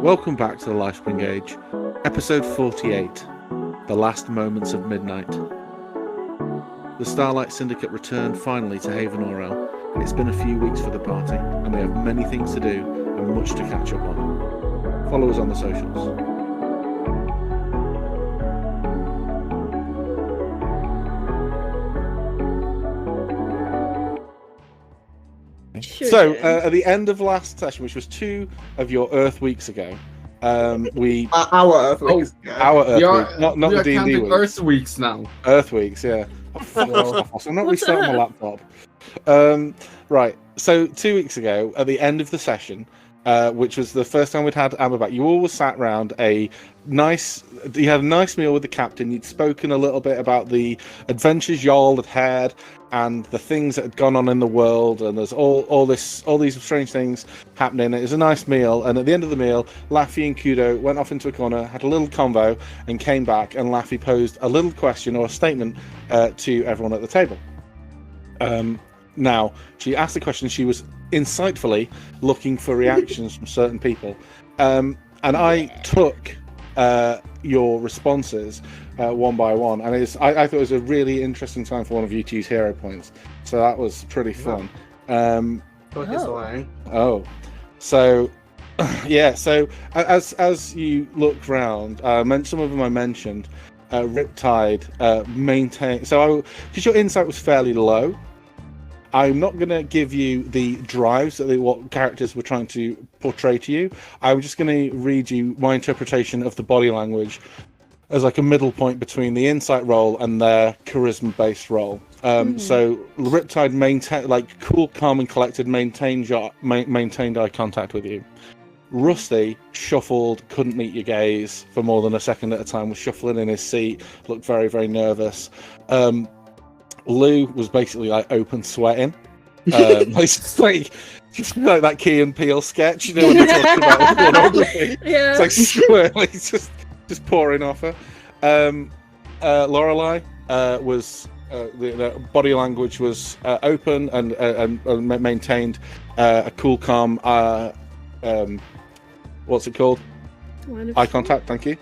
Welcome back to the Lifespring Age, episode 48, The Last Moments of Midnight. The Starlight Syndicate returned finally to Havenorel. It's been a few weeks for the party, and we have many things to do and much to catch up on. Follow us on the socials. Sure. So, at the end of last session, which was 2 of your Earth weeks ago, we our Earth weeks. our Earth weeks, not the D&D weeks. Earth weeks now. Earth weeks, yeah. I'm not restarting my laptop. Right. So 2 weeks ago, at the end of the session, which was the first time we'd had Amber back, you all were sat around you had a nice meal with the captain. You'd spoken a little bit about the adventures y'all had had and the things that had gone on in the world, and there's all these strange things happening. It was a nice meal, and at the end of the meal, Laffy and Kudo went off into a corner, had a little convo, and came back, and Laffy posed a little question or a statement to everyone at the table. Now, she asked the question, she was insightfully looking for reactions from certain people. And I took your responses one by one, and I thought it was a really interesting time for one of you to use hero points. So that was pretty fun. So yeah, so as you look round, some of them I mentioned, Riptide maintained, because your insight was fairly low, I'm not going to give you the drives that what characters were trying to portray to you. I'm just going to read you my interpretation of the body language as like a middle point between the insight roll and their charisma-based roll. So Riptide maintained, like, cool, calm, and collected, maintained eye contact with you. Rusty shuffled, couldn't meet your gaze for more than a second at a time, was shuffling in his seat, looked very, very nervous. Lou was basically like open sweating. Just like that Key and Peele sketch, you know, when they're talking about pornography. Yeah. It's like swirling, just pouring off her. Lorelei was the body language was open and maintained a cool, calm. What's it called? Eye contact. Thank you.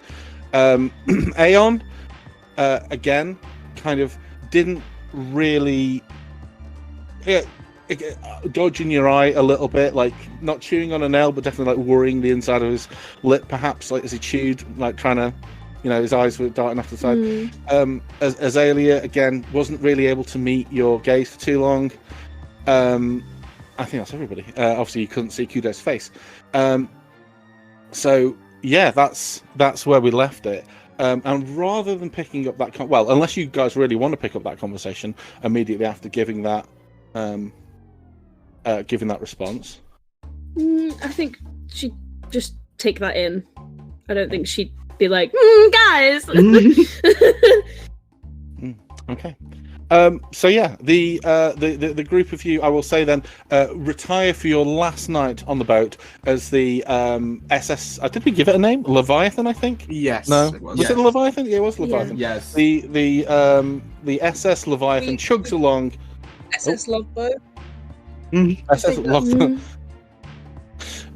Aeon again, kind of didn't really dodging your eye a little bit, like not chewing on a nail, but definitely like worrying the inside of his lip, perhaps, like as he chewed, like trying to, his eyes were darting off the side. Azalea again wasn't really able to meet your gaze for too long. I think that's everybody. Obviously you couldn't see Kudo's face. So yeah, that's where we left it. And rather than picking up that, unless you guys really want to pick up that conversation immediately after giving that response, I think she'd just take that in. I don't think she'd be like, guys. Okay. So yeah, the group of you, I will say then, retire for your last night on the boat as the SS. Did we give it a name? Leviathan, I think. Yes. No. Was it Leviathan? Yeah, it was Leviathan. Yeah. Yes. The SS Leviathan chugs along. SS Loveboat. SS Loveboat.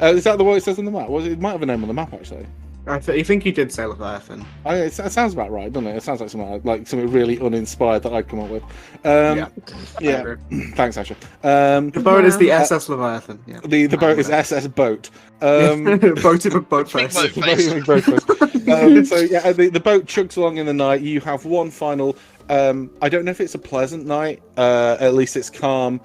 Is that the one it says on the map? It might have a name on the map actually. I think you did say Leviathan. It sounds about right, doesn't it? It sounds like something really uninspired that I'd come up with. Yeah. Thanks, Asher. The boat is the SS Leviathan. Yeah. The boat is SS Boat. Boat face. So yeah, the boat chugs along in the night. You have one final. I don't know if it's a pleasant night. At least it's calm.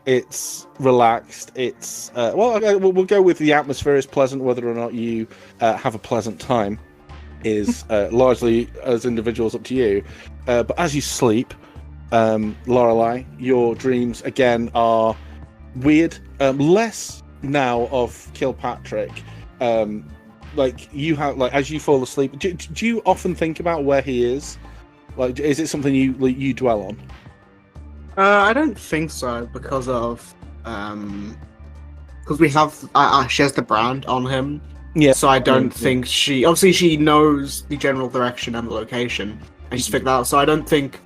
It's relaxed. It's we'll go with the atmosphere is pleasant. Whether or not you have a pleasant time is largely as individuals up to you. But as you sleep, Lorelei, your dreams again are weird. Less now of Kilpatrick. Like you have, like as you fall asleep. Do you often think about where he is? Like, is it something you dwell on? I don't think so because we have she has the brand on him. Yeah. So I don't think she knows the general direction and the location, and she's figured that out. So I don't think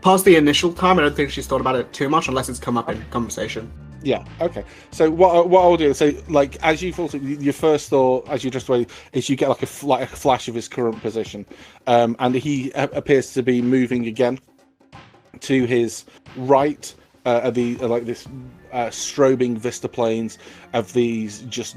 past the initial time, I don't think she's thought about it too much unless it's come up in conversation. Yeah. Okay. So what I'll do is, so like as you fall to, your first thought as you just wait is you get like a flash of his current position, and he appears to be moving again to his right, at the like this strobing vista plains of these just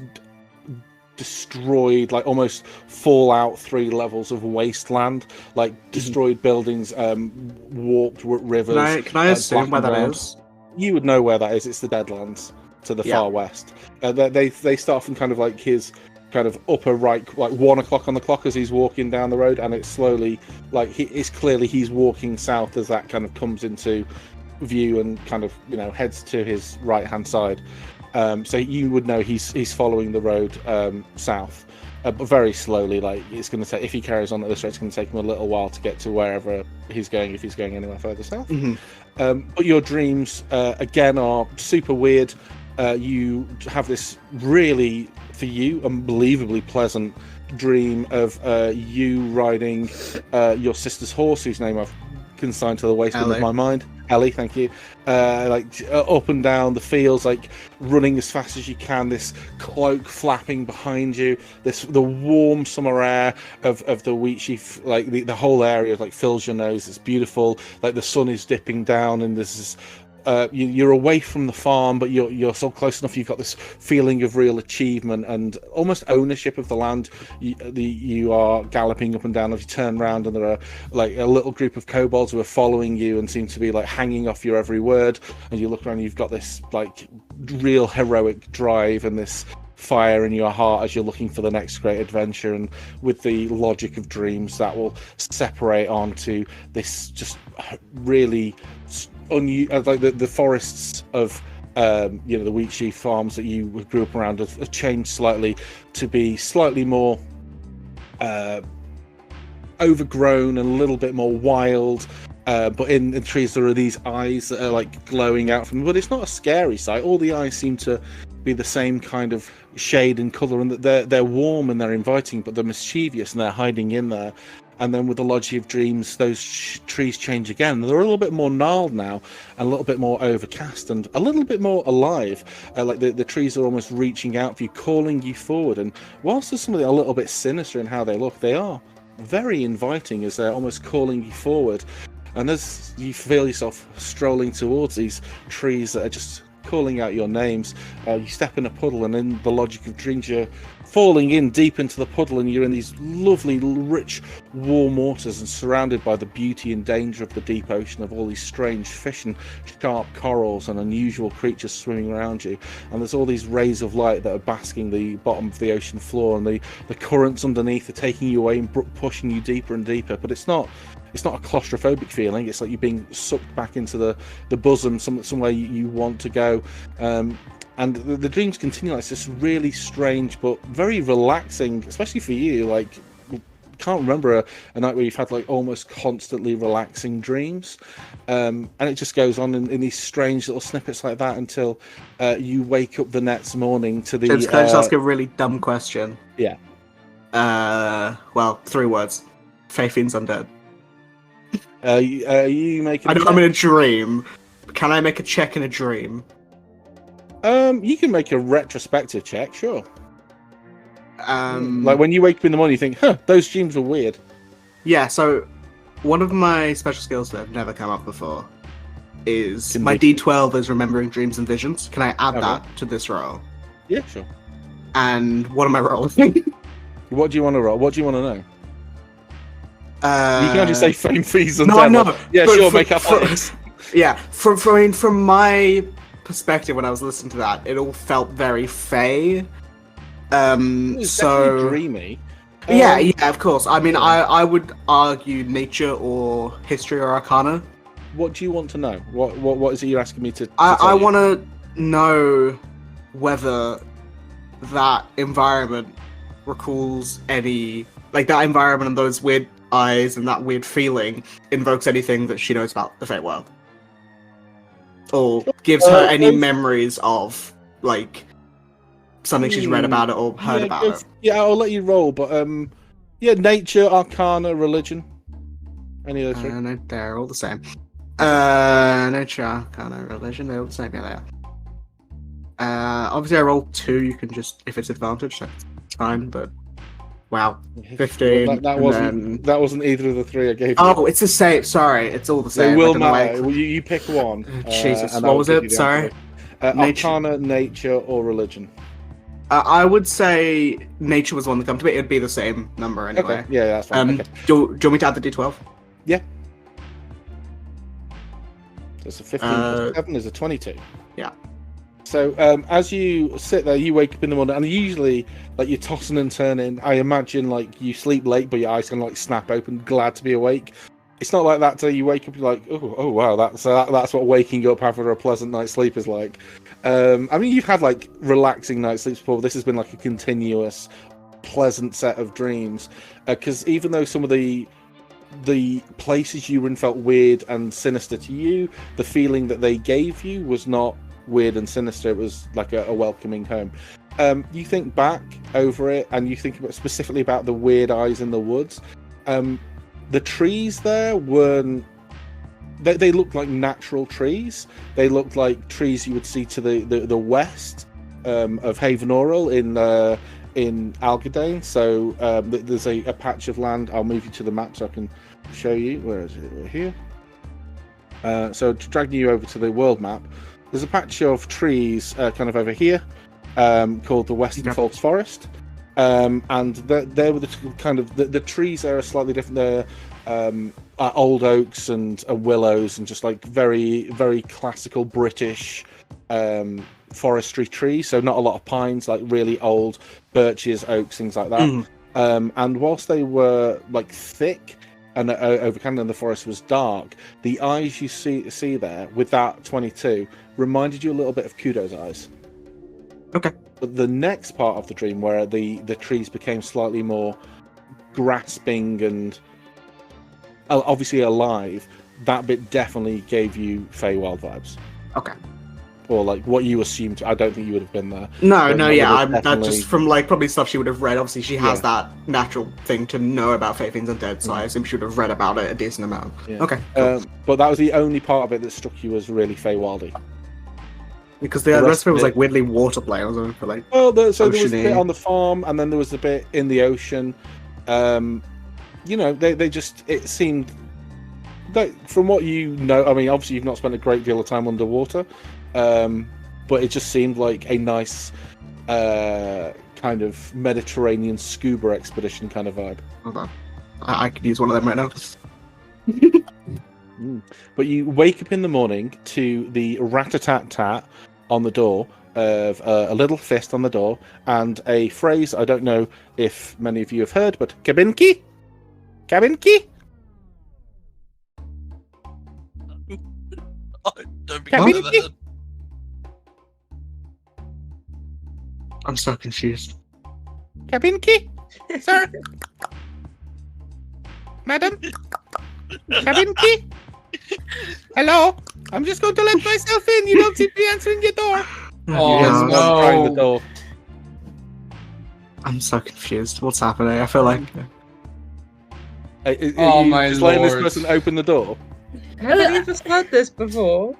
destroyed, like almost Fallout 3 levels of wasteland, like destroyed buildings, warped rivers. Can I assume where that is? You would know where that is. It's the Deadlands to the far west. They start from kind of like his kind of upper right, like 1 o'clock on the clock as he's walking down the road, and it's slowly like it's clearly he's walking south as that kind of comes into view and kind of heads to his right hand side. So you would know he's following the road south, but very slowly. Like it's going to take, if he carries on at this rate, it's going to take him a little while to get to wherever he's going, if he's going anywhere further south. But your dreams again are super weird. You have this really, for you, unbelievably pleasant dream of you riding your sister's horse, whose name I've consigned to the wasteland of my mind. Ellie, thank you. Up and down the fields, like running as fast as you can. This cloak flapping behind you. The warm summer air of the wheat sheaf, like the whole area, like fills your nose. It's beautiful. Like the sun is dipping down, and there's this. You're away from the farm, but you're so close enough. You've got this feeling of real achievement and almost ownership of the land. You are galloping up and down. As you turn around, and there are like a little group of kobolds who are following you and seem to be like hanging off your every word. And you look around, and you've got this like real heroic drive and this fire in your heart as you're looking for the next great adventure. And with the logic of dreams, that will separate onto this just really like the forests of the wheat sheaf farms that you grew up around have changed slightly to be slightly more overgrown and a little bit more wild, but in the trees there are these eyes that are like glowing out from them. But it's not a scary sight. All the eyes seem to be the same kind of shade and colour, and that they're warm and they're inviting, but they're mischievous and they're hiding in there. And then with the logic of dreams, those trees change again. They're a little bit more gnarled now, and a little bit more overcast, and a little bit more alive. Like the trees are almost reaching out for you, calling you forward. And whilst there's something a little bit sinister in how they look, they are very inviting as they're almost calling you forward. And as you feel yourself strolling towards these trees that are just calling out your names, you step in a puddle, and in the logic of dreams, you're falling in deep into the puddle, and you're in these lovely, rich, warm waters, and surrounded by the beauty and danger of the deep ocean, of all these strange fish and sharp corals and unusual creatures swimming around you. And there's all these rays of light that are basking the bottom of the ocean floor, and the currents underneath are taking you away and pushing you deeper and deeper. But it's not a claustrophobic feeling. It's like you're being sucked back into the bosom, somewhere you want to go. And the dreams continue. It's just really strange but very relaxing, especially for you. Like, can't remember a night where you've had like almost constantly relaxing dreams. And it just goes on in these strange little snippets like that until you wake up the next morning to the... James, can I just ask a really dumb question? Yeah. Well, 3 words. Faithin's undead. You making... I'm in a dream. Can I make a check in a dream? You can make a retrospective check, sure. Um, Like when you wake up in the morning, you think, those dreams were weird. Yeah, so one of my special skills that have never come up before is my Conviction. D12 is remembering dreams and visions. Can I add that to this roll? Yeah, sure. And what am I rolling? What do you want to roll? What do you want to know? You You can't just say fame fees and No, I know. Yeah, but sure, make athletics. Yeah, from my perspective, when I was listening to that, it all felt very fey. It's So definitely dreamy. yeah, of course. I mean, I would argue nature or history or arcana. What do you want to know? What is it you're asking me to I tell you? want to know whether that environment recalls any, like that environment and those weird eyes and that weird feeling invokes anything that she knows about the Fate world, or gives her any memories of like something she's read about it or heard about it. Yeah, I'll let you roll, but nature, arcana, religion. Any of those three? No, they're all the same. Nature, arcana, religion, they're all the same. Yeah, they are. Obviously I rolled 2. You can just, if it's advantage, that's fine. But wow, 15. Well, that and wasn't then... that wasn't either of the 3 I gave you. Oh, it's the same. Sorry, it's all the same. They will I don't know why- matter. You pick one. Jesus, and what I'll was give it? you the Sorry. answer. Nature. Arcana, nature, or religion. I would say nature was one that come to me. It'd be the same number anyway. Okay. Yeah, that's fine. Okay. Do you want me to add the D12? Yeah. That's a 15 plus 7 is a 22. Yeah. So as you sit there, you wake up in the morning, and usually, like, you're tossing and turning. I imagine, like, you sleep late, but your eyes kind of like snap open, glad to be awake. It's not like that till you wake up. You're like, oh wow, that's what waking up after a pleasant night's sleep is like. I mean, you've had like relaxing night sleeps before. But this has been like a continuous, pleasant set of dreams. Because even though some of the places you were in felt weird and sinister to you, the feeling that they gave you was not weird and sinister. It was like a welcoming home. You think back over it, and you think specifically about the weird eyes in the woods. The trees there weren't. They looked like natural trees. They looked like trees you would see to the west of Havenorel in Algadane. So there's a patch of land. I'll move you to the map so I can show you. Where is it? We're here. So dragging you over to the world map, there's a patch of trees kind of over here called the Western Falls Forest. And they were the kind of the trees there are slightly different. They're old oaks and willows and just like very, very classical British forestry trees. So not a lot of pines, like really old birches, oaks, things like that. And whilst they were like thick and over kind of the forest was dark, the eyes you see there with that 22 reminded you a little bit of Kudo's eyes. Okay. But the next part of the dream, where the trees became slightly more grasping and obviously alive, that bit definitely gave you Feywild vibes. Okay. Or like what you assumed. I don't think you would have been there. No, yeah. I'm definitely... just from like probably stuff she would have read. Obviously, she has that natural thing to know about Fae Fiends Undead, so I assume she would have read about it a decent amount. Yeah. Okay. Cool. But that was the only part of it that struck you as really Feywildy. Because the rest of it was like weirdly water play. I was looking for like. Well, there was a bit on the farm, and then there was a bit in the ocean. You know, they just, it seemed that from what you know. I mean, obviously you've not spent a great deal of time underwater, but it just seemed like a nice kind of Mediterranean scuba expedition kind of vibe. Hold on. I could use one of them right now. But you wake up in the morning to the rat-a-tat-tat on the door of a little fist on the door and a phrase I don't know if many of you have heard, but Kabinki? Kabinki? Don't be Kabinki? I'm so confused. Kabinki? Sir? Madam? Kabinki? Hello? I'm just going to let myself in. You don't seem to be answering your door. Oh, Yes, no. trying the door. I'm so confused. What's happening? I feel like. Are Oh, you my just letting this lord. person open the door? Haven't you just heard this before?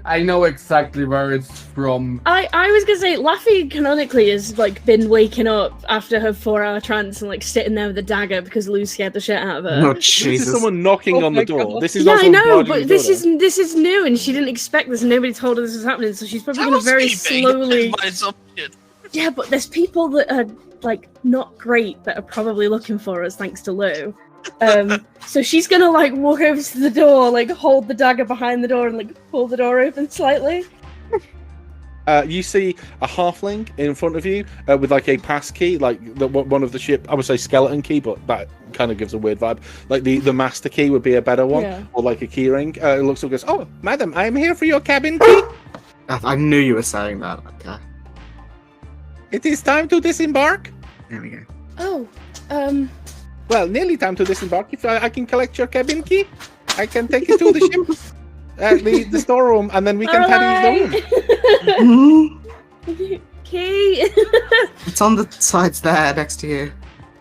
I know exactly where it's from. I was gonna say Laffy canonically has like been waking up after her 4-hour trance and like sitting there with a dagger because Lou scared the shit out of her. No, This is Jesus. someone knocking Oh on the my door. God. This is Yeah, not I someone know, barging but the this door is new and she didn't expect this and nobody told her this was happening, so she's probably That gonna was very me, mate. slowly. That's my assumption. Yeah, but there's people that are like not great that are probably looking for us thanks to Lou. So she's gonna like walk over to the door, like hold the dagger behind the door and like pull the door open slightly. You see a halfling in front of you with like a pass key, like one of the ship. I would say skeleton key, but that kind of gives a weird vibe. Like the master key would be a better one, Yeah. or like a key ring. It looks like goes, "Oh, madam, I am here for your cabin key. I knew you were saying that. Okay. It is time to disembark." There we go. Oh, Well, nearly time to disembark. If I can collect your cabin key, I can take you to the ship, the storeroom, and then we can carry you the room. Key. It's on the sides there next to you.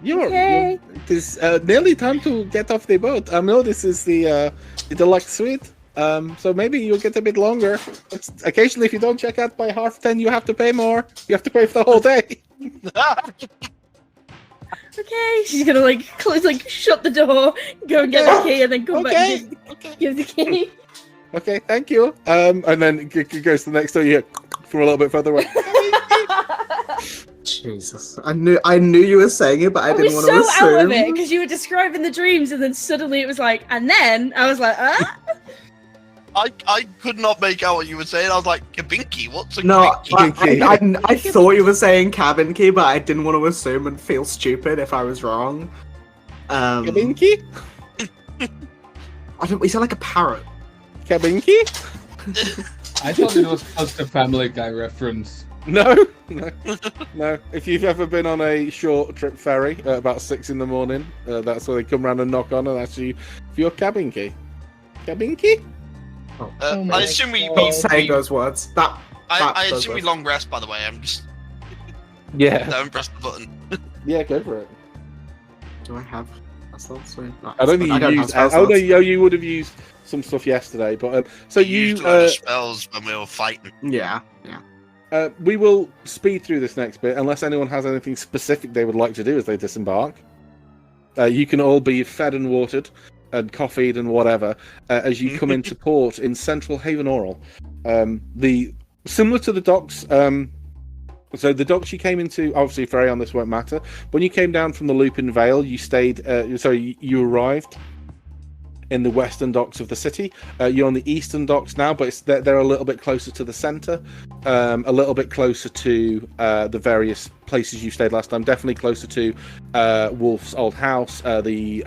It is nearly time to get off the boat. I know this is the deluxe suite. So maybe you'll get a bit longer. Occasionally, if you don't check out by 10:30, you have to pay more. You have to pay for the whole day. Okay, she's gonna shut the door, go and get the key, and then come back and give the key. Okay, thank you. And then it goes to the next door. You hear from a little bit further away. Jesus, I knew you were saying it, but I didn't want to was so out of it assume. because you were describing the dreams, and then suddenly it was like, and then I was like, I could not make out what you were saying. I was like, Kabinky, what's a No, Kabinky? I thought you were saying cabin key, but I didn't want to assume and feel stupid if I was wrong. Kabinky? You sound like a parrot. Kabinky? I thought it was just a Family Guy reference. No. If you've ever been on a short trip ferry at about 6 in the morning, that's where they come round and knock on and ask you for your cabin key. Cabin key? I assume we Not saying those words. I assume we long rest, by the way. I'm just... Yeah. Don't press the button. Yeah, go for it. Do I have slots? I don't think you used... Oh, no, you would have used some stuff yesterday, but... so We you... used a lot of spells when we were fighting. Yeah. we will speed through this next bit, unless anyone has anything specific they would like to do as they disembark. You can all be fed and watered and coffeeed and whatever as you come into port in central Havenorel. Similar to the docks, so the docks you came into, obviously ferry on this won't matter. When you came down from the Lupin Vale, you you arrived in the western docks of the city. You're on the eastern docks now, but they're a little bit closer to the centre, a little bit closer to the various places you stayed last time. Definitely closer to Wolf's old house, the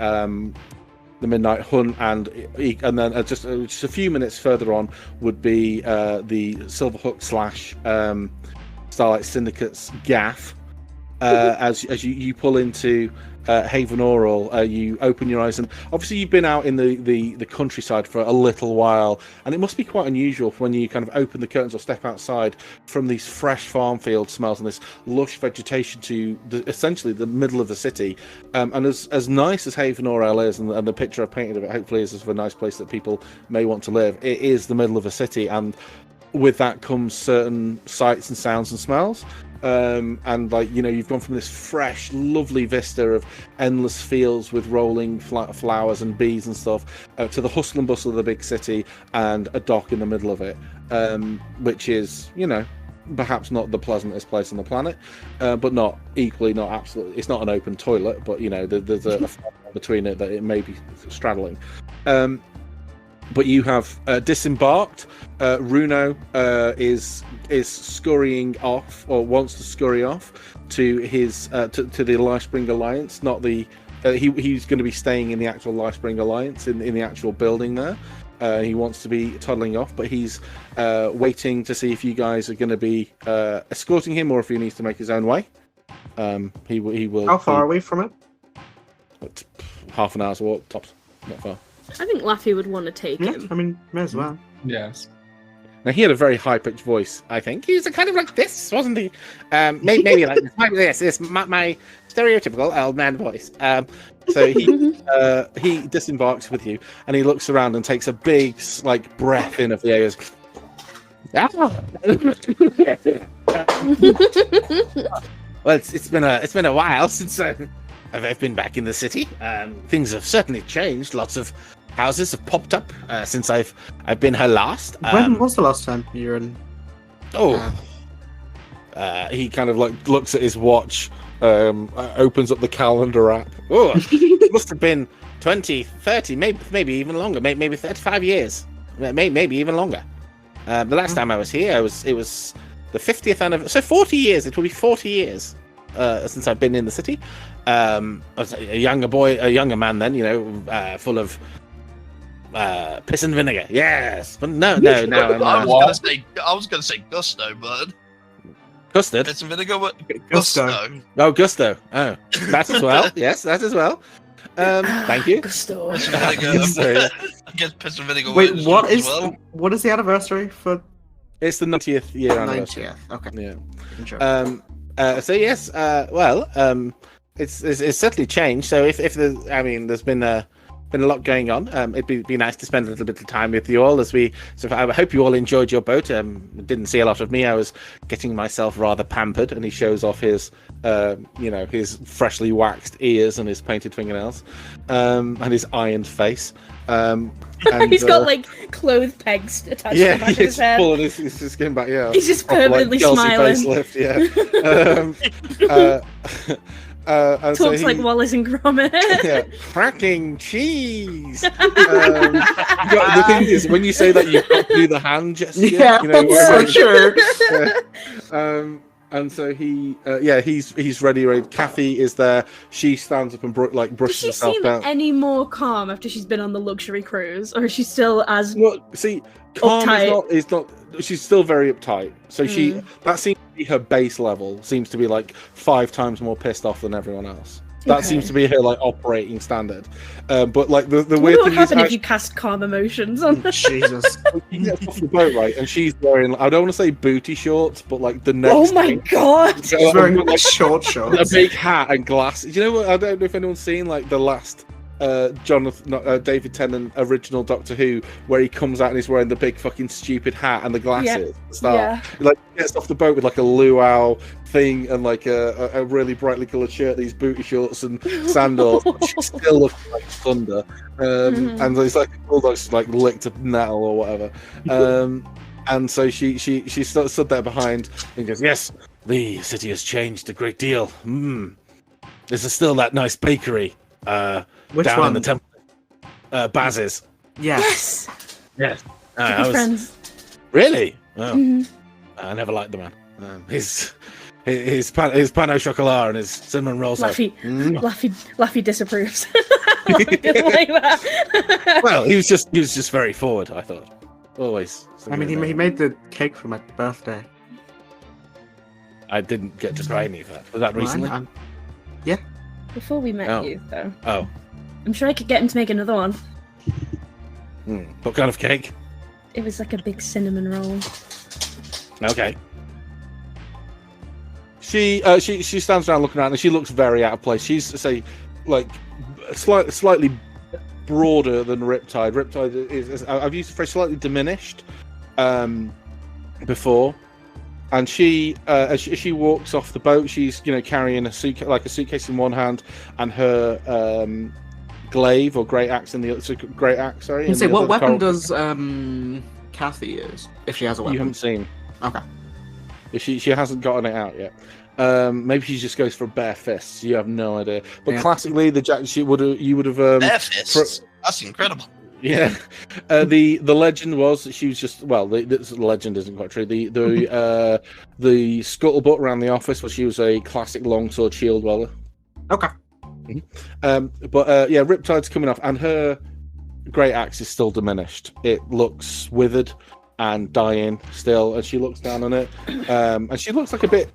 Midnight Hunt, and then just a few minutes further on would be the Silverhook / Starlight Syndicate's gaff. As you pull into Havenorel, you open your eyes, and obviously you've been out in the countryside for a little while, and it must be quite unusual when you kind of open the curtains or step outside from these fresh farm field smells and this lush vegetation to essentially the middle of the city. And as nice as Havenorel is, and the picture I've painted of it hopefully is of a nice place that people may want to live, it is the middle of a city, and with that comes certain sights and sounds and smells. And you've gone from this fresh, lovely vista of endless fields with rolling flowers and bees and stuff to the hustle and bustle of the big city and a dock in the middle of it, which is, perhaps not the pleasantest place on the planet, but not absolutely. It's not an open toilet, but there's a between it that it may be straddling. But you have disembarked. Runo is scurrying off, or wants to scurry off to his to the Lifespring Alliance. Not the he's going to be staying in the actual Lifespring Alliance in the actual building there. He wants to be toddling off, but he's waiting to see if you guys are going to be escorting him or if he needs to make his own way. He will. How far are we from it? Half an hour's walk tops. Not far. I think Laffy would want to take him. I mean, may as well. Yes. Now he had a very high-pitched voice. I think he was kind of like this, wasn't he? Maybe like this. Maybe this. My stereotypical old man voice. So he disembarks with you, and he looks around and takes a big breath in of the air. Well, it's been a while since I've been back in the city. Things have certainly changed. Lots of houses have popped up since I've been here last. When was the last time you were in? He kind of looks at his watch, opens up the calendar app. It must have been 20, 30, maybe even longer. Maybe 35 years. Maybe even longer. The last time I was here, it was the 50th anniversary. So 40 years. It will be 40 years since I've been in the city. I was a younger man then, full of piss and vinegar. Yes, but no. I was gonna say gusto, but custard. Piss and vinegar. Gusto. Oh, gusto. Oh, that as well. Yes, that as well. Thank you. Gusto. Piss and vinegar. Sorry. I guess piss and vinegar. Wait, works what as is well. what is the anniversary for? It's the 90th year anniversary. 90th. Okay. Yeah. So yes. It's certainly changed. So if there's been been a lot going on. It'd be nice to spend a little bit of time with you all as we. So I hope you all enjoyed your boat. Didn't see a lot of me. I was getting myself rather pampered, and he shows off his, his freshly waxed ears and his painted fingernails, and his ironed face. And, he's got like clothes pegs attached to the back of his head. Full of his skin back. Yeah, he's just permanently smiling. Facelift, and talks like Wallace and Gromit. Yeah, cracking cheese. The thing is, when you say that, you've got to do the hand gesture. Yeah, so true. And so he's ready. Kathy is there. She stands up and brushes herself down. Does she seem any more calm after she's been on the luxury cruise, or is she still as? Well, see, calm is not. She's still very uptight. So that seems to be her base level. Seems to be like 5 times more pissed off than everyone else. That seems to be her like operating standard. But like the weird thing is, what would happen if you cast calm emotions on her? Jesus. She gets off the boat, right, and she's wearing, I don't want to say booty shorts, but like the next. Oh my god! She's wearing like short shorts, a big hat and glasses. You know what? I don't know if anyone's seen like the last David Tennant original Doctor Who, where he comes out and he's wearing the big fucking stupid hat and the glasses. Like he gets off the boat with like a luau thing and like a really brightly coloured shirt, these booty shorts and sandals. She still looks like thunder, and it's like almost like licked a nettle or whatever. And so she stood there behind and goes, "Yes, the city has changed a great deal. There's still that nice bakery. Which down one? in the temple. Baz's. Yes. I was friends. Really. Oh. I never liked the man. His pan au chocolat and his cinnamon rolls. Laffy disapproves. I didn't like that. Well, he was just very forward. I thought always. I mean, he made the cake for my birthday. I didn't get to try any of that. Was that recently? Yeah. Before we met you, though. Oh. I'm sure I could get him to make another one. What kind of cake? It was like a big cinnamon roll. Okay. She stands around looking around and she looks very out of place. She's slightly broader than Riptide. Riptide is I've used the phrase slightly diminished before. And she, as she walks off the boat, she's carrying a suitcase in one hand, and her glaive or great axe in the other. Great axe, sorry. And say, what weapon does Kathy use if she has a weapon? You haven't seen. Okay. She hasn't gotten it out yet. Maybe she just goes for bare fists. You have no idea. But classically, you would have bare fists. That's incredible. Yeah, the legend was that she was just the legend isn't quite true. The scuttlebutt around the office was she was a classic longsword shield dweller. Okay. Riptide's coming off, and her great axe is still diminished. It looks withered and dying still, and she looks down on it, and she looks like a bit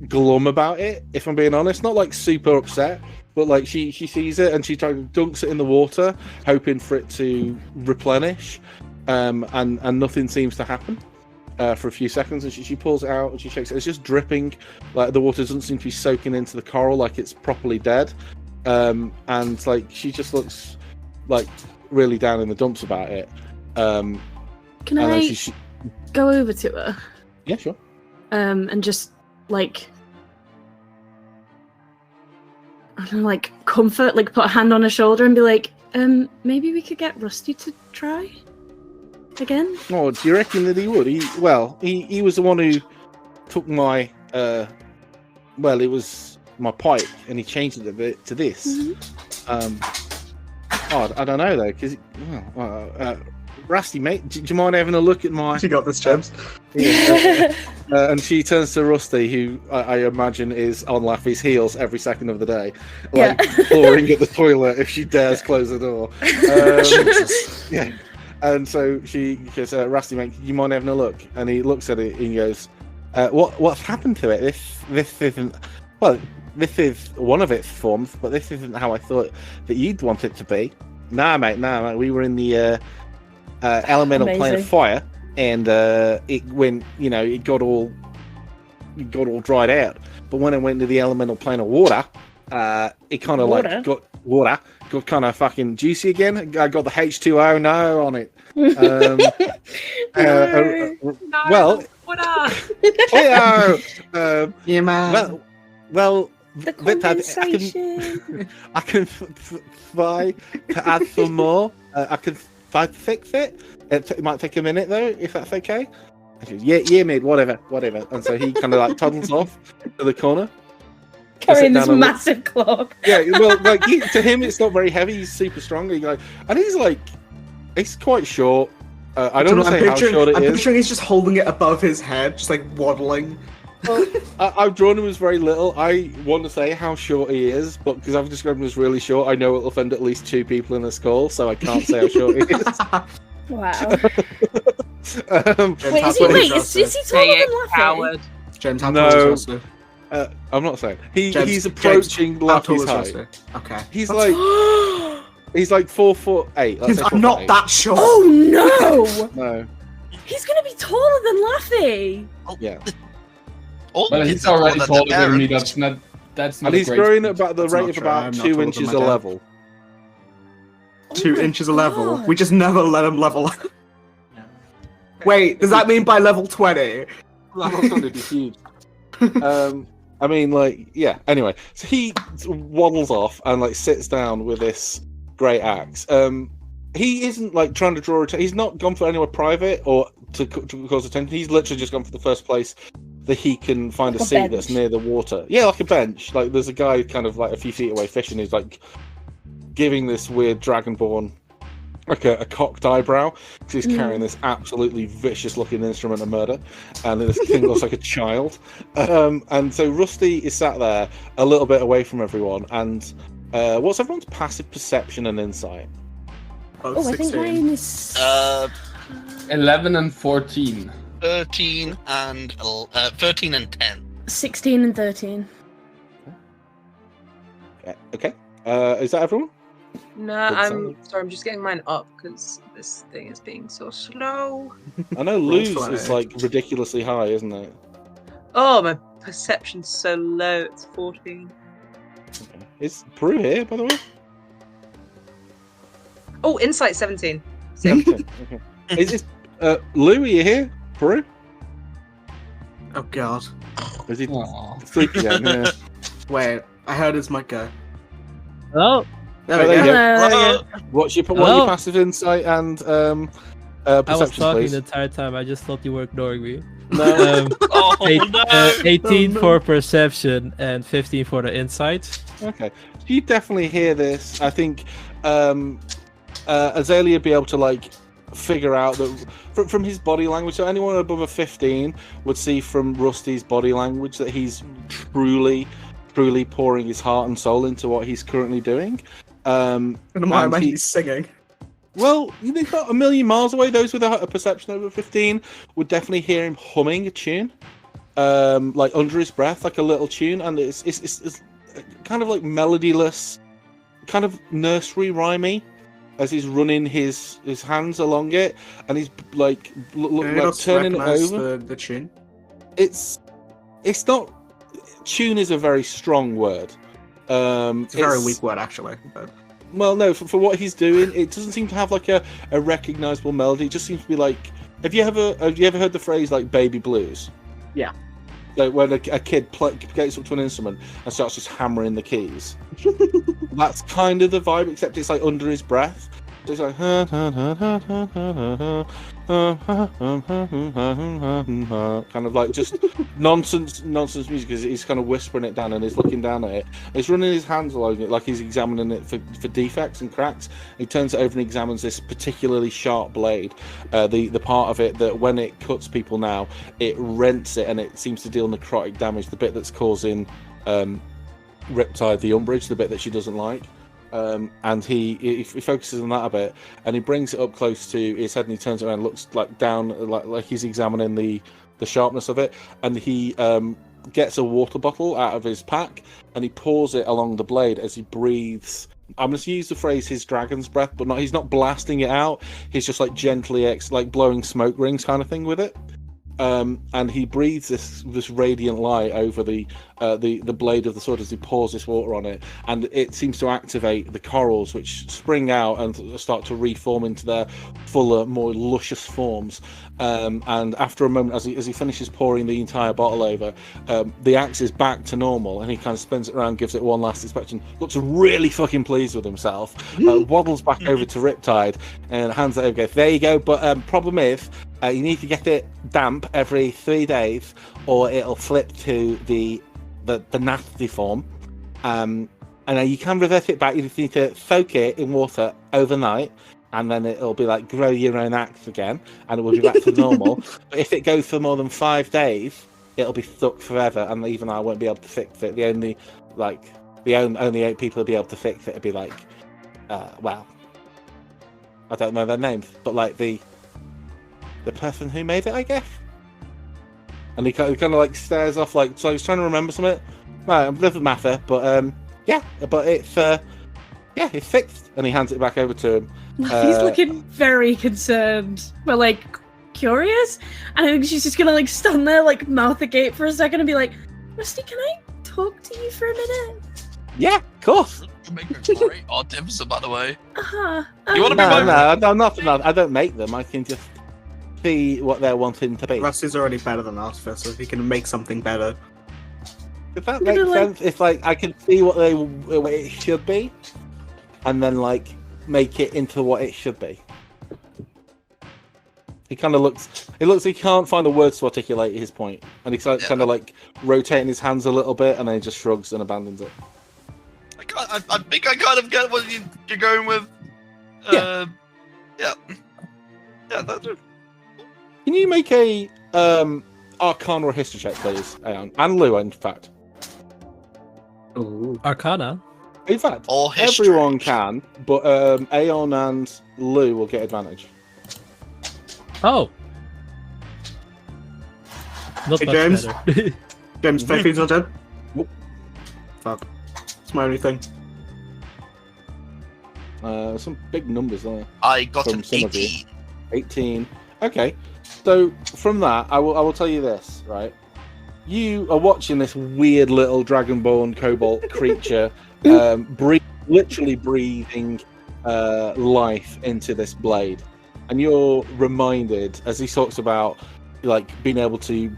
glum about it. If I'm being honest, not like super upset. But like she sees it and she dunks it in the water, hoping for it to replenish, and nothing seems to happen for a few seconds. And she pulls it out and she shakes it. It's just dripping. Like the water doesn't seem to be soaking into the coral like it's properly dead. And like she just looks like really down in the dumps about it. Can I go over to her? Yeah, sure. And just like. I don't know, like comfort, like put a hand on her shoulder and be like, maybe we could get Rusty to try again. Oh, do you reckon that he would? He was the one who took my it was my pipe and he changed it a bit to this. I don't know though, because Rusty, mate, do you mind having a look at my? She got this, James. And she turns to Rusty, who I imagine is on Laffy's heels every second of the day, clawing at the toilet if she dares close the door. Yeah. And so she goes, Rusty, mate, do you mind having a look? And he looks at it and he goes, what's happened to it? This isn't. Well, this is one of its forms, but this isn't how I thought that you'd want it to be. Nah, mate. We were in the elemental plane of fire, and it got all dried out. But when it went to the elemental plane of water, it kind of like got water got kind of fucking juicy again. I got the H2O no on it. Well, Yeah, man. well, The Riptide, I can try to add some more. I can try to fix it. It might take a minute though, if that's okay. I said, yeah, mate, whatever. And so he kind of like toddles off to the corner. Carrying this massive clog. Yeah, well, like to him, it's not very heavy. He's super strong. And he's quite short. I don't want to say how short it is. I'm picturing he's just holding it above his head, just like waddling. Well, I've drawn him as very little. I want to say how short he is, but because I've described him as really short, I know it'll offend at least 2 people in this call, so I can't say how short he is. Wow. Wait, is he taller than Laffy? James, how tall is Russell? I'm not saying. He's approaching Laffy's height. Okay. He's like 4'8". I'm not that short. Oh no! No. He's gonna be taller than Laffy. Yeah. But he's already taller than me. That's not. And he's growing at about the rate of about 2 inches a level. 2 inches a level. We just never let him level up. Wait, does that mean by level 20? Level's gonna be huge. I mean, like, yeah. Anyway, so he waddles off and like sits down with this great axe. He isn't like trying to draw attention. He's not gone for anywhere private or to cause attention. He's literally just gone for the first place that he can find a seat bench that's near the water. Yeah, like a bench. Like there's a guy kind of like a few feet away fishing who's like giving this weird dragonborn like a cocked eyebrow because he's carrying this absolutely vicious looking instrument of murder, and this thing looks like a child. And so Rusty is sat there a little bit away from everyone. And what's everyone's passive perception and insight? Oh, I think mine is 11 and 14. 13 and 10. 16 and 13. Okay. Is that everyone? No, I'm sorry. I'm just getting mine up because this thing is being so slow. I know Lou's is like ridiculously high, isn't it? Oh, my perception's so low. It's 14. Okay. Is Prue here, by the way? Oh, insight 17. Okay. Is Lou, are you here? Prue? Oh god. Is he sleepy again? Yeah. Wait, I heard his mic go. Hello? There we go. Hello. What's your passive insight and perception, I was talking please? the entire time. I just thought you were ignoring me. No. 18 for perception and 15 for the insight. Okay. So you definitely hear this. I think Azalea be able to like figure out that from his body language. So anyone above a 15 would see from Rusty's body language that he's truly pouring his heart and soul into what he's currently doing. And why am I singing? Well, they're not a million miles away. Those with a perception over 15 would definitely hear him humming a tune, like under his breath, like a little tune, and it's kind of like melodyless, kind of nursery rhymey, as he's running his hands along it, and he's like turning it over. The tune. It's not. Tune is a very strong word. It's a very weak word, actually. But... Well, no, for what he's doing, it doesn't seem to have like a recognizable melody. It just seems to be like. Have you ever heard the phrase like baby blues? Yeah. Like when a kid gets up to an instrument and starts just hammering the keys. That's kind of the vibe, except it's like under his breath. It's like kind of like just nonsense music. He's kind of whispering it down and he's looking down at it. He's running his hands along it like he's examining it for defects and cracks. He turns it over and examines this particularly sharp blade, the part of it that when it cuts people now, it rents it and it seems to deal necrotic damage. The bit that's causing Riptide the umbrage, the bit that she doesn't like. And he focuses on that a bit, and he brings it up close to his head, and he turns it around, and looks like down, like he's examining the sharpness of it, and he gets a water bottle out of his pack, and he pours it along the blade as he breathes. I'm going to use the phrase "his dragon's breath," but he's not blasting it out. He's just like gently, like blowing smoke rings kind of thing with it. and he breathes this radiant light over the blade of the sword as he pours this water on it, and it seems to activate the corals, which spring out and start to reform into their fuller, more luscious forms. And after a moment, as he finishes pouring the entire bottle over, the axe is back to normal, and he kind of spins it around, gives it one last inspection, looks really fucking pleased with himself, waddles back over to Riptide and hands it over. Goes, there you go. But problem is, you need to get it damp every 3 days, or it'll flip to the nasty form. And you can reverse it back. You just need to soak it in water overnight, and then it'll be like grow your own axe again, and it will be back to normal. But if it goes for more than 5 days, it'll be stuck forever, and even I won't be able to fix it. The only 8 people will be able to fix it. It'll be like, well, I don't know their names, but like the person who made it, I guess. And he kind of like stares off, like, so he's trying to remember something. Right, it doesn't matter, but yeah, but it's fixed. And he hands it back over to him. He's looking very concerned, but like curious. And I think she's just gonna like stand there, like mouth agape for a second, and be like, "Rusty, can I talk to you for a minute?" Yeah, of course. You make a great artificer, by the way. You want to be my... No, not. I don't make them. I can just see what they're wanting to be. Rusty's already better than Artificer, so if he can make something better. If that makes sense, if like I can see what it should be, and then like make it into what it should be. He kind of looks. It looks like he can't find the words to articulate his point, and he's kind of like rotating his hands a little bit, and then he just shrugs and abandons it. I think I kind of get what you're going with. Yeah, that's it. Can you make a Arcana or History check, please, Aeon? And Lou, in fact. Ooh. Arcana? In fact, Or history. everyone can, but Aeon and Lou will get advantage. Oh. Not Hey, much James. better. James, Faith's not dead? Nope. Fuck. It's my only thing. Some big numbers there. I got From an some of you. 18. 18. Okay. So from that, I will tell you this, right? You are watching this weird little dragonborn cobalt creature literally breathing life into this blade. And you're reminded, as he talks about like being able to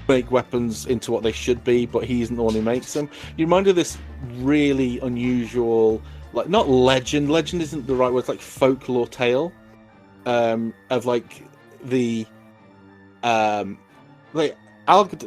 make weapons into what they should be, but he isn't the one who makes them. You're reminded of this really unusual, like not legend isn't the right word, it's like folklore tale of like the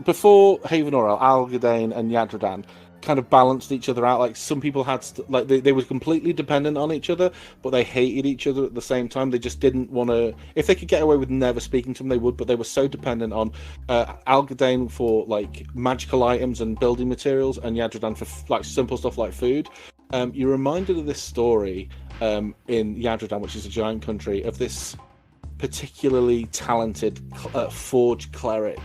before Havenorel, Algadane and Yadradan kind of balanced each other out. Like some people had they were completely dependent on each other, but they hated each other at the same time. They just didn't want to. If they could get away with never speaking to them, they would. But they were so dependent on Algadane for like magical items and building materials, and Yadradan for like simple stuff like food. You're reminded of this story in Yadradan, which is a giant country, of this particularly talented forge cleric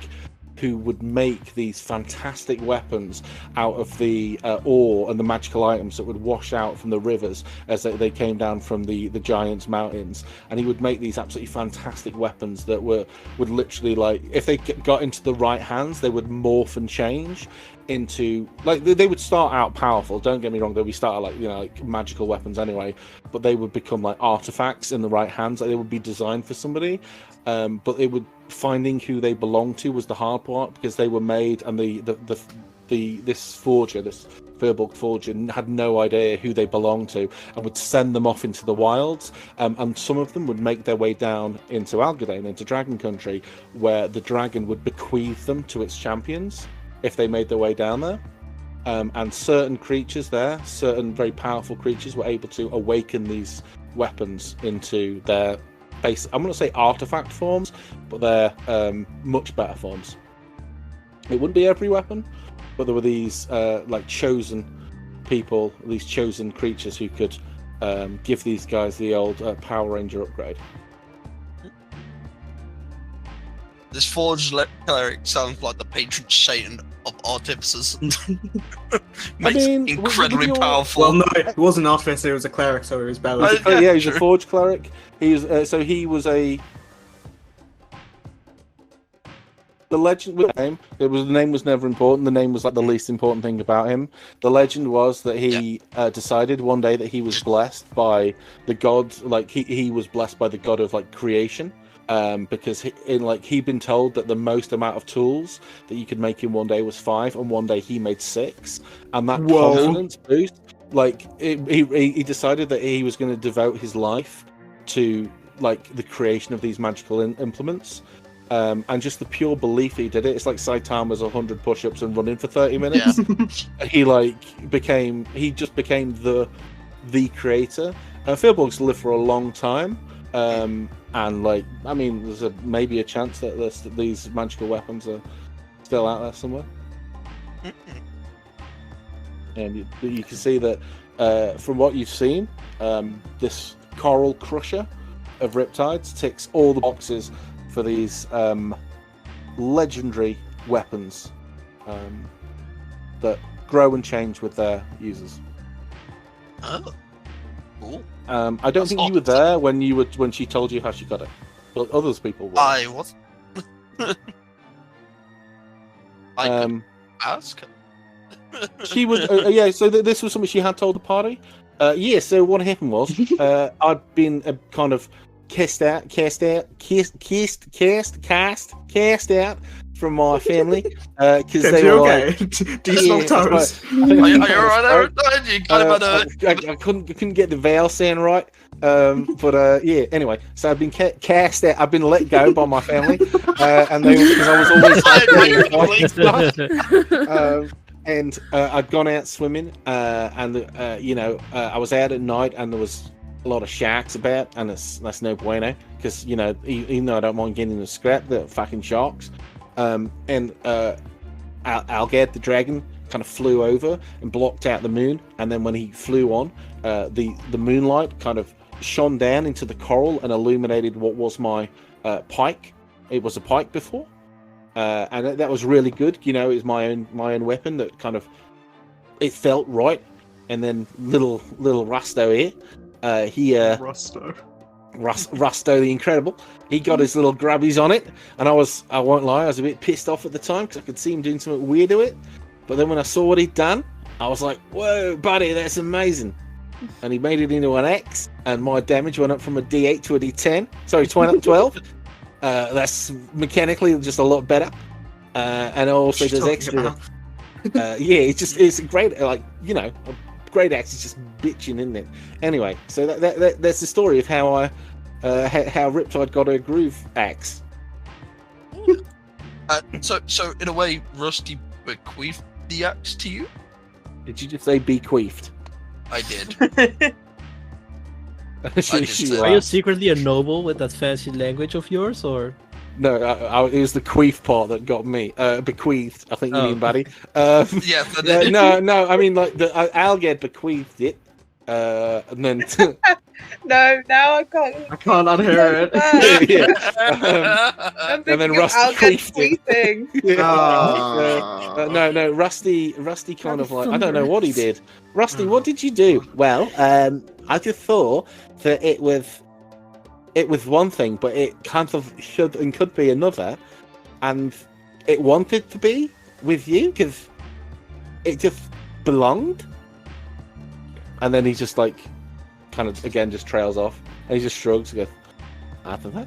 who would make these fantastic weapons out of the ore and the magical items that would wash out from the rivers as they came down from the giants' mountains. And he would make these absolutely fantastic weapons that would literally, like, if they got into the right hands, they would morph and change into, like, they would start out powerful, don't get me wrong, they'd start like, you know, like magical weapons anyway, but they would become like artifacts in the right hands. Like, they would be designed for somebody, but it would, finding who they belonged to was the hard part, because they were made, and this forger, this Firbolg forger, had no idea who they belonged to, and would send them off into the wilds, and some of them would make their way down into Algadane, into Dragon Country, where the dragon would bequeath them to its champions if they made their way down there. And certain creatures there, certain very powerful creatures, were able to awaken these weapons into their base, I'm going to say artifact forms, but they're much better forms. It wouldn't be every weapon, but there were these like chosen people, these chosen creatures who could give these guys the old Power Ranger upgrade. This forged cleric sounds like the patron saint of artificers. Makes incredibly powerful. Well, no, it wasn't an artificer, it was a cleric, so it was better. Yeah, he's a forge cleric. He's so he was a. The legend with the name, the name was never important. The name was like the least important thing about him. The legend was that he decided one day that he was blessed by the god, like he was blessed by the god of like creation, because he'd been told that the most amount of tools that you could make in one day was 5, and one day he made 6, and that confidence boost, he decided that he was going to devote his life to like the creation of these magical implements. And just the pure belief he did it. It's like Saitama's 100 push-ups and running for 30 minutes. He just became the creator. Firbolg's lived for a long time, and there's maybe a chance that these magical weapons are still out there somewhere. And you can see that from what you've seen, this Coral Crusher of Riptides ticks all the boxes for these legendary weapons that grow and change with their users. Oh, cool. I don't think you were there when she told you how she got it, but others people were. I was. I could ask. She was So this was something she had told the party. So what happened was I'd been kind of cast out from my family because they were okay? Do you smell toes? Are you alright there? I couldn't get the vowel sound right. Anyway, so I've been cast out. I've been let go by my family, and they because I was always and I'd gone out swimming, and I was out at night, and there was a lot of sharks about, and that's no bueno, because even though I don't mind getting the scrap, they're fucking sharks. And Algad the dragon kind of flew over and blocked out the moon, and then when he flew on, the moonlight kind of shone down into the coral and illuminated what was my pike. It was a pike before, and that was really good. It was my own weapon that kind of it felt right. And then little Rusto here. Rusto the Incredible. He got his little grubbies on it, and I won't lie, I was a bit pissed off at the time because I could see him doing something weird to it. But then when I saw what he'd done, I was like, "Whoa, buddy, that's amazing!" And he made it into an X, and my damage went up from a D8 to a D10. Sorry, 12. That's mechanically just a lot better, and it also does extra. It's great. A great axe is just bitching, isn't it? Anyway, so that's the story of how how Riptide got her groove axe. So in a way, Rusty bequeathed the axe to you? Did you just say bequeathed? I did. Are you secretly a noble with that fancy language of yours, or? No, it was the queef part that got me. Bequeathed, I think you mean, buddy. No, I mean like Alged bequeathed it, and then. No, now I can't. I can't unhear it. And then Rusty queefed it. No, Rusty kind of like I don't know what he did. Rusty, what did you do? Well, I just thought that it was one thing, but it kind of should and could be another, and it wanted to be with you because it just belonged. And then he just like kind of again just trails off, and he just shrugs and goes, "I don't know.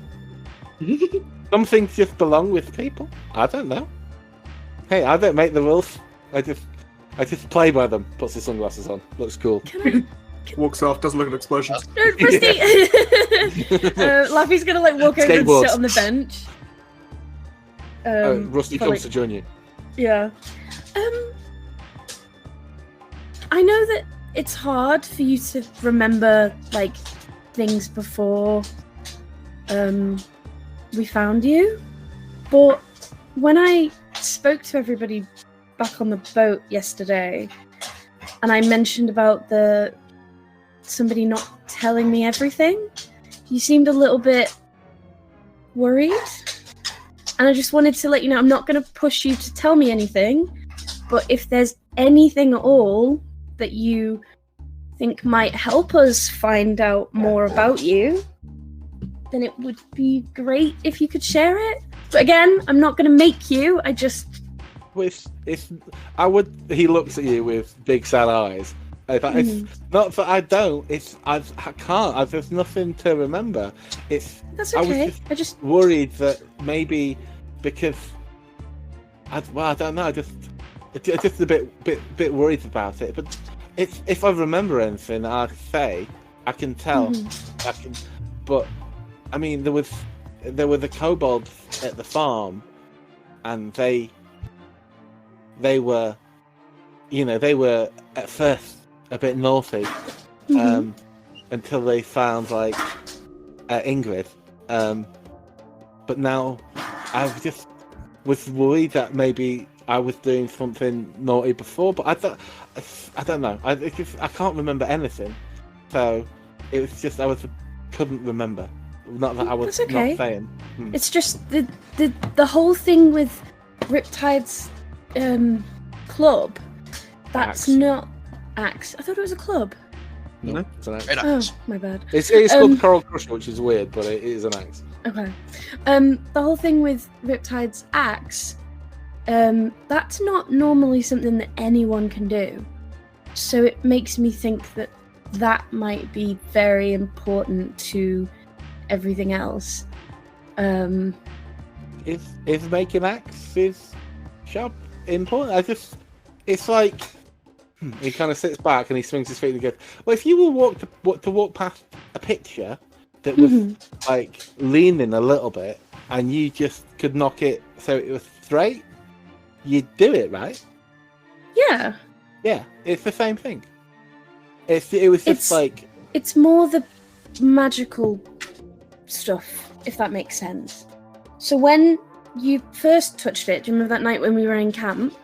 Some things just belong with people. I don't know. Hey, I don't make the rules. I just play by them." Puts his sunglasses on. Looks cool. Walks off, doesn't look at explosions. No, Rusty! Laffy's gonna walk over and sit on the bench. Rusty comes to join you. Yeah. I know that it's hard for you to remember things before we found you, but when I spoke to everybody back on the boat yesterday, and I mentioned about somebody not telling me everything, you seemed a little bit worried, and I just wanted to let you know I'm not going to push you to tell me anything, but if there's anything at all that you think might help us find out more about you, then it would be great if you could share it. But again, I'm not going to make you. I just. He looks at you with big sad eyes. It's not that I don't. I can't. There's nothing to remember. That's I okay. was just worried that maybe because I don't know. Just a bit worried about it. But if I remember anything, I can tell. But I mean, there were the kobolds at the farm, and they were, they were at first a bit naughty, until they found Ingrid. But now I just was worried that maybe I was doing something naughty before, but I don't know. I can't remember anything, so it was just I couldn't remember. Not that I was not saying. It's just the whole thing with Riptide's club. That's Axe. not axe. I thought it was a club. No, it's an axe. Oh, my bad. It's called Coral Crusher, which is weird, but it is an axe. Okay. The whole thing with Riptide's axe, that's not normally something that anyone can do. So it makes me think that might be very important to everything else. Is making axes sharp important? It's like he kind of sits back and he swings his feet and goes, well, if you were to walk past a picture that was leaning a little bit and you just could knock it so it was straight, you'd do it, right? Yeah. Yeah, it's the same thing. It was just it's more the magical stuff, if that makes sense. So when you first touched it, do you remember that night when we were in camp?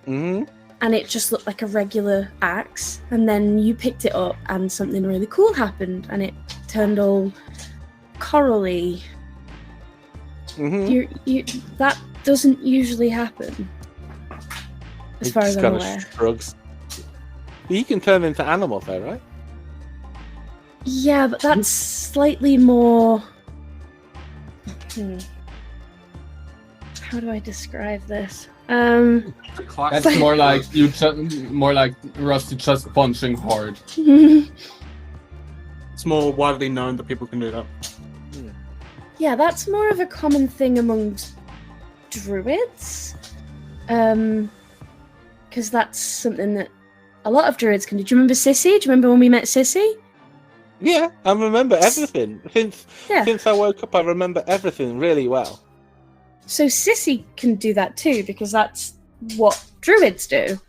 Mm-hmm. And it just looked like a regular axe, and then you picked it up and something really cool happened and it turned all corally. Mm-hmm. That doesn't usually happen, as far as I'm aware. Shrugs. You can turn into animals though, right? Yeah, but that's slightly more... How do I describe this? That's more like Rusty just punching hard. It's more widely known that people can do that. Yeah, that's more of a common thing amongst druids. Because that's something that a lot of druids can do. Do you remember Sissy? Do you remember when we met Sissy? Yeah, I remember everything. Since I woke up, I remember everything really well. So Sissy can do that too, because that's what druids do.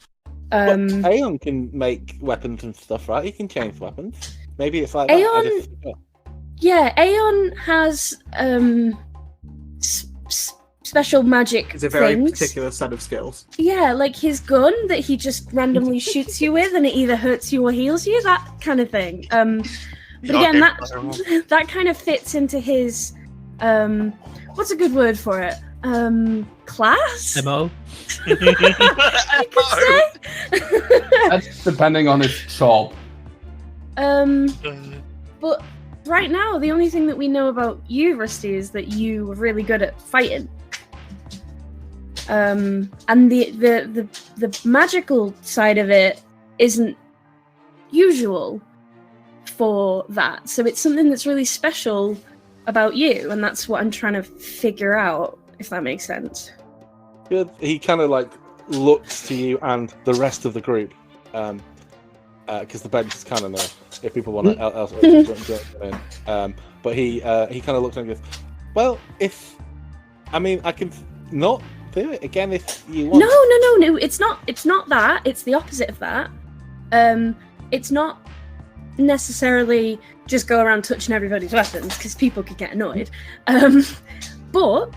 Aeon can make weapons and stuff, right? He can change weapons. Maybe it's like Aeon, yeah, Aeon has special magic It's a very things. particular set of skills. Yeah, like his gun that he just randomly shoots you with, and it either hurts you or heals you. That kind of thing. But again, that kind of fits into his what's a good word for it? Class? MO? You could say? That's depending on his job. But right now, the only thing that we know about you, Rusty, is that you were really good at fighting. And the magical side of it isn't usual for that. So it's something that's really special about you, and that's what I'm trying to figure out, if that makes sense. Good. He kind of looks to you and the rest of the group, because the bench is kind of nerve if people want to elsewhere. But he kind of looks and goes, well, I can not do it again if you want. No, it's not that. It's the opposite of that. It's not necessarily just go around touching everybody's weapons, because people could get annoyed. But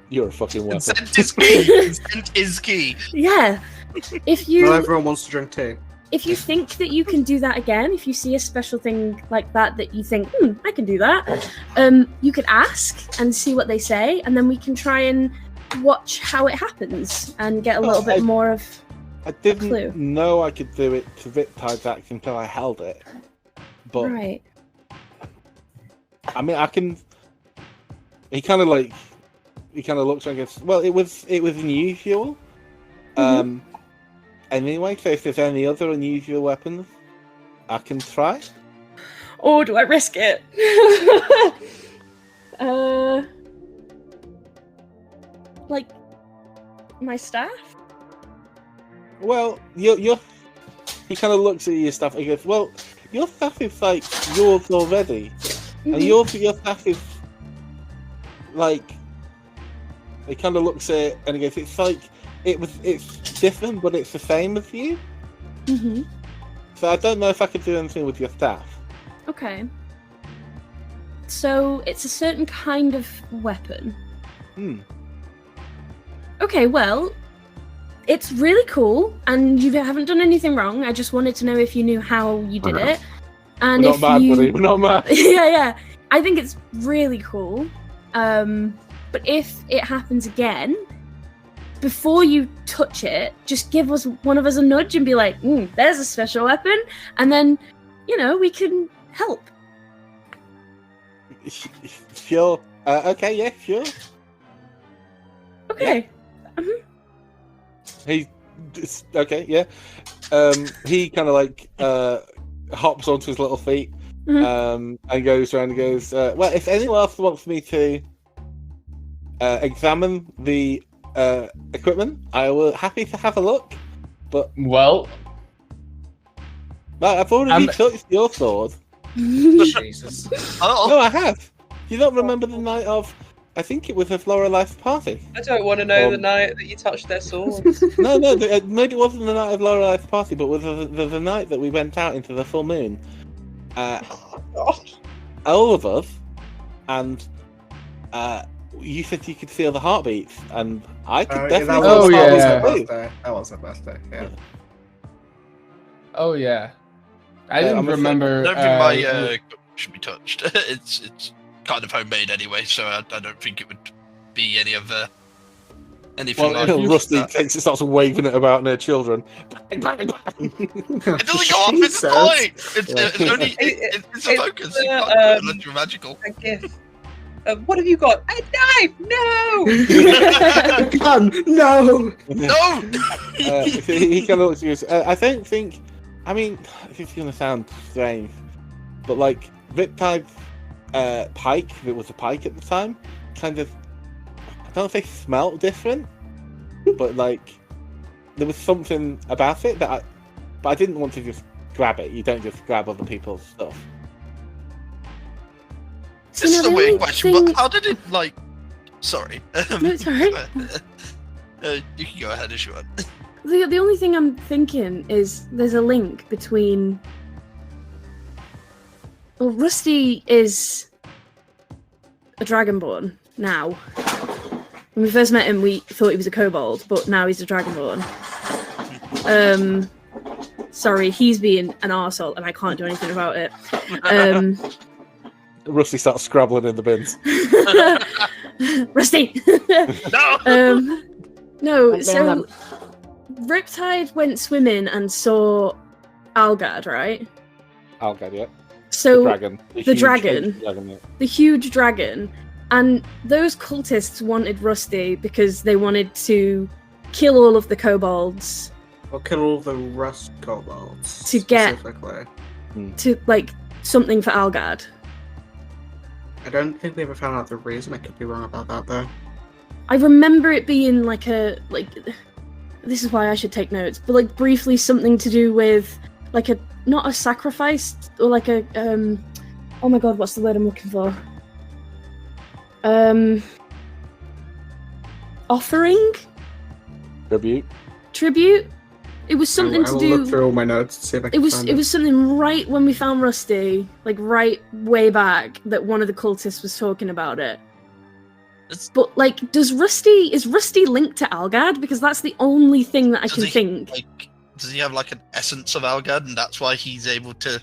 you're a fucking weapon. Consent is key. Consent is key. Yeah. Not everyone wants to drink tea. If you think that you can do that again, if you see a special thing like that you think, I can do that, you could ask and see what they say, and then we can try and watch how it happens and get a little bit more of I didn't clue. know I could do it to Riptide's axe until I held it. But right. I mean, I can. He kind of he kind of looks and goes, well, it was unusual. Anyway, so if there's any other unusual weapons, I can try. Or do I risk it? Like my staff? Well, he kind of looks at your stuff and goes, well, your stuff is like yours already. And your stuff is like, he kind of looks at it and he goes, it's like, it's different, but it's the same as you. Mm-hmm. So I don't know if I could do anything with your staff. Okay. So it's a certain kind of weapon. Okay, well, it's really cool, and you haven't done anything wrong. I just wanted to know if you knew how you did it. And We're not mad, buddy. We're not mad. yeah. I think it's really cool. But if it happens again, before you touch it, just give one of us a nudge and be like, there's a special weapon, and then, we can help. Sure. Okay, yeah, sure. Okay. Okay, yeah. He kind of like hops onto his little feet and goes around and goes, well, if anyone else wants me to examine the equipment, I will happy to have a look. But well, I've already touched your sword. Jesus. No, I have. You don't remember the night of? I think it was a Floralife's party. I don't want to know the night that you touched their swords. No, maybe it wasn't the night of Floralife's party, but was the night that we went out into the full moon. All of us, and you said you could feel the heartbeats, and I could definitely feel the heartbeats. That was the birthday, yeah. Oh yeah. I didn't remember. I don't think my should be touched. It's kind of homemade anyway, so I don't think it would be any of anything like that. Rusty takes it, starts waving it about near children. It doesn't go off. It's a point. It's only it's a focus. You can't do it unless you're magical. A gift. What have you got? A knife? No! Gun! No! No! He kind of looks at you. I don't think. I mean, it's going to sound strange, but like Riptide's pike, if it was a pike at the time, kind of, I don't know if they smelt different, but like there was something about it that but I didn't want to just grab it. You don't just grab other people's stuff. This is a weird question, but how did it like? Sorry. No, sorry. You can go ahead if you want. The only thing I'm thinking is there's a link between. Well, Rusty is a Dragonborn now. When we first met him, we thought he was a kobold, but now he's a Dragonborn. Sorry, he's being an arsehole, and I can't do anything about it. Rusty starts scrabbling in the bins. Rusty! No! No, so Riptide went swimming and saw Algard, right? Algard, yeah. So the dragon. The huge dragon. And those cultists wanted Rusty because they wanted to kill all of the kobolds. Or kill all the rust kobolds. To get specifically. To like something for Algard. I don't think we ever found out the reason. I could be wrong about that though. I remember it being like this is why I should take notes, but like briefly something to do with like not a sacrifice or like a oh my god, what's the word I'm looking for? Offering? Tribute? It was something to do. I will look through all my notes to see if I can find it. It was something right when we found Rusty, like right way back, that one of the cultists was talking about it. But like, is Rusty linked to Algard? Because that's the only thing that I can think. Like, does he have like an essence of Algard, and that's why he's able to?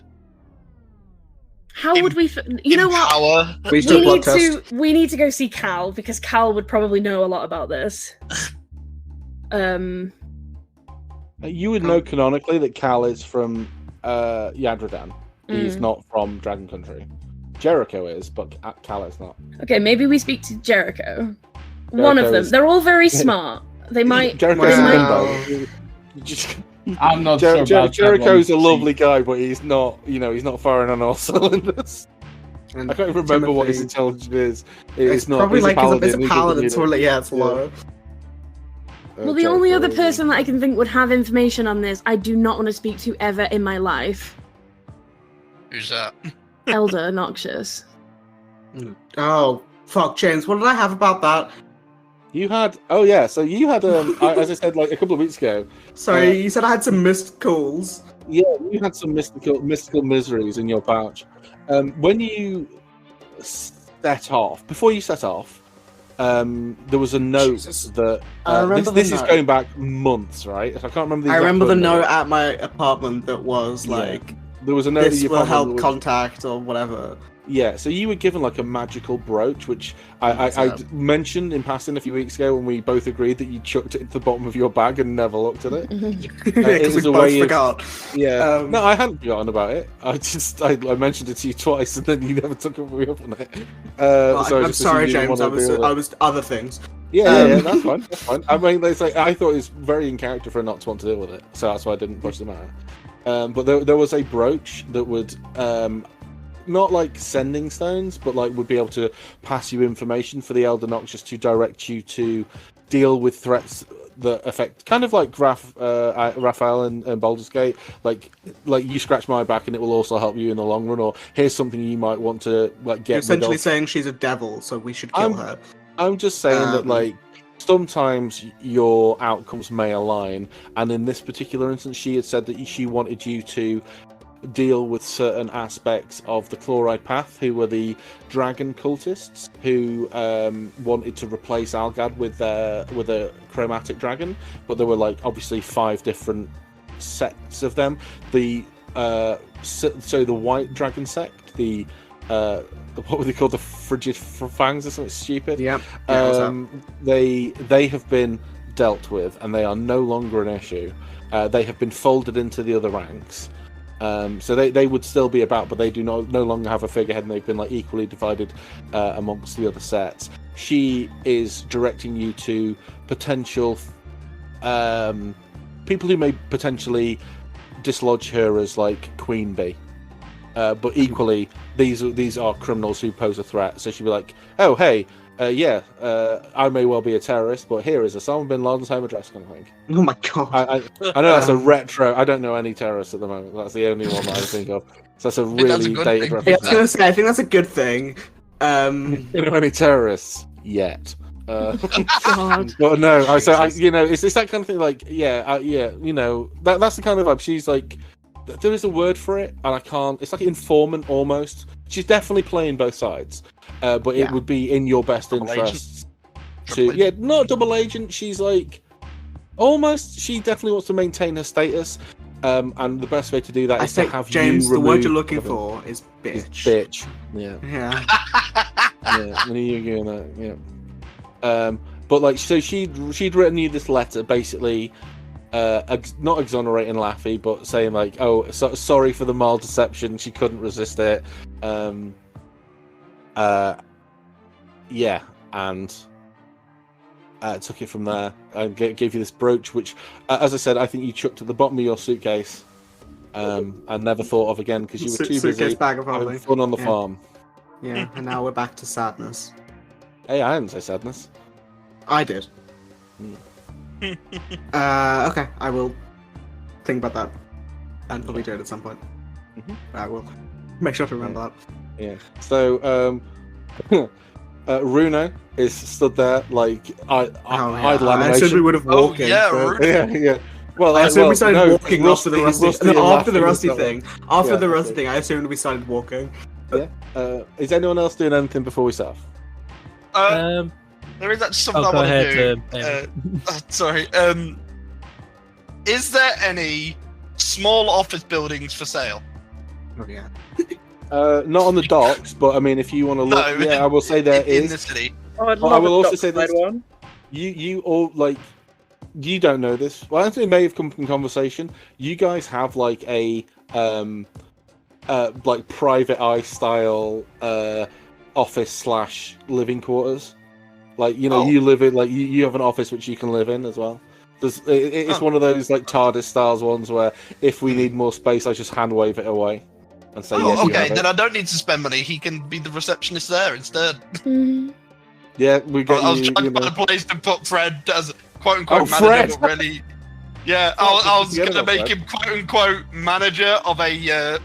How would we? You know what? We need to go see Cal, because Cal would probably know a lot about this. You would know canonically that Cal is from Yadradan. He's not from Dragon Country. Jericho is, but Cal is not. Okay, maybe we speak to Jericho. One of them. Jericho's- They're all very smart. They might. Jericho's they a Wow. bimbo. Just- I'm not sure about Jericho's that a one. lovely guy, but he's not. He's not firing on all cylinders. And I can't even remember what his Timothy- intelligence is. It's not. probably He's like it's a he's paladin. leader. So yeah, it's Yeah. low. Well, the only other Jericho, person that I can think would have information on this, I do not want to speak to ever in my life. Who's that? Elder Noxious. Oh fuck, James. What did I have about that? You had. Oh yeah. So you had. As I said, like a couple of weeks ago. Sorry, you said I had some missed calls. Yeah, you had some mystical miseries in your pouch. When you set off, before you set off, there was a note Jesus. that I remember this the is note. going back months, right? I can't remember. The I exact remember the number. note at my apartment that was Yeah. like, There was a note "This that you will help was, contact" or whatever. Yeah, so you were given like a magical brooch, which I mentioned in passing a few weeks ago when we both agreed that you chucked it into the bottom of your bag and never looked at it. Because was we a both way of- forgot. Yeah, Um, no, I hadn't forgotten about it. I mentioned it to you twice, and then you never took me up on it. Well, So I I'm just sorry, assumed you didn't James. wanna deal with I it. was other things. Yeah, that's fine. That's fine. I mean, it's like I thought it was very in character for her not to want to deal with it, so that's why I didn't push them out. But there was a brooch that would not like sending stones, but like would be able to pass you information for the Elder Noxious to direct you to deal with threats that affect, kind of like Raphael and Baldur's Gate. Like you scratch my back and it will also help you in the long run. Or here's something you might want to like get You're essentially rid of. saying she's a devil, so we should kill her. I'm just saying that like sometimes your outcomes may align, and in this particular instance, she had said that she wanted you to deal with certain aspects of the Chloride Path, who were the dragon cultists who wanted to replace Algad with a chromatic dragon, but there were like obviously 5 different sects of them. The so the White Dragon sect, the what were they called, the Frigid Fangs or something stupid? Yep. They have been dealt with, and they are no longer an issue. They have been folded into the other ranks. So they would still be about, but they do no longer have a figurehead, and they've been like equally divided amongst the other sets. She is directing you to potential people who may potentially dislodge her as like queen bee, but equally these are criminals who pose a threat. So she'd be like, oh hey, I may well be a terrorist, but here is Osama bin Laden's home address, kind of thing. Oh my god. I know that's a retro. I don't know any terrorists at the moment. That's the only one that I think of. So that's a think that's a really good dated thing. Yeah, I was reference. gonna say, I think that's a good thing. You know any terrorists yet? God. But no, it's that kind of thing. Like, that's the kind of vibe. She's like, there is a word for it, and I can't. It's like an informant almost. She's definitely playing both sides, but it would be in your best Double interests Triple to, not double agent. She's like, almost. She definitely wants to maintain her status, and the best way to do that I is to think, have James, you the word remove you're looking the- for is is bitch. bitch. Yeah. Yeah. Yeah, I knew you were going that. Yeah. But like, so she'd written you this letter, basically, not exonerating Laffy, but saying like, oh, sorry for the mild deception. She couldn't resist it. And took it from there and gave you this brooch, which, as I said, I think you chucked at the bottom of your suitcase, and never thought of again because you were too Suitcase busy bag of having holding. fun on the Yeah. farm. Yeah, and now we're back to sadness. Hey, I didn't say sadness. I did. Okay, I will think about that and probably do it at some point. Mhm. I will make sure to remember that. Yeah. So, Runo is stood there like idle I animation. assumed we would have Oh, walking. yeah, but- Runo. Yeah. Well, I assumed we started no, walking after the rusty. and No, after the laughing rusty and thing. stuff. After Yeah, the rusty okay. thing, I assumed we started walking. Is anyone else doing anything before we start? There is actually something I go want to ahead, do. Amy. Sorry. Is there any small office buildings for sale? Oh yeah. Not on the docks, but I mean, if you want to look, No, I will say there in is. the city. Oh, I'd Well, love I will a also say dockside this. one. You all like. You don't know this. Well, Anthony may have come from conversation. You guys have like a like private eye style office / living quarters. Like, you know, Oh. you live in, like, you have an office which you can live in as well. It's one of those, like, TARDIS styles ones where if we need more space, I just hand wave it away and say, yes, you okay, have then it. I don't need to spend money. He can be the receptionist there instead. Mhm. Yeah, we get I was you, trying you to know. find a place to put Fred as quote unquote Oh, manager, Fred! but really, yeah, Oh, I was forget gonna about make Fred. him quote unquote manager of a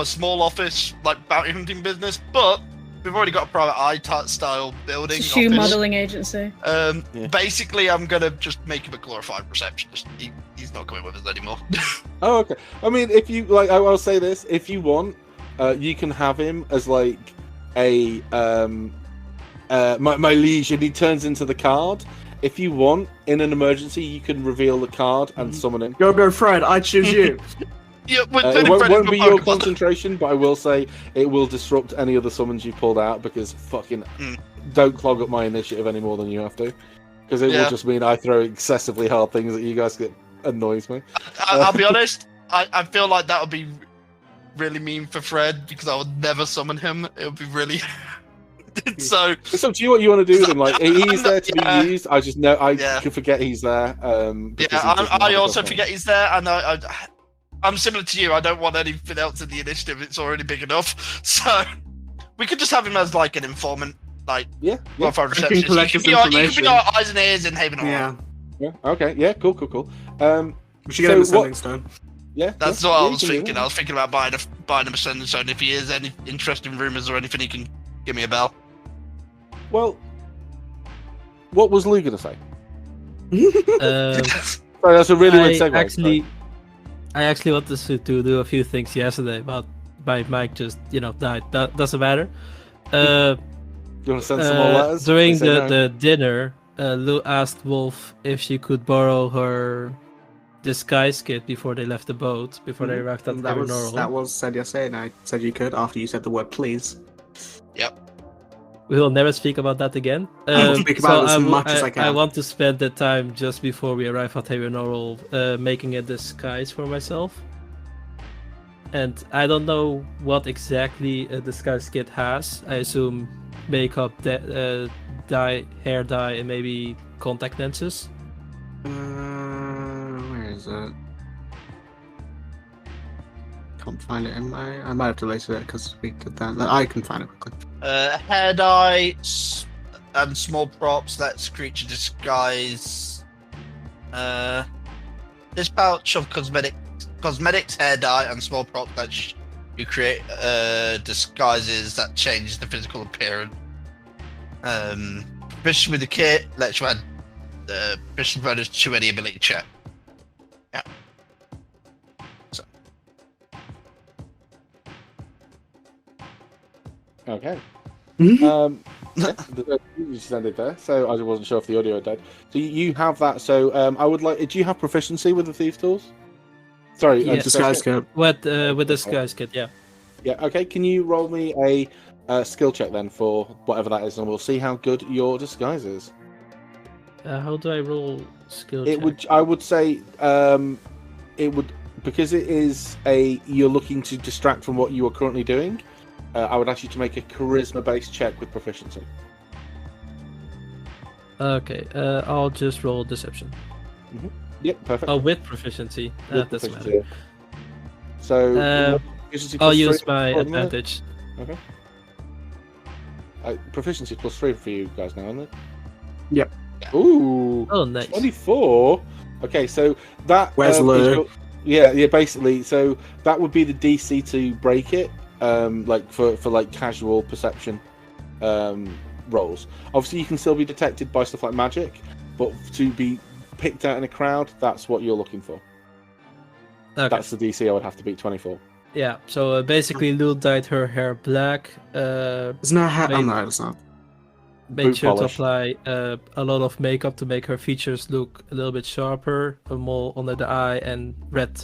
small office like bounty hunting business, but we've already got a private eye style building. It's a shoe office. modelling agency. Yeah. Basically, I'm gonna just make him a glorified receptionist. He's not coming with us anymore. Oh, okay. I mean, if you like, I'll say this: if you want, you can have him as like a my liege, and he turns into the card. If you want, in an emergency, you can reveal the card and summon him. Go, Fred. I choose you. Yeah, we're It turning Fred won't into be a your Pokemon. concentration, but I will say it will disrupt any other summons you pulled out because fucking don't clog up my initiative any more than you have to. Because it Yeah. will just mean I throw excessively hard things at you guys. It annoys me. I'll be honest. I feel like that would be really mean for Fred because I would never summon him. It would be really. So It's up to you what you want to do with him. Like he's there to Yeah. be used. I just know I Yeah. can forget he's there. yeah, Because he doesn't have I a also costume. forget he's there, and I'm similar to you. I don't want anything else in the initiative. It's already big enough. So we could just have him as like an informant, like Yeah. well, for a He can receptionist. collect He his could be our information. eyes and ears in Havenorel. Yeah. Yeah. Okay. Yeah. Cool. We should get him a So what- sending stone. Yeah. That's yeah, what yeah, I you was can do thinking. that. I was thinking about buying him a sending stone. If he is any interesting rumors or anything, he can give me a bell. Well, what was Lou gonna say? Um, Sorry, that's a really weird segue. I actually wanted to do a few things yesterday, but my mic just died. That doesn't matter. You want to send some more letters? During They say no. the dinner, Lou asked Wolf if she could borrow her disguise kit before they left the boat, before they arrived at That Havenorel. was said yesterday, and I said you could after you said the word please. We will never speak about that again. I will speak about it as much as I can. I want to spend the time just before we arrive at Havenorel making a disguise for myself. And I don't know what exactly a disguise kit has. I assume makeup, dye, hair dye, and maybe contact lenses. Where is it? Can't find it in my. I might have deleted it because we did that. I can find it quickly. Hair dye and small props. That's creature disguise. This pouch of cosmetics, hair dye, and small props that you create disguises that change the physical appearance. Proficient with the kit lets you add proficient bonus to any ability check. Yeah. So. Okay. Mhm. Yeah, you just ended there, so I wasn't sure if the audio had died. So you have that. So I would like. Do you have proficiency with the thieves' tools? Sorry, Yeah. Disguise kit. With disguise kit, yeah. Yeah. Okay. Can you roll me a skill check then for whatever that is, and we'll see how good your disguise is. How do I roll skill It check? would. I would say. It would because it is you're looking to distract from what you are currently doing. I would ask you to make a charisma-based check with proficiency. Okay, I'll just roll deception. Yep. Perfect. Oh, with proficiency. With Doesn't proficiency. matter. So proficiency I'll plus use 3 my for the minute? advantage. Proficiency plus 3 for you guys now, isn't it? Yep. Ooh. Oh, nice. 24. Okay, so that. Where's is Lou? your- Yeah. Basically, so that would be the DC to break it. Like for like casual perception, rolls. Obviously, you can still be detected by stuff like magic, but to be picked out in a crowd, that's what you're looking for. Okay. That's the DC I would have to beat 24. Yeah, so basically Lou dyed her hair black, Isn't that a hat? Oh Wait. no, it's not. made Boot sure polish. to apply a lot of makeup to make her features look a little bit sharper, a mole under the eye, and red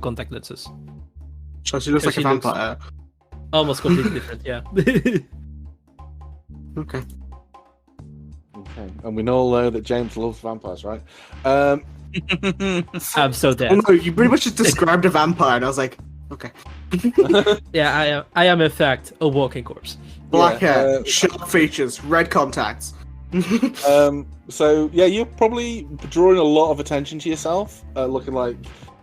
contact lenses. So she looks So like a she looks- vampire. Almost completely different, yeah. Okay. Okay, and we all know that James loves vampires, right? I'm so Oh dead. no, you pretty much just described a vampire, and I was like, okay. Yeah, I am in fact a walking corpse. Black Yeah, hair, sharp features, red contacts. So yeah, you're probably drawing a lot of attention to yourself, looking like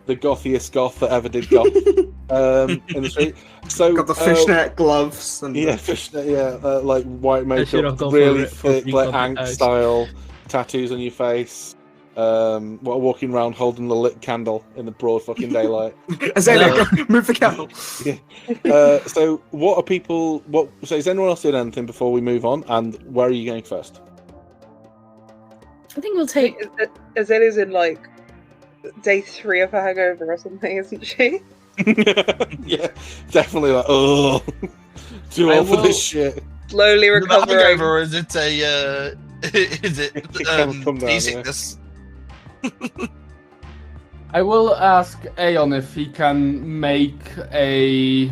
the gothiest goth that ever did goth in the street. So Got the fishnet gloves and fishnet, like white should have makeup, gone really for thick, pink like on the Ankh eyes. style tattoos on your face. Walking around holding the lit candle in the broad fucking daylight. Azalea, move the candle. So what are people? So is anyone else doing anything before we move on? And where are you going first? I think we'll take. Azalea's in like day 3 of her hangover or something, isn't she? Yeah, definitely. Like, oh, too old for this shit. Slowly Is it the recovering. hangover, or is it a is it Come down, seasickness? I will ask Aeon if he can make a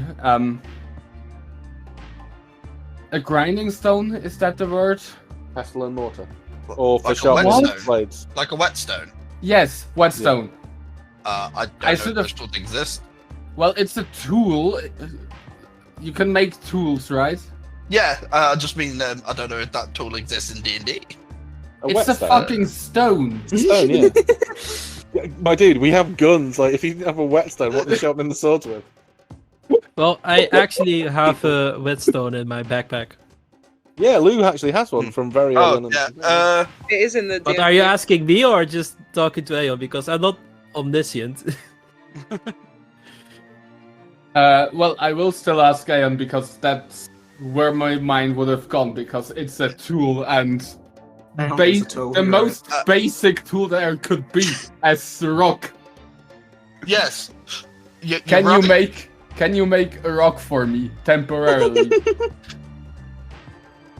grinding stone. Is that the word? Pestle and mortar, or for Like a sharpening whetstone? blades. Like a whetstone? Yes, whetstone. I I don't should know have- if those tools exist. Well, it's a tool. You can make tools, right? Yeah, I just mean I don't know if that tool exists in D&D. It's a whetstone. fucking stone. Stone, yeah. Yeah, my dude, we have guns. Like, if you didn't have a whetstone, what are you sharpening the swords with? Well, I actually have a whetstone in my backpack. Yeah, Lou actually has one from very early on. Oh in yeah. the- It is in the. But are you asking me or just talking to Aeon? Because I'm not omniscient. Well, I will still ask Aeon because that's where my mind would have gone, because it's a tool and It's a tool, the you're most basic tool there could be as rock. Yes. Can you make a rock for me temporarily?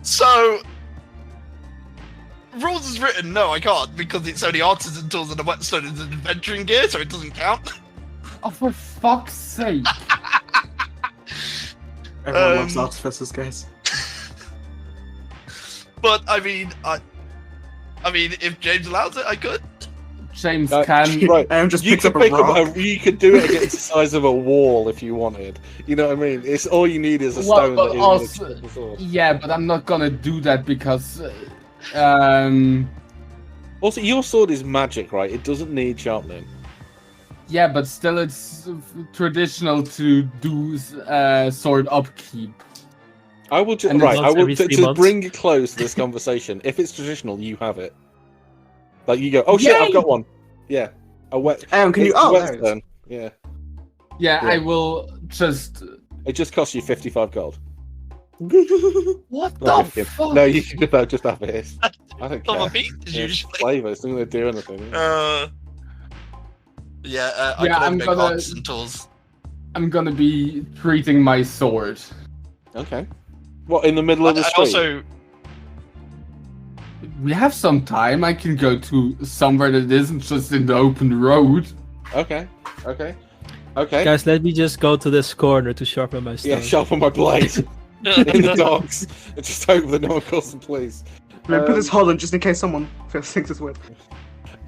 So, rules is written. No, I can't because it's only artisan tools and a whetstone is an adventuring gear, so it doesn't count. Oh, for fuck's sake! Everyone loves artificers, guys. But I mean, if James allows it, I could. James Uh, can. Right. I am just You picked could up a pick rock. up you could do it against the size of a wall if you wanted. You know what I mean? It's all you need is a Well, stone but that also- is a sword. Yeah, but I'm not gonna do that because. Also, your sword is magic, right? It doesn't need sharpening. Yeah, but still, it's traditional to do sword upkeep. I will just And it's right. I once will every 3 to months. bring it close to this conversation. If it's traditional, you have it. Like you go, oh shit, I've Yay! got one. Yeah, a wet. Can you? it's a Oh, there it is. whetstone. Yeah, Yeah, Yeah. I will just. it just costs you 55 gold. What No, I'm the kidding. fuck? No, you can just have it. I don't Double care. feet is Yeah, usually. flavor. It's not going to do anything. I Yeah, can I'm only make gonna- artisan tools. I'm gonna be treating my sword. Okay. What, in the middle of the I street? also, We have some time. I can go to somewhere that isn't just in the open road. Okay. Okay. Guys, let me just go to this corner to sharpen my stone. Yeah, sharpen my blade in the docks. And just hope that no one calls the police. Put this Holland just in case someone thinks it's weird.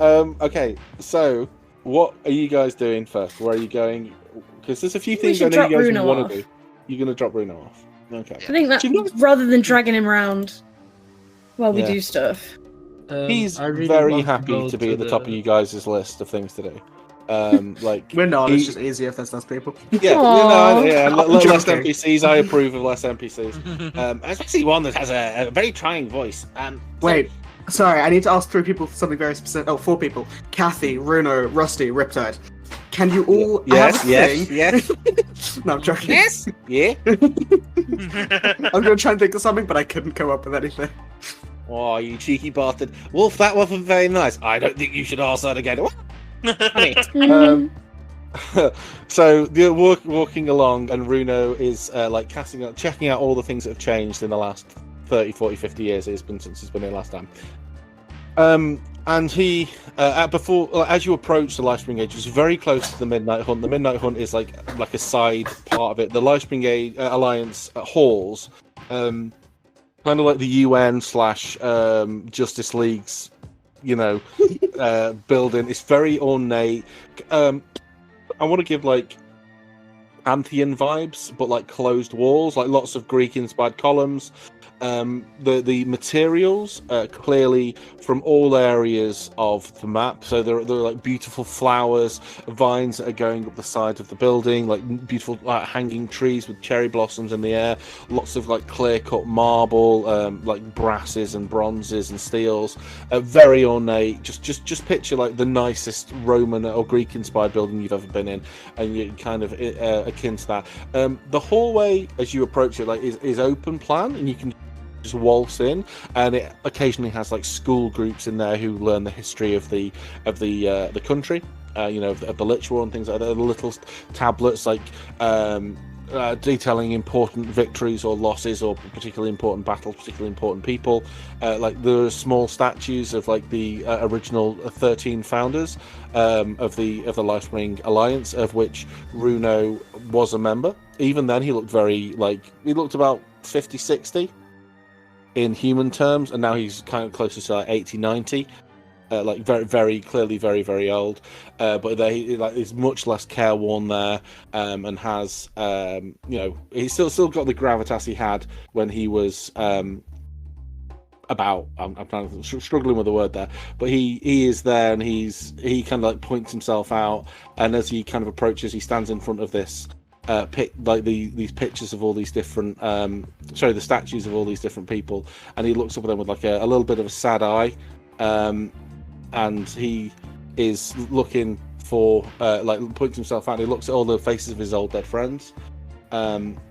Okay, so what are you guys doing first? Where are you going? Because there's a few We things I should know you drop guys Bruno want off. to do. You're going to drop Bruno off. Okay. I think that Do you know- rather than dragging him around while we Yeah. do stuff. He's I really very want happy go to be at the top of you guys' list of things to do. Like We're not. he- It's just easier if there's less people. yeah, Aw. less Joking. NPCs. I approve of less NPCs, especially one that has a very trying voice. Wait, sorry. I need to ask 3 people something very specific. Oh, 4 people. Kathy, Runo, Rusty, Riptide. Can you all have a thing? yes, No, I'm joking. yes, yeah. I'm gonna try and think of something, but I couldn't come up with anything. Oh, you cheeky bastard, Wolf! That wasn't very nice. I don't think you should ask that again. What? Honey. Mhm. So you're walking along, and Runo is like checking out all the things that have changed in the last 30, 40, 50 years. It's been since he's been here last time. And he, as you approach the Lifespring Age, it's very close to the Midnight Hunt. The Midnight Hunt is like a side part of it. The Lifespring Age Alliance halls, kind of like the UN / Justice League's, building. It's very ornate. I want to give Pantheon vibes, but like closed walls, like lots of Greek-inspired columns. The materials clearly from all areas of the map. So there are like beautiful flowers, vines that are going up the side of the building, like beautiful hanging trees with cherry blossoms in the air. Lots of like clear-cut marble, like brasses and bronzes and steels. Very ornate. Just picture like the nicest Roman or Greek-inspired building you've ever been in, and you're kind of akin to that. The hallway as you approach it like is open plan, and you can just waltz in, and it occasionally has like school groups in there who learn the history of the country, of the Lich War and things like that. The little tablets like detailing important victories or losses or particularly important battles, particularly important people. Like there are small statues of like the original 13 founders of the Lifespring Alliance, of which Runo was a member. Even then, he looked about 50, 60 in human terms, and now he's kind of closer to like 80, 90. Like very, very clearly, very, very old. But he's much less careworn there, and has he's still got the gravitas he had when he was about. I'm struggling with the word there, but he is there, and he kind of like points himself out, and as he kind of approaches, he stands in front of this. These pictures of all these different the statues of all these different people, and he looks up at them with like a little bit of a sad eye, and he is looking for points himself out. He looks at all the faces of his old dead friends,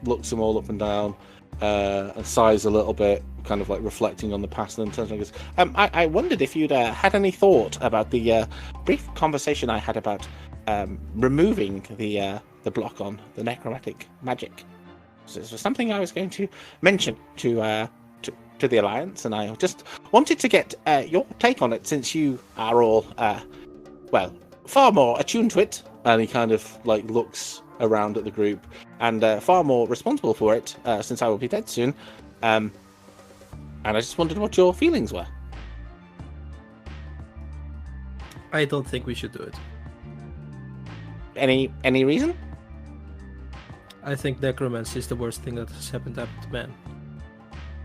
looks them all up and down, and sighs a little bit, kind of like reflecting on the past, and then turns and goes, I wondered if you'd had any thought about the brief conversation I had about removing the block on the necromantic magic. So this was something I was going to mention to the Alliance, and I just wanted to get your take on it, since you are all far more attuned to it. And he kind of like looks around at the group, and far more responsible for it, since I will be dead soon. And I just wondered what your feelings were. I don't think we should do it. Any reason? I think necromancy is the worst thing that has happened to man.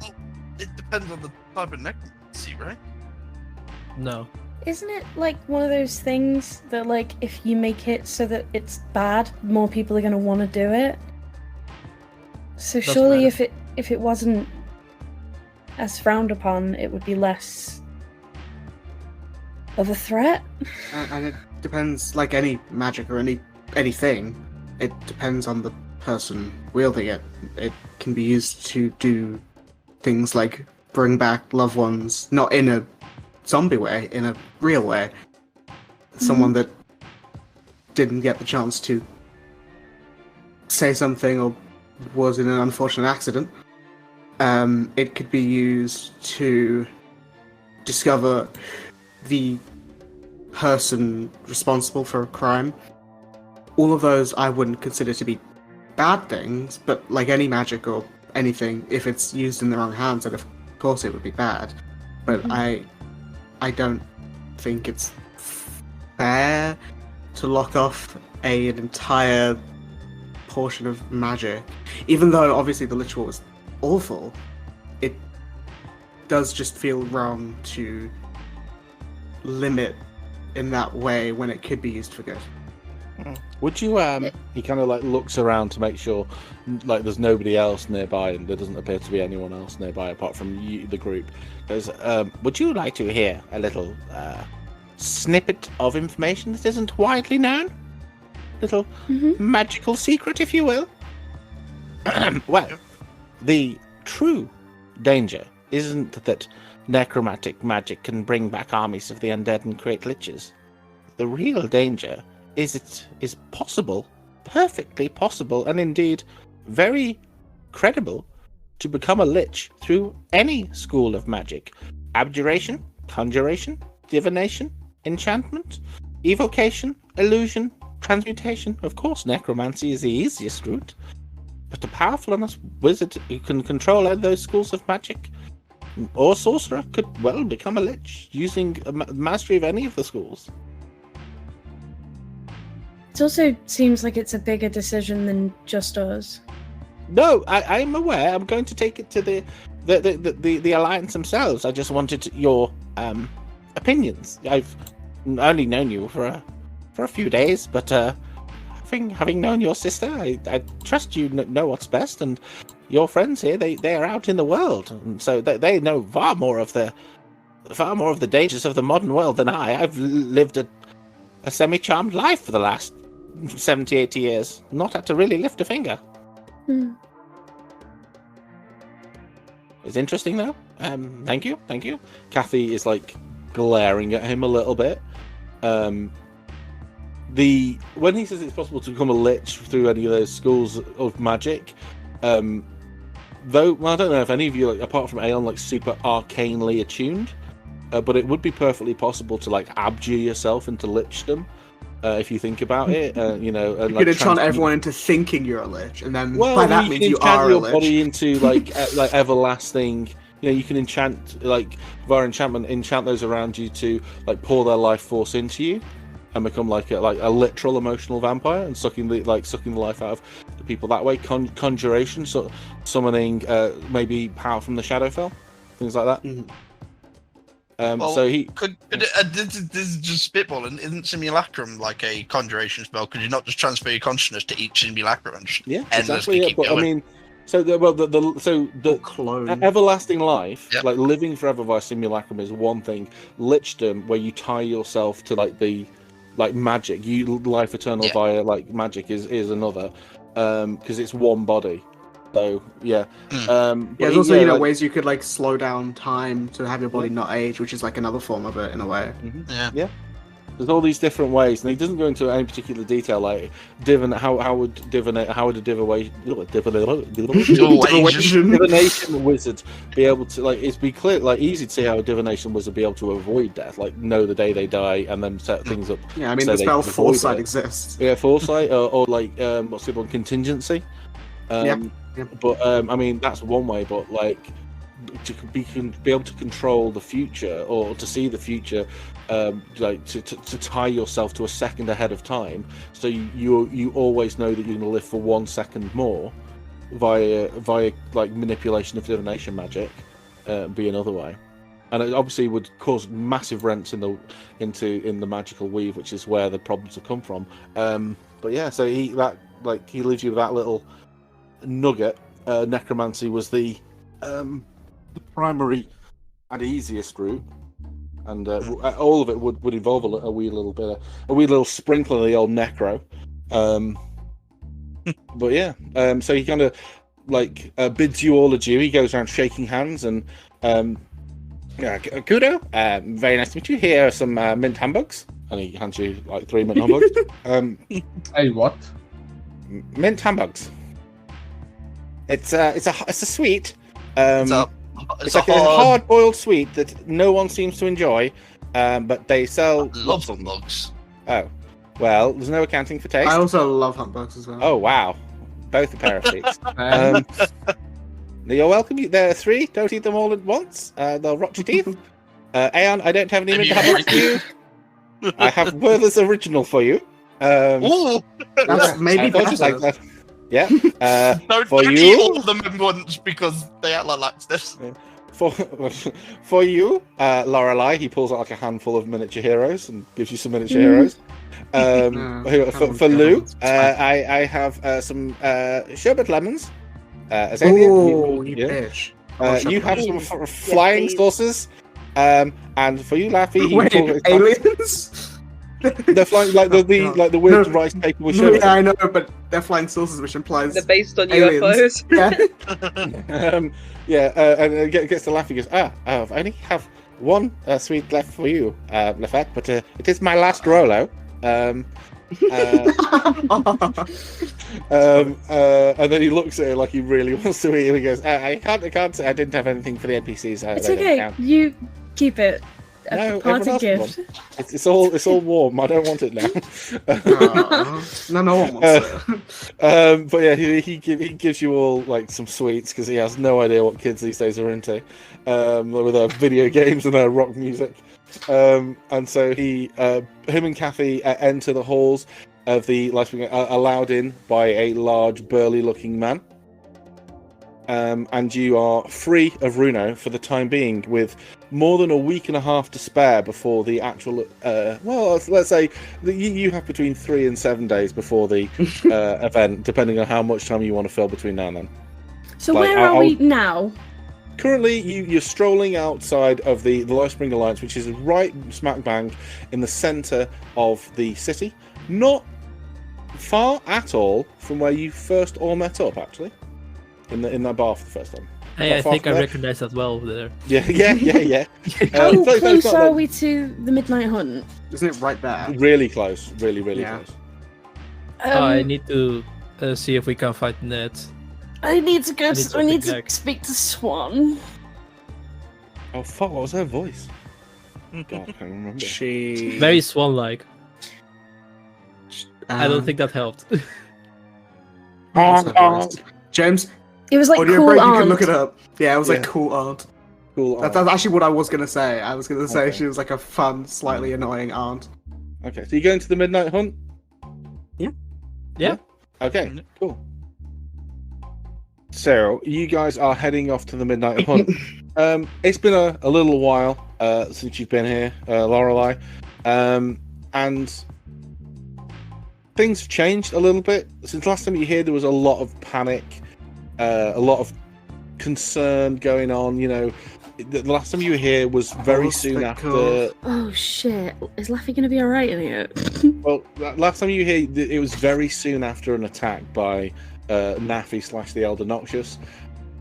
Well, it depends on the type of necromancy, right? No. Isn't it like one of those things that like if you make it so that it's bad, more people are going to want to do it? So surely if it wasn't as frowned upon, it would be less of a threat. And it depends, like any magic or anything, it depends on the person wielding it. It can be used to do things like bring back loved ones, not in a zombie way, in a real way. Someone that didn't get the chance to say something or was in an unfortunate accident. It could be used to discover the person responsible for a crime. All of those I wouldn't consider to be bad things, but like any magic or anything, if it's used in the wrong hands, then of course it would be bad. But I don't think it's fair to lock off an entire portion of magic. Even though obviously the Lich War was awful, it does just feel wrong to limit in that way when it could be used for good. Would you he kind of like looks around to make sure like there's nobody else nearby, and there doesn't appear to be anyone else nearby apart from you, the group. Goes, would you like to hear a little snippet of information that isn't widely known? Little magical secret, if you will. Well, the true danger isn't that necromantic magic can bring back armies of the undead and create liches. The real danger is it is possible, perfectly possible, and indeed very credible, to become a lich through any school of magic. Abjuration, conjuration, divination, enchantment, evocation, illusion, transmutation. Of course, necromancy is the easiest route. But a powerful enough wizard who can control any of those schools of magic, or sorcerer, could well become a lich using a mastery of any of the schools. It also seems like it's a bigger decision than just us. No, I'm aware. I'm going to take it to the Alliance themselves. I just wanted your opinions. I've only known you for a few days, but having known your sister, I trust you know what's best. And your friends here, they are out in the world, and so they know far more of the dangers of the modern world than I. I've lived a semi-charmed life for the last 70, 80 years, not had to really lift a finger. It's interesting though. Thank you. Kathy is like glaring at him a little bit. When he says it's possible to become a lich through any of those schools of magic, though, well, I don't know if any of you, like, apart from Aeon, like super arcanely attuned, but it would be perfectly possible to like abjure yourself into lichdom. If you think about it, you know, and, you could enchant everyone into thinking you're a lich, and then well, by that means you are a your lich. body into like like everlasting. You know, you can enchant like via enchantment, enchant those around you to like pour their life force into you, and become like a literal emotional vampire, and sucking the life out of the people that way. Conjuration, so summoning maybe power from the Shadowfell, things like that. Mm-hmm. Well, so he could this is just spitballing. Isn't simulacrum like a conjuration spell? Could you not just transfer your consciousness to each simulacrum and just endlessly keep but going? I mean, the clone everlasting life, Yep. like living forever via simulacrum, is one thing. Lichdom, where you tie yourself to like the magic, you life eternal via like magic is another, because it's one body. So yeah, there's also ways you could like slow down time to have your body not age, which is like another form of it in a way. Yeah. There's all these different ways, and he doesn't go into any particular detail. Like how would a divination wizard be able to easy to see how a divination wizard be able to avoid death, like know the day they die and then set things up. Yeah, I mean so the spell they can avoid foresight it. exists. Yeah, foresight or like what's the other one? Contingency. Yep. But I mean that's one way, but like to be able to control the future or to see the future, like to tie yourself to a second ahead of time, so you always know that you're going to live for 1 second more via like manipulation of divination magic, be another way. And it obviously would cause massive rents in the magical weave, which is where the problems have come from. But yeah, so he leaves you with that little nugget. Necromancy was the primary and easiest route, and all of it would involve a wee little sprinkle of the old necro. But yeah, so he kind of like bids you all adieu. He goes around shaking hands and Kudo, very nice to meet you. Here are some mint hamburgs, and he hands you like 3 mint hamburgs. Hey, what? Mint hamburgs. It's a sweet. It's like a hard-boiled sweet that no one seems to enjoy, but they sell. I love hamburgs. Oh, well, there's no accounting for taste. I also love hamburgs as well. Oh wow, both a pair of sweets. You're welcome. There are 3. Don't eat them all at once. They'll rot your teeth. Aeon, I don't have any mint hamburgs for you. I have Werther's original for you. Ooh! That's maybe better. Like that. Yeah. Don't for eat you, all of them at once because they act like laxatives. for you, Lorelei, he pulls out like a handful of miniature heroes and gives you some miniature heroes. For Lou, I have some sherbet lemons. Oh, you bitch. You have some flying saucers. And for you, Laffy, he pulls out aliens? They're flying like the weird rice paper with sherbet. Yeah, I know, but they're flying saucers, which implies They're based on aliens. UFOs. And it gets to laugh. He goes, I only have one sweet left for you, Lafette, but it is my last Rolo. And then he looks at it like he really wants to eat, and he goes, I can't say I didn't have anything for the NPCs. It's okay. You keep it. No, party gift. It's all warm. I don't want it now. No one wants it. But yeah, he gives you all like some sweets because he has no idea what kids these days are into, with their video games and their rock music. And so him and Kathy enter the halls of the Lifespring, allowed in by a large, burly-looking man. And you are free of Runo for the time being, with more than a week and a half to spare before the actual. Well, let's say that you have between 3 and 7 days before the event, depending on how much time you want to fill between now and then. So where are we now? Currently, you're strolling outside of the Lifespring Alliance, which is right smack bang in the centre of the city. Not far at all from where you first all met up, actually. In that bar for the first time. Hey, I think I recognize that well over there. Yeah. How close are we to the Midnight Hunt? Isn't it right there? Really close. Really close. I need to see if we can find Ned. I need to go. I need to speak to Swan. Oh fuck! What was her voice? God, I can't remember. She very Swan-like. I don't think that helped. James. It was like Audio cool break, aunt. you can look it up. Yeah, it was like cool aunt. Cool aunt. That's actually what I was gonna say. I was gonna say she was like a fun, slightly annoying aunt. Okay, so you going to the Midnight Hunt? Yeah. Okay, cool. So you guys are heading off to the Midnight Hunt. It's been a little while since you've been here, Lorelei, and things have changed a little bit since last time you were here. There was a lot of panic, a lot of concern going on. You know, the last time you were here was very soon after. Oh shit! Is Laffy going to be alright in here? Well, last time you were here, it was very soon after an attack by Nafi / the Elder Noxious.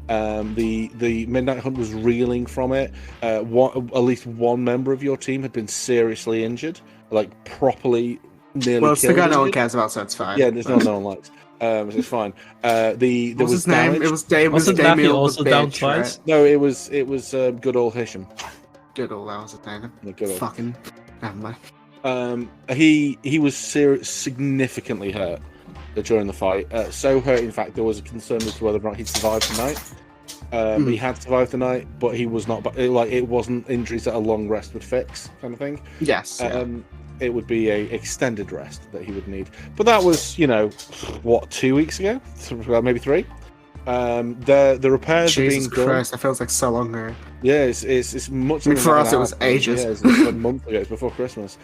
The Midnight Hunt was reeling from it. At least one member of your team had been seriously injured, like properly nearly well, it's the killed. guy no one cares about, so it's fine. Yeah, there's no one likes. So it's fine. There What's was his name? damage. It was Dave. Wasn't Nafi also down twice? No, it was good old Hisham. Good old, that was his name. Good old. Fucking. Never mind. He was significantly hurt during the fight. So hurt, in fact, there was a concern as to whether or not he'd survive the night. He had survived the night, but he was not. It wasn't injuries that a long rest would fix, kind of thing. Yes. It would be a extended rest that he would need. But that was, 2 weeks ago, maybe 3. The repairs are being Jesus done. Christ, that feels like so long ago. Yeah, it's much. I mean, for us, it was ages. Yeah, it's a month ago. It's before Christmas.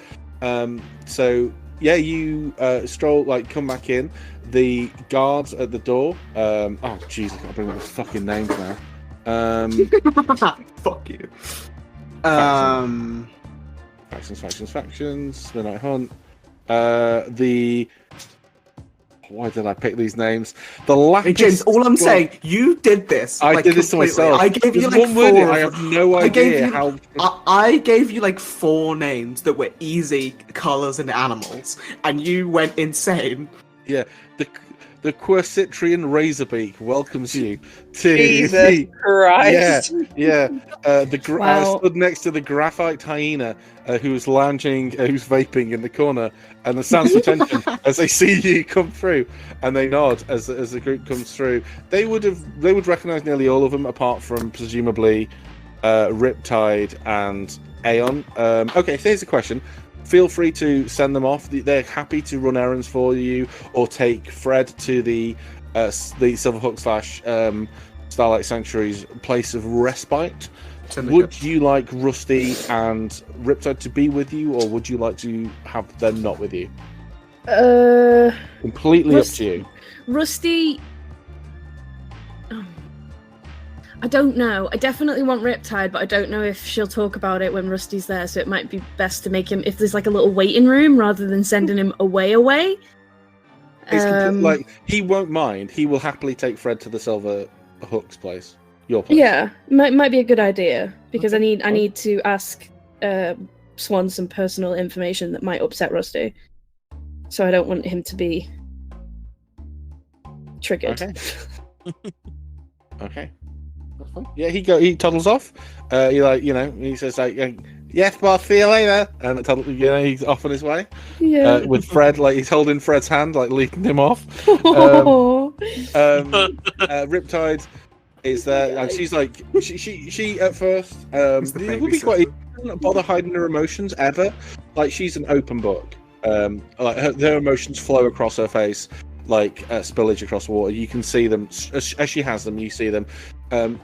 So yeah, you come back in. The guards at the door. Oh jeez, I can't bring up the fucking names now. Fuck you. Factions. Midnight Hunt. Why did I pick these names? The last. Hey James, all I'm saying, you did this. I did this to myself. I gave you one word. I have no idea how. I gave you like 4 names that were easy colors and animals, and you went insane. Yeah, the Quercitrian Razorbeak welcomes you to Jesus Christ. Yeah. Wow. Stood next to the graphite hyena who's lounging, who's vaping in the corner, and the sounds for tension as they see you come through, and they nod as the group comes through. They would recognise nearly all of them, apart from presumably Riptide and Aeon. Okay, so here's a question. Feel free to send them off. They're happy to run errands for you, or take Fred to the Silverhook / Starlight Sanctuary's place of respite. Syndicate. Would you like Rusty and Riptide to be with you, or would you like to have them not with you? Completely up to you. Rusty. I don't know. I definitely want Riptide, but I don't know if she'll talk about it when Rusty's there, so it might be best to make him, if there's like a little waiting room, rather than sending him away. It's he won't mind. He will happily take Fred to the Silverhook's place. Your place. Yeah, might be a good idea, because I need to ask Swan some personal information that might upset Rusty. So I don't want him to be triggered. Okay. Yeah, he toddles off. He says yes, boss, see you later, and he's off on his way. Yeah. With Fred, he's holding Fred's hand, leading him off. Riptide is there, and she's she at first it would be quite easy doesn't bother hiding her emotions ever. Like she's an open book. Like her emotions flow across her face like spillage across water. You can see them as she has them. You see them.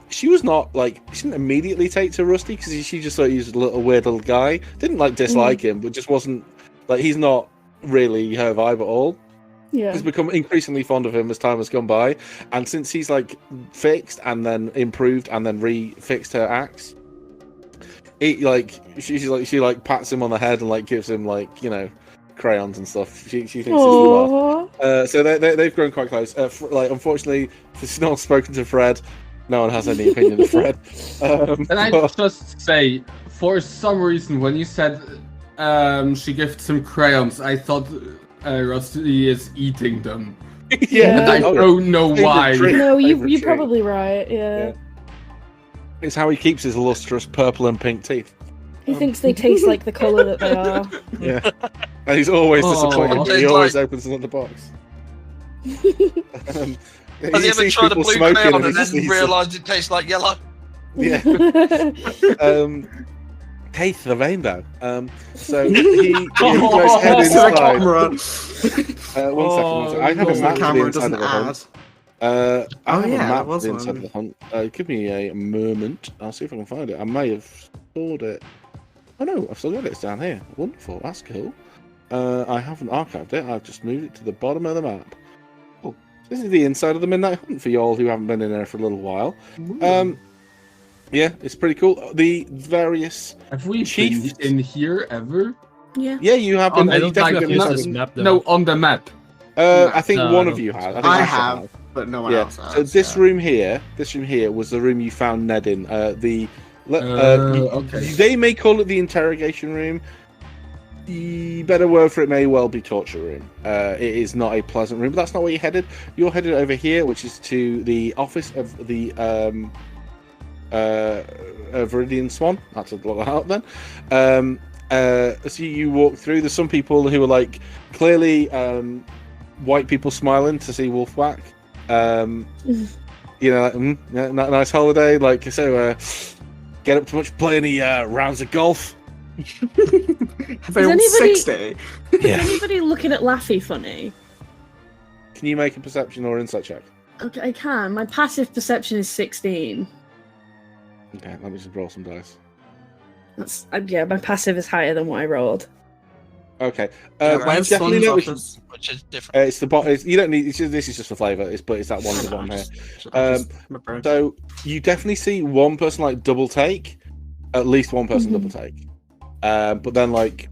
She was not like she didn't immediately take to Rusty because she just thought he was a weird little guy. Didn't like dislike him, but just wasn't like he's not really her vibe at all. Yeah. Has become increasingly fond of him as time has gone by, and since he's like fixed and then improved and then refixed her axe, she pats him on the head and like gives him like crayons and stuff. She thinks it's the best. So they've grown quite close. Like unfortunately, since no one's spoken to Fred, no one has any opinion of Fred. And I just say, for some reason, when you said she gifted some crayons, I thought Rusty is eating them. Yeah. And I don't know why. No, you're probably right. Yeah. It's how he keeps his lustrous purple and pink teeth. He thinks they taste like the colour that they are. Yeah. And he's always disappointed, Oh. but he always opens another box. Have you ever tried a blue crayon and then realised it tastes like yellow? Yeah. Taste the rainbow. So he goes head inside. One second. I have a map of the inside of the hunt. I have a map of the inside of the hunt. Give me a moment. I'll see if I can find it. I may have stored it. Oh no, I've still got it. It's down here. Wonderful. That's cool. I haven't archived it. I've just moved it to the bottom of the map. Oh, this is the inside of the Midnight Hunt for y'all who haven't been in there for a little while. Yeah, it's pretty cool. The various Have we chiefs been in here ever? Yeah. Yeah, you have been. I don't think I've used this map. map though. No, on the map. I think No, one I of you has. I have, but no one else has. So this room here was the room you found Ned in. Okay. They may call it the interrogation room. The better word for it may well be torture room. It is not a pleasant room, but that's not where you're headed. You're headed over here, which is to the office of the Viridian Swan. That's a lot out then. So you walk through. There's some people who are like clearly white people smiling to see Wolfpack. Nice holiday. Like so, get up to much, play any rounds of golf. Have they all 60? Is anybody looking at Laffy funny? Can you make a perception or insight check? Okay, I can. My passive perception is 16. Okay, let me just roll some dice. That's my passive is higher than what I rolled. Okay. Where's definitely Swan's know office? Which is different. it's the bottom. You don't need. This is just for flavour. But it's that one at the bottom here. So you definitely see one person like double take, at least one person double take. But then like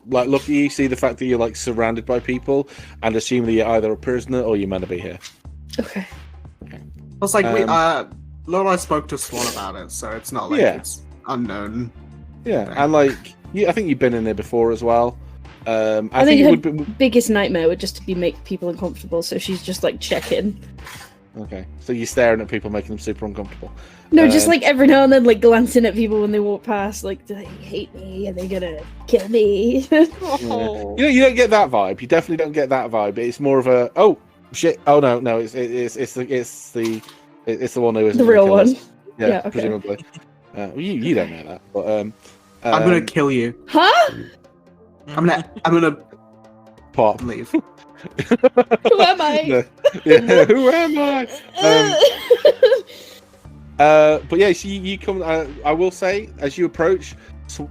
look, you see the fact that you're like surrounded by people and assume that you're either a prisoner or you're meant to be here. Okay. It's like Lord, I spoke to Swan about it, so it's not like it's unknown. Yeah, thing. and like I think you've been in there before as well. I think her biggest nightmare would just be make people uncomfortable, so she's just like checking. Okay, so you're staring at people, making them super uncomfortable. No, just like every now and then, like glancing at people when they walk past, like, do they hate me? Are they gonna kill me? Yeah. You don't get that vibe. You definitely don't get that vibe. It's more of a oh shit. Oh no, it's the one who is the real one. Yeah, okay. Presumably. You don't know that, but I'm gonna kill you. Huh? I'm gonna pop. Leave. Who am I? Yeah, who am I? But yeah, you come. I will say, as you approach,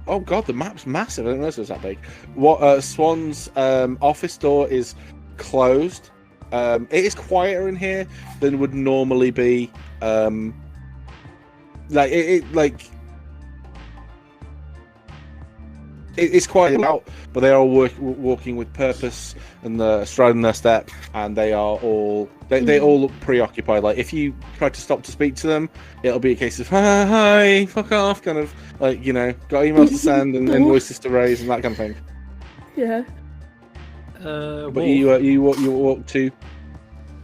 oh god, the map's massive. I didn't realize it was that big. What Swan's office door is closed. It is quieter in here than would normally be. It's quite out, but they are walking with purpose and striding their step, and they are all they all look preoccupied. Like if you try to stop to speak to them, it'll be a case of hi, fuck off, kind of like got emails to send and invoices to raise and that kind of thing. Yeah. But you walk to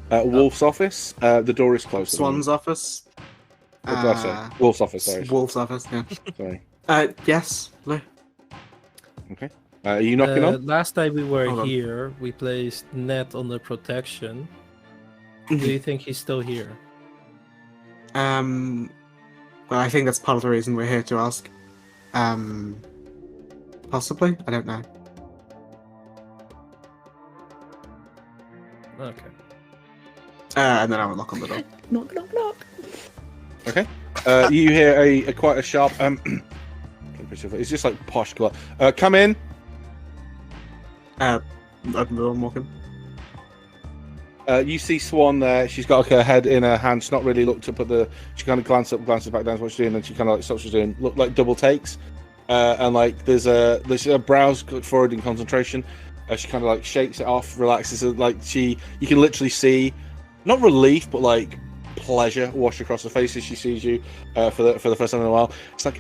Wolf's office. The door is closed. Swan's office. Wolf's office. Sorry. Wolf's office. Yeah. Sorry. Yes. Lou. Okay. Are you knocking on? Last time we were here, we placed Ned under protection. Do you think he's still here? Well, I think that's part of the reason we're here to ask. Possibly. I don't know. Okay. And then I will knock on the door. Knock, knock, knock. Okay. You hear a quite a sharp. It's just like posh. Come in. Open the door and walk in. You see Swan there. She's got like, her head in her hand. She's not really looked up at the. She kind of glances back down to what she's doing, and she kind of like stops what she's doing. Look like double takes, and like there's a brows forward in concentration. She kind of like shakes it off, relaxes. Like you can literally see, not relief, but like pleasure wash across her face as she sees you for the first time in a while. It's like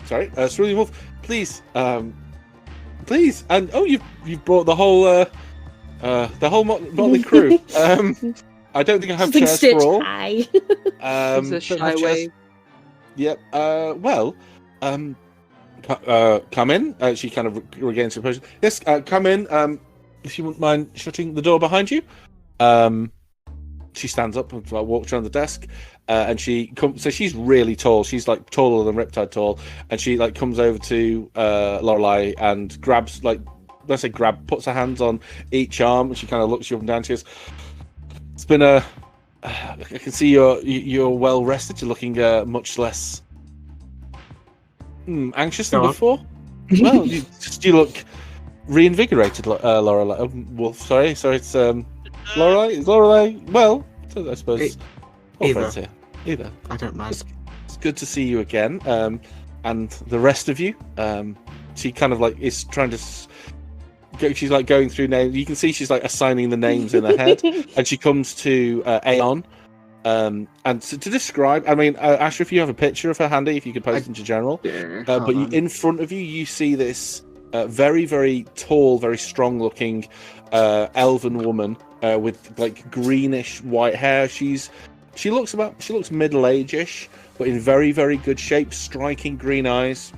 sorry, Cerulean Wolf, please, and you've brought the whole motley crew. I don't think I have chairs for all. Hi. It's a shy way. Yep. Come in. She kind of regains her composure. Yes, come in. If you wouldn't mind shutting the door behind you. She stands up and walks around the desk, and she comes. So she's really tall. She's like taller than Riptide tall, and she like comes over to Lorelei and grabs puts her hands on each arm, and she kind of looks you up and down. She goes, "It's been I can see you're well rested. You're looking much less anxious than before. Well, you look reinvigorated, Lorelei. Wolf, sorry, it's Lorelei. Well, I suppose either. Either. I don't mind. It's good to see you again. And the rest of you. She kind of like is trying to. She's like going through names. You can see she's like assigning the names in her head, and she comes to Aeon. And to describe, I mean, Asher, if you have a picture of her handy, if you could post it into general. Yeah, but in front of you, you see this very, very tall, very strong-looking elven woman with like greenish white hair. She looks middle-aged-ish, but in very, very good shape. Striking green eyes.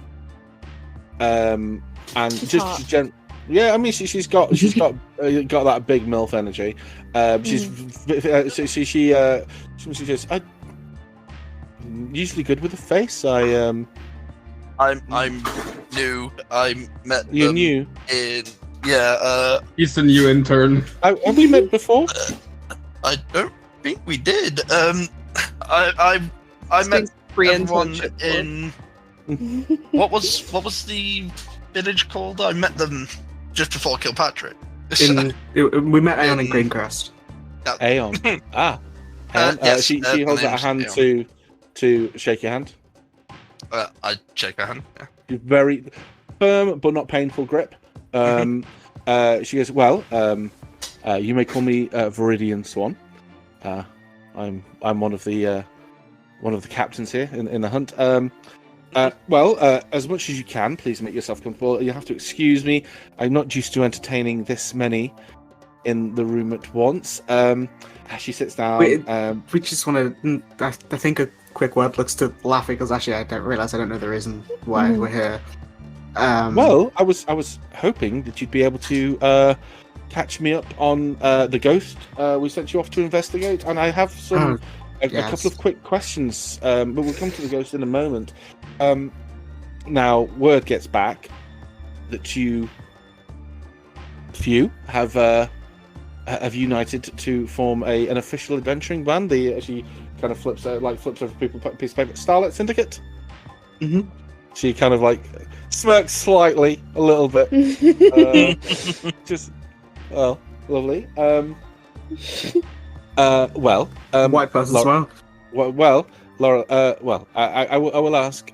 And She's just hot. yeah, I mean, she's got that big MILF energy. She says, "I'm usually good with the face. I'm new. I met You're them new. He's the new intern. Have we met before? I don't think we did. I met everyone in what was the village called? I met them just before Kilpatrick. We met Aeon in Greencrest. Aeon. Aeon. Yes, she holds out a hand Aeon. to shake your hand. I shake her hand. Yeah. Very firm but not painful grip. She goes, "Well, you may call me Viridian Swan. I'm one of the captains here in the hunt. As much as you can, please make yourself comfortable. You have to excuse me. I'm not used to entertaining this many in the room at once." She sits down. We just want to. I think a quick word looks to Laffy because actually I don't know the reason why we're here. Well, I was hoping that you'd be able to catch me up on the ghost we sent you off to investigate, and I have a couple of quick questions, but we'll come to the ghost in a moment. Now, word gets back that you have united to form an official adventuring band. She kind of flips over a piece of paper. Starlight Syndicate. Mm-hmm. She kind of like smirks slightly, a little bit. Lovely. White person as well. Well, Laura. I will ask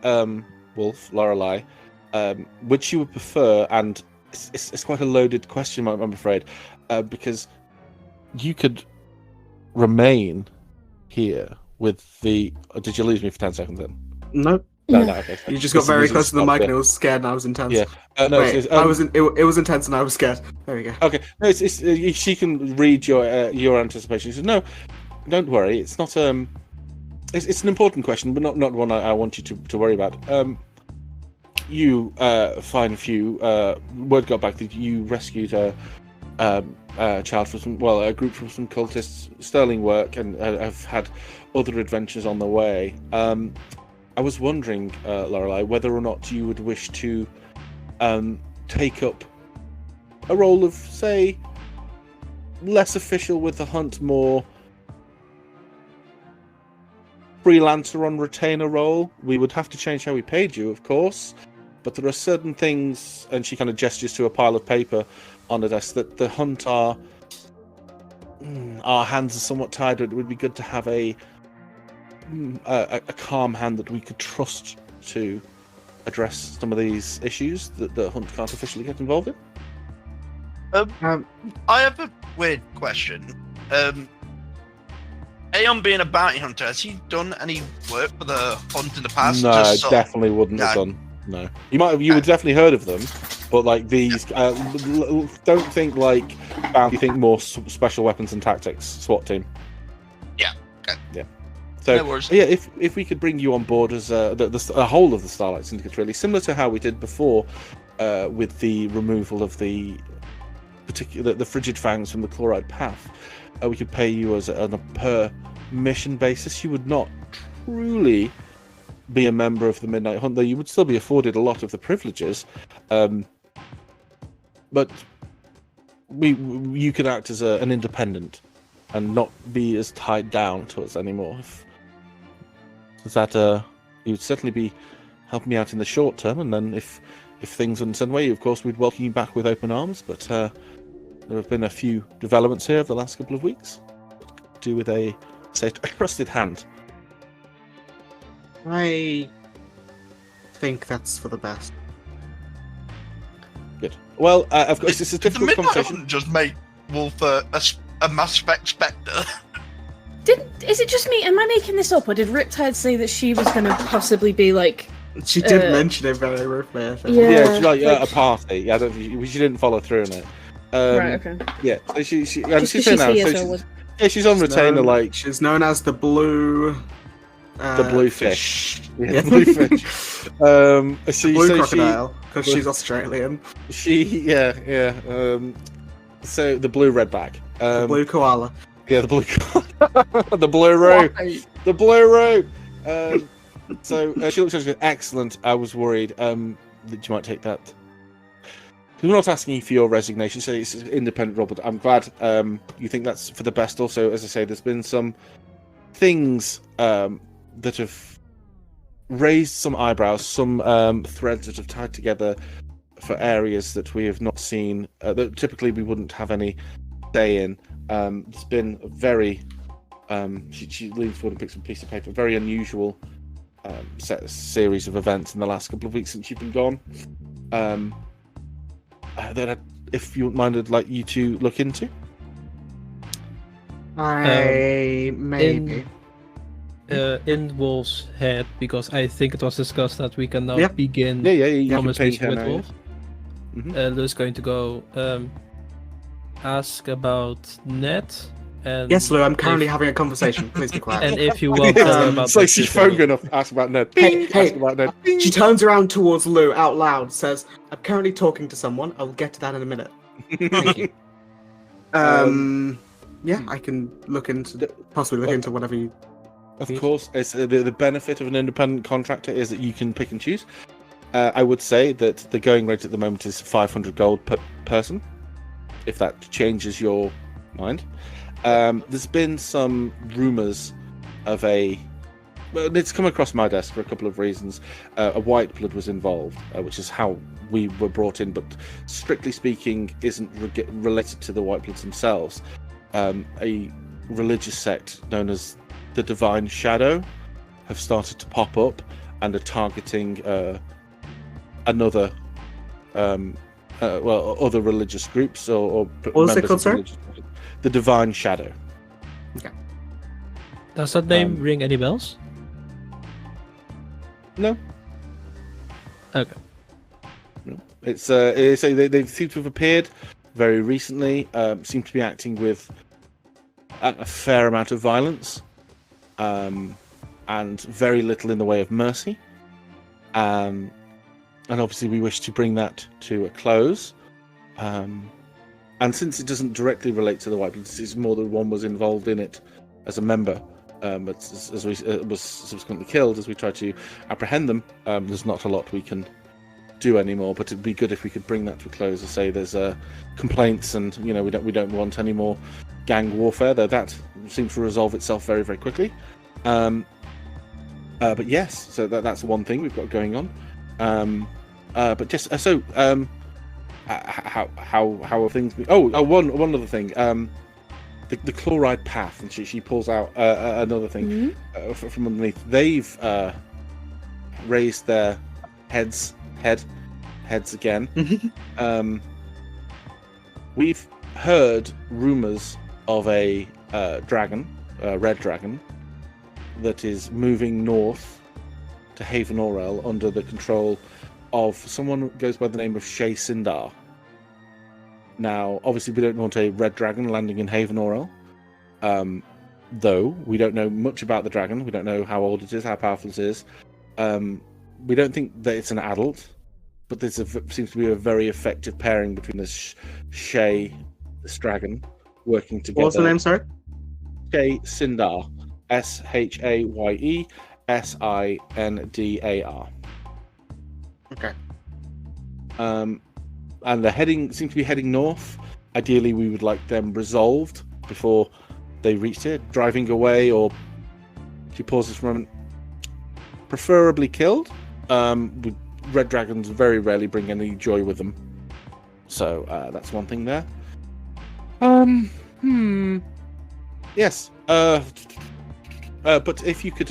Wolf, Lorelei, which you would prefer, and it's quite a loaded question, I'm afraid, because you could remain here with the. Did you lose me for 10 seconds then? Nope. No, okay. You just got very close to the mic and I was scared and I was intense. Yeah. It was intense and I was scared. There we go. Okay. No, she can read your anticipation. She says, "No, don't worry. It's not it's an important question, but not one I want you to worry about. You fine few. Word got back that you rescued a child from a group from some cultists. Sterling work, and have had other adventures on the way. I was wondering, Lorelei, whether or not you would wish to take up a role of, say, less official with the hunt, more freelancer on retainer role. We would have to change how we paid you, of course, but there are certain things, and she kind of gestures to a pile of paper on the desk, that the hunt our hands are somewhat tied. It would be good to have a calm hand that we could trust to address some of these issues that the hunt can't officially get involved in. I have a weird question. Aeon being a bounty hunter, has he done any work for the hunt in the past? No, definitely wouldn't have done. No, you would definitely heard of them, but like these, don't think like bounty. Think more special weapons and tactics SWAT team. Yeah. Okay. Yeah. So No worries. yeah, if we could bring you on board as the whole of the Starlight Syndicate, really similar to how we did before, with the removal of the frigid fangs from the chloride path, we could pay you on a per mission basis. You would not truly be a member of the Midnight Hunt, though you would still be afforded a lot of the privileges, but you could act as an independent and not be as tied down to us anymore. You would certainly be helping me out in the short term, and then if things wouldn't send way, of course we'd welcome you back with open arms. But there have been a few developments here over the last couple of weeks to do with a trusted hand. I think that's for the best. Good. Well, of course, this is a difficult the Midnight conversation. Hunt just make Wolf a Mass Effect Spectre. Is it just me? Am I making this up, or did Riptide say that she was going to possibly be like? She did mention it very briefly, I think. Yeah, she's like a party. Yeah, she didn't follow through on it. Right. Okay. Yeah, so she's Just here 'cause she's now. here, So so she's on retainer, like She's known as the blue. the blue fish. Yeah, Yeah. blue fish. Blue crocodile, because she's Australian. So the blue redback. The blue koala. Yeah, the blue. The blue roux. The blue roux. So she looks like excellent. I was worried that you might take that. We're not asking you for your resignation, so it's an independent role, but I'm glad you think that's for the best. Also, as I say, there's been some things that have raised some eyebrows, some threads that have tied together for areas that we have not seen, that typically we wouldn't have any say in. It's been a very, she leans forward and picks up a piece of paper, very unusual series of events in the last couple of weeks since you've been gone. That if you wouldn't mind, I'd like you to look into. Maybe. In Wolf's head, because I think it was discussed that we can now begin You can conversation pay with her now, Wolf. yeah. Lou's going to go ask about Ned. And Yes, Lou, I'm currently having a conversation. Please be quiet. And if you want to know about It's like the she's future- phone going off. Ask about Ned. Hey, Ask about Ned. She turns around towards Lou out loud, says, I'm currently talking to someone. I will get to that in a minute. Thank you. I can possibly look into whatever you... Of course, it's the benefit of an independent contractor is that you can pick and choose. I would say that the going rate at the moment is 500 gold per person, if that changes your mind. There's been some rumours of it's come across my desk for a couple of reasons. A white blood was involved, which is how we were brought in, but strictly speaking isn't related to the white bloods themselves. A religious sect known as the Divine Shadow have started to pop up and are targeting other religious groups or What was it members called, of sir? religious groups. The Divine Shadow. Does that name ring any bells? No. Okay. It's they seem to have appeared very recently. Seem to be acting with a fair amount of violence, and very little in the way of mercy. And obviously, we wish to bring that to a close. And since it doesn't directly relate to the White Bloods, it's more that one was involved in it as a member. but as we was subsequently killed as we tried to apprehend them. There's not a lot we can do anymore, but it'd be good if we could bring that to a close. I say there's complaints, and we don't want any more gang warfare. Though that seems to resolve itself very, very quickly. But yes, so that's one thing we've got going on. But just how are things? One other thing. The chloride path, and she pulls out another thing from underneath. They've raised their heads again. We've heard rumors of a dragon, a red dragon, that is moving north to Havenorel under the control of someone who goes by the name of Shay Sindar. Now, obviously, we don't want a red dragon landing in Havenorel, though we don't know much about the dragon. We don't know how old it is, how powerful it is. We don't think that it's an adult, but there seems to be a very effective pairing between this Shay, this dragon, working together. What's the name, sorry? Shay Sindar. SHAYE-SINDAR. Okay. And they're seem to be heading north. Ideally, we would like them resolved before they reach it. Driving away, or she pauses for a moment. Preferably killed. Red dragons very rarely bring any joy with them, so that's one thing there. Yes. But if you could,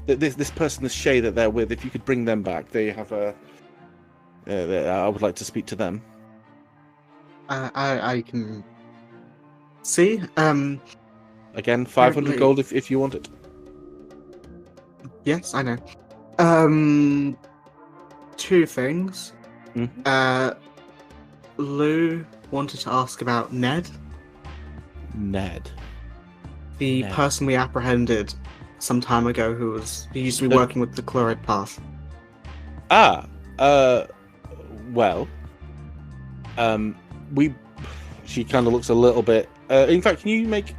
this person, this Shay that they're with, if you could bring them back, they have a. I would like to speak to them. I can see. Again, 500 gold if you want it. Yes, I know. Two things. Lou wanted to ask about Ned. Ned. The person we apprehended some time ago who used to be working with the chloride path. Well, she kind of looks a little bit. In fact, can you make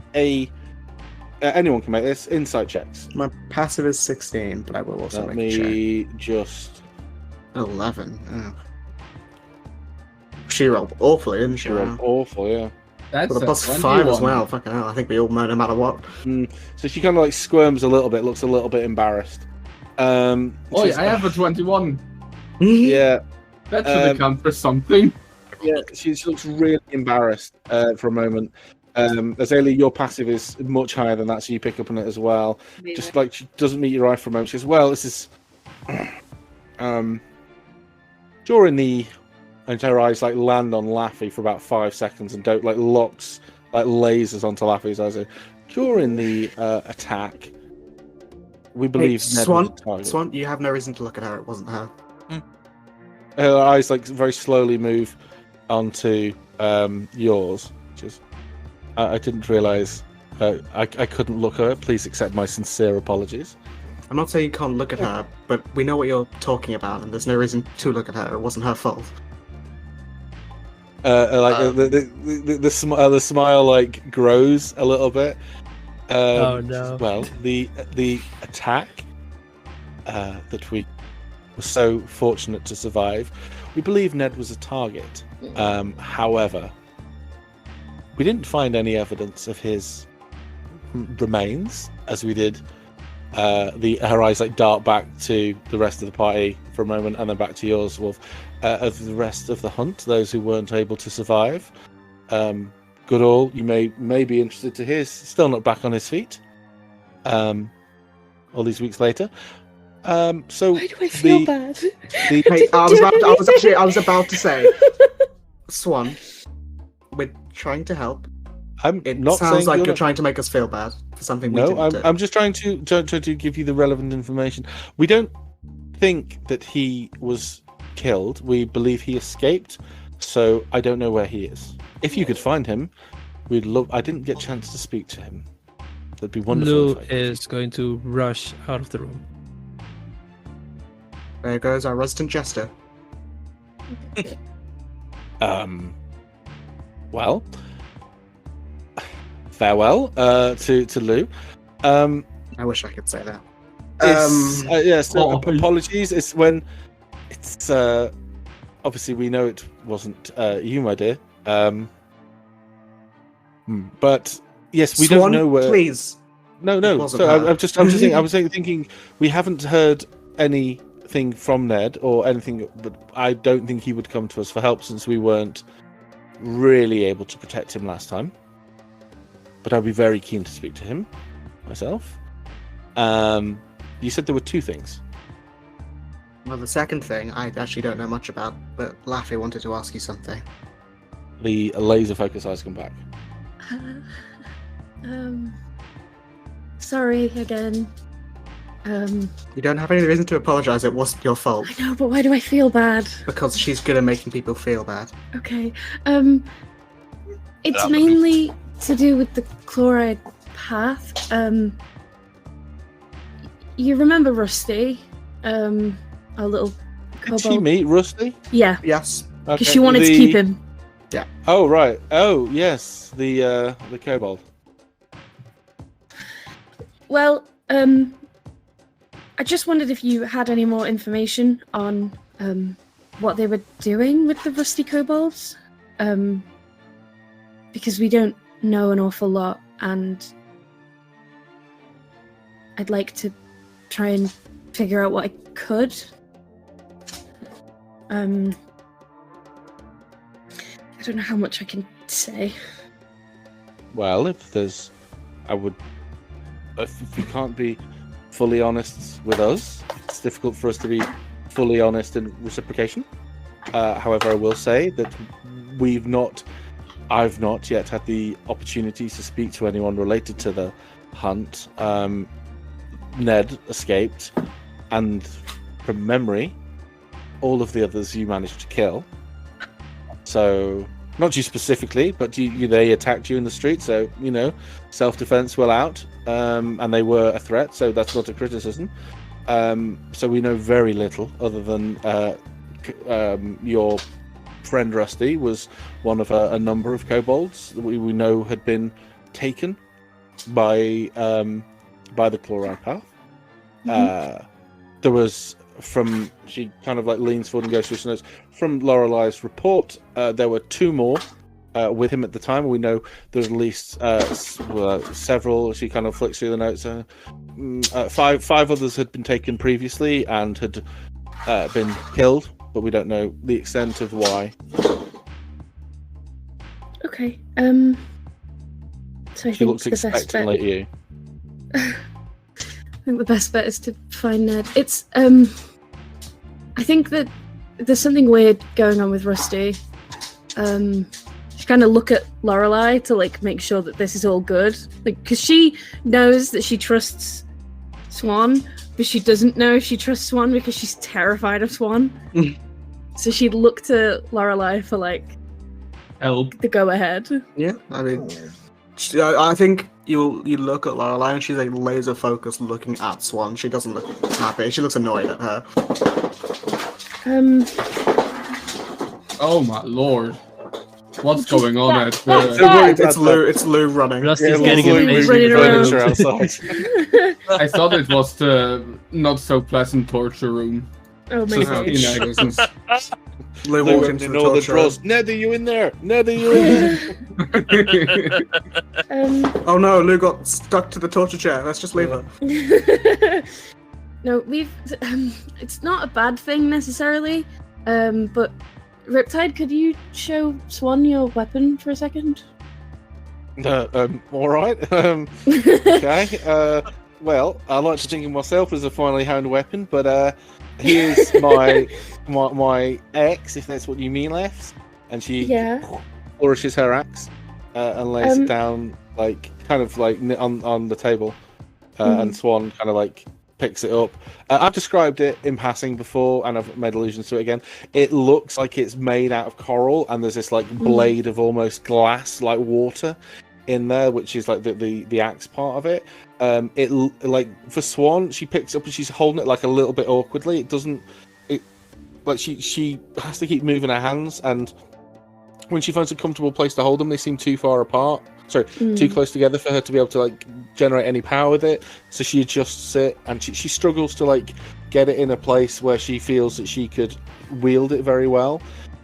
anyone can make this insight checks? My passive is 16, but I will also Let make a check. me just 11. Oh. She rolled awfully, didn't she? She rolled awful, yeah. That's With a plus 5 as well. Fucking hell, I think we all know no matter what. So she kind of like squirms a little bit, looks a little bit embarrassed. I have a 21. Yeah. That should account for something. Yeah, she looks really embarrassed for a moment. Azalea, your passive is much higher than that, so you pick up on it as well. Amazing. Just like she doesn't meet your eye for a moment. She says, well, this is during the and her eyes like land on Laffy for about 5 seconds and don't like locks like lasers onto Laffy's eyes. During the attack, we believe Ned was a target. Swan, you have no reason to look at her. It wasn't her. Her eyes like very slowly move onto yours. Which is, I didn't realise. I couldn't look at her. Please accept my sincere apologies. I'm not saying you can't look at her, but we know what you're talking about, and there's no reason to look at her. It wasn't her fault. The smile like grows a little bit. Oh no! Well, the attack that we were so fortunate to survive, we believe Ned was a target. However, we didn't find any evidence of his remains, as we did. Her eyes like dart back to the rest of the party for a moment, and then back to yours, Wolf. Of the rest of the hunt, those who weren't able to survive. Goodall, you may be interested to hear, still not back on his feet. All these weeks later. So why do I feel bad? Hey, I was about to say, Swan, we're trying to help. It not sounds like you're you're trying to make us feel bad for something we didn't do. I'm just trying to give you the relevant information. We don't think that he was killed. We believe he escaped, so I don't know where he is. If you could find him, we'd love. I didn't get a chance to speak to him. That'd be wonderful. Lou is going to rush out of the room. There goes our resident jester. Well, farewell to Lou. I wish I could say that. Apologies. It's when it's obviously we know it wasn't you, my dear. But yes, we Swan, don't know where. Please. No. So I'm just thinking. I was thinking we haven't heard anything from Ned or anything, but I don't think he would come to us for help since we weren't really able to protect him last time. But I'd be very keen to speak to him myself. You said there were two things. Well, the second thing I actually don't know much about, but Laffy wanted to ask you something. The laser focus eyes come back. Sorry again. You don't have any reason to apologize. It wasn't your fault. I know, but why do I feel bad? Because she's good at making people feel bad. Okay. It's mainly to do with the chloride path. You remember Rusty? Our little kobold. Did she meet Rusty? Yeah. Yes. Because she wanted to keep him. Yeah. Oh right. Oh yes. The kobold. Well, I just wondered if you had any more information on what they were doing with the Rusty kobolds. Because we don't know an awful lot, and I'd like to try and figure out what I could. I don't know how much I can say. Well, if you can't be fully honest with us, it's difficult for us to be fully honest in reciprocation. However, I will say that I've not yet had the opportunity to speak to anyone related to the hunt. Ned escaped, and from memory, all of the others you managed to kill. So, not you specifically, but they attacked you in the street, so, self-defense will out, and they were a threat, so that's not a criticism. So we know very little, other than your friend Rusty was one of a number of kobolds that we know had been taken by the chloride path. There was, she kind of leans forward and goes through some notes. From Lorelei's report, there were two more with him at the time. We know there's at least several. She kind of flicks through the notes. Five others had been taken previously and had been killed, but we don't know the extent of why. Okay. So She looks expectantly at you. I think the best bet is to find Ned. It's I think that there's something weird going on with Rusty. She kind of look at Lorelei to make sure that this is all good, because she knows that she trusts Swan, but she doesn't know if she trusts Swan because she's terrified of Swan. So she'd look to Lorelei for help, the go ahead. Yeah, I mean, I think you look at Lorelei and she's laser focused looking at Swan. She doesn't look happy. She looks annoyed at her. Oh my lord. What's going on out there? It's Lou running. Rusty's getting running around outside. I thought it was the not so pleasant torture room. Oh my god. Lou walks into the torture room. Ned, are you in there? Ned, are you in there? Oh no, Lou got stuck to the torture chair. Let's just leave her. No, it's not a bad thing necessarily, but Riptide, could you show Swan your weapon for a second? All right. Okay. Well, I like to think of myself as a finely honed weapon, but here's my axe, if that's what you mean, Left. And she flourishes her axe and lays it down, on the table, and Swan kind of picks it up. I've described it in passing before, and I've made allusions to it again. It looks like it's made out of coral, and there's this blade of almost glass, water, in there, which is the axe part of it. For Swan, she picks it up and she's holding it a little bit awkwardly. She has to keep moving her hands, and when she finds a comfortable place to hold them, they seem too far apart. Sorry, too close together for her to be able to like generate any power with it. So she adjusts it, and she struggles to like get it in a place where she feels that she could wield it very well.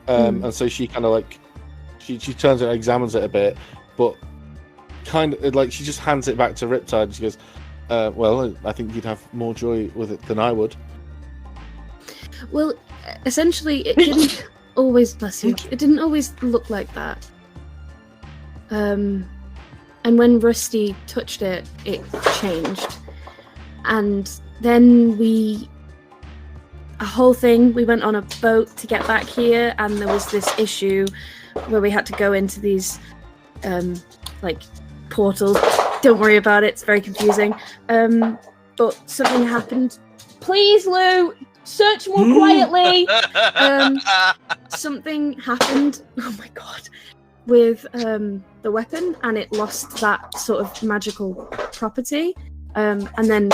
And so she kind of like she turns it and examines it a bit, but kind of like she just hands it back to Riptide, and she goes, "Well, I think you'd have more joy with it than I would." Well, essentially, it didn't always. Bless you. It didn't always look like that. And when Rusty touched it, it changed. And then we went on a boat to get back here, and there was this issue where we had to go into these, like, portals. Don't worry about it, it's very confusing. But something happened. Please, Lou, search more quietly! Something happened, oh my god, with the weapon, and it lost that sort of magical property. And then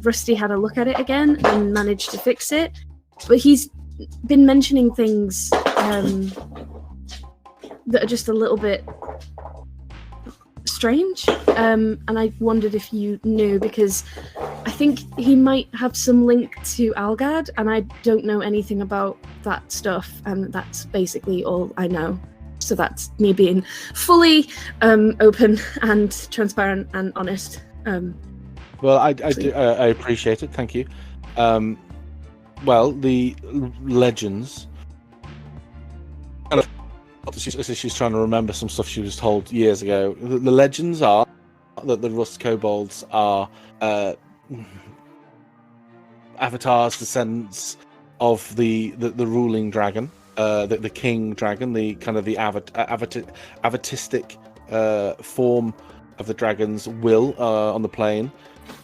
Rusty had a look at it again and managed to fix it. But he's been mentioning things that are just a little bit strange. And I wondered if you knew, because I think he might have some link to Algad, and I don't know anything about that stuff, and that's basically all I know. So that's me being fully open and transparent and honest. Well, I appreciate it. Thank you. Well, the legends. She's trying to remember some stuff she was told years ago. The legends are that the Rust Kobolds are avatars, descendants of the ruling dragon, the king dragon, the kind of the avatistic form of the dragon's will on the plane.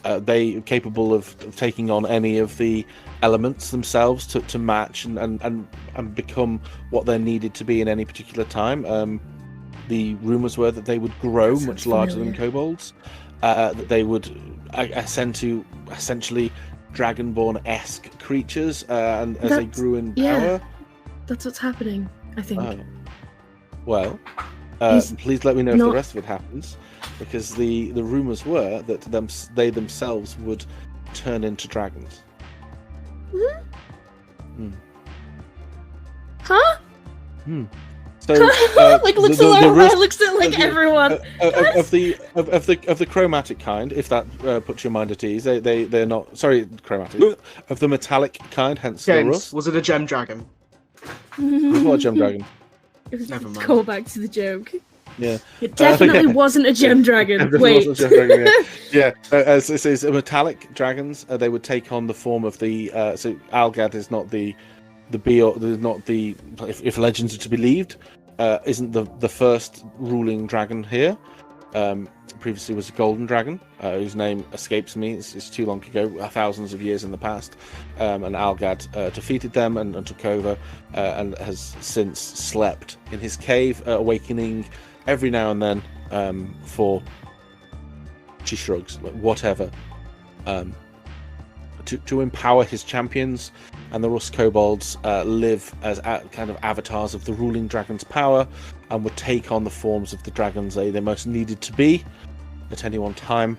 They are capable of taking on any of the elements themselves to match and become what they're needed to be in any particular time. The rumours were that they would grow much larger than kobolds, that they would ascend to essentially dragonborn-esque creatures, and as they grew in power. Yeah, that's what's happening, I think. Well, please let me know if the rest of it happens, because the rumours were that they themselves would turn into dragons. Huh? So, like looks at Laura, looks at like everyone. Of the chromatic kind, if that puts your mind at ease, they're not. Sorry, chromatic. Of the metallic kind, hence the rust. Was it a gem dragon? It was not a gem dragon. Never mind. Call back to the joke. Yeah, it definitely wasn't a gem dragon. Wait, wasn't a gem dragon, yeah. As this is a metallic dragons, they would take on the form of the. So Algad is not the not the. If legends are to be believed, isn't the first ruling dragon here. Previously was a golden dragon, whose name escapes me. It's too long ago, thousands of years in the past. And Algad defeated them and took over, and has since slept in his cave, awakening every now and then for. She shrugs, like whatever. To empower his champions, and the Rust Kobolds live as kind of avatars of the ruling dragon's power, and would take on the forms of the dragons they most needed to be at any one time,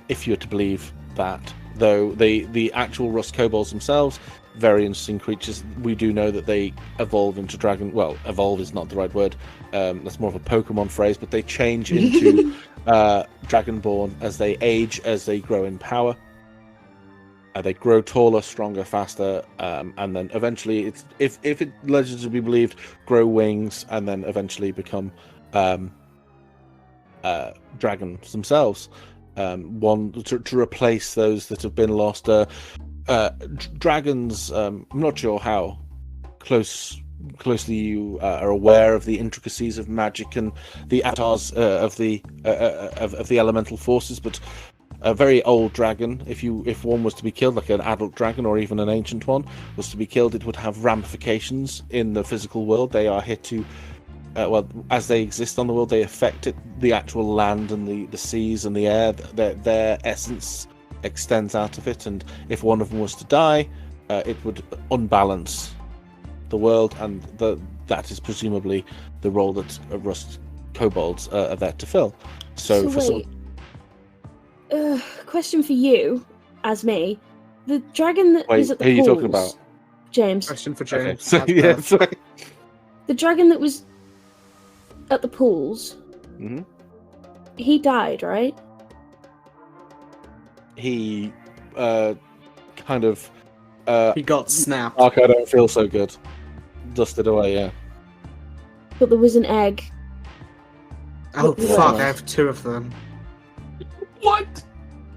if you're to believe that. Though the actual Rust Kobolds themselves, very interesting creatures. We do know that they evolve into dragon. Well, evolve is not the right word. That's more of a Pokemon phrase, but they change into Dragonborn as they age, as they grow in power. They grow taller, stronger, faster, and then eventually, if legends to be believed, grow wings, and then eventually become dragons themselves. One to replace those that have been lost. Dragons. I'm not sure how closely you are aware of the intricacies of magic and the avatars of the elemental forces, but. A very old dragon, if one was to be killed, like an adult dragon or even an ancient one was to be killed, it would have ramifications in the physical world. They are here to, as they exist on the world, they affect the actual land and the seas and the air. Their essence extends out of it, and if one of them was to die, it would unbalance the world, and that is presumably the role that Rust kobolds are there to fill. So for wait. Question for you, as me. The dragon that was at the who are you pools, talking about? James. Question for Okay. James. So, yeah, sorry. The dragon that was at the pools, hmm he died, right? He kind of He got snapped. I don't feel so good. Dusted away, yeah. But there was an egg. Oh Yeah. fuck! I have 2 of them. What?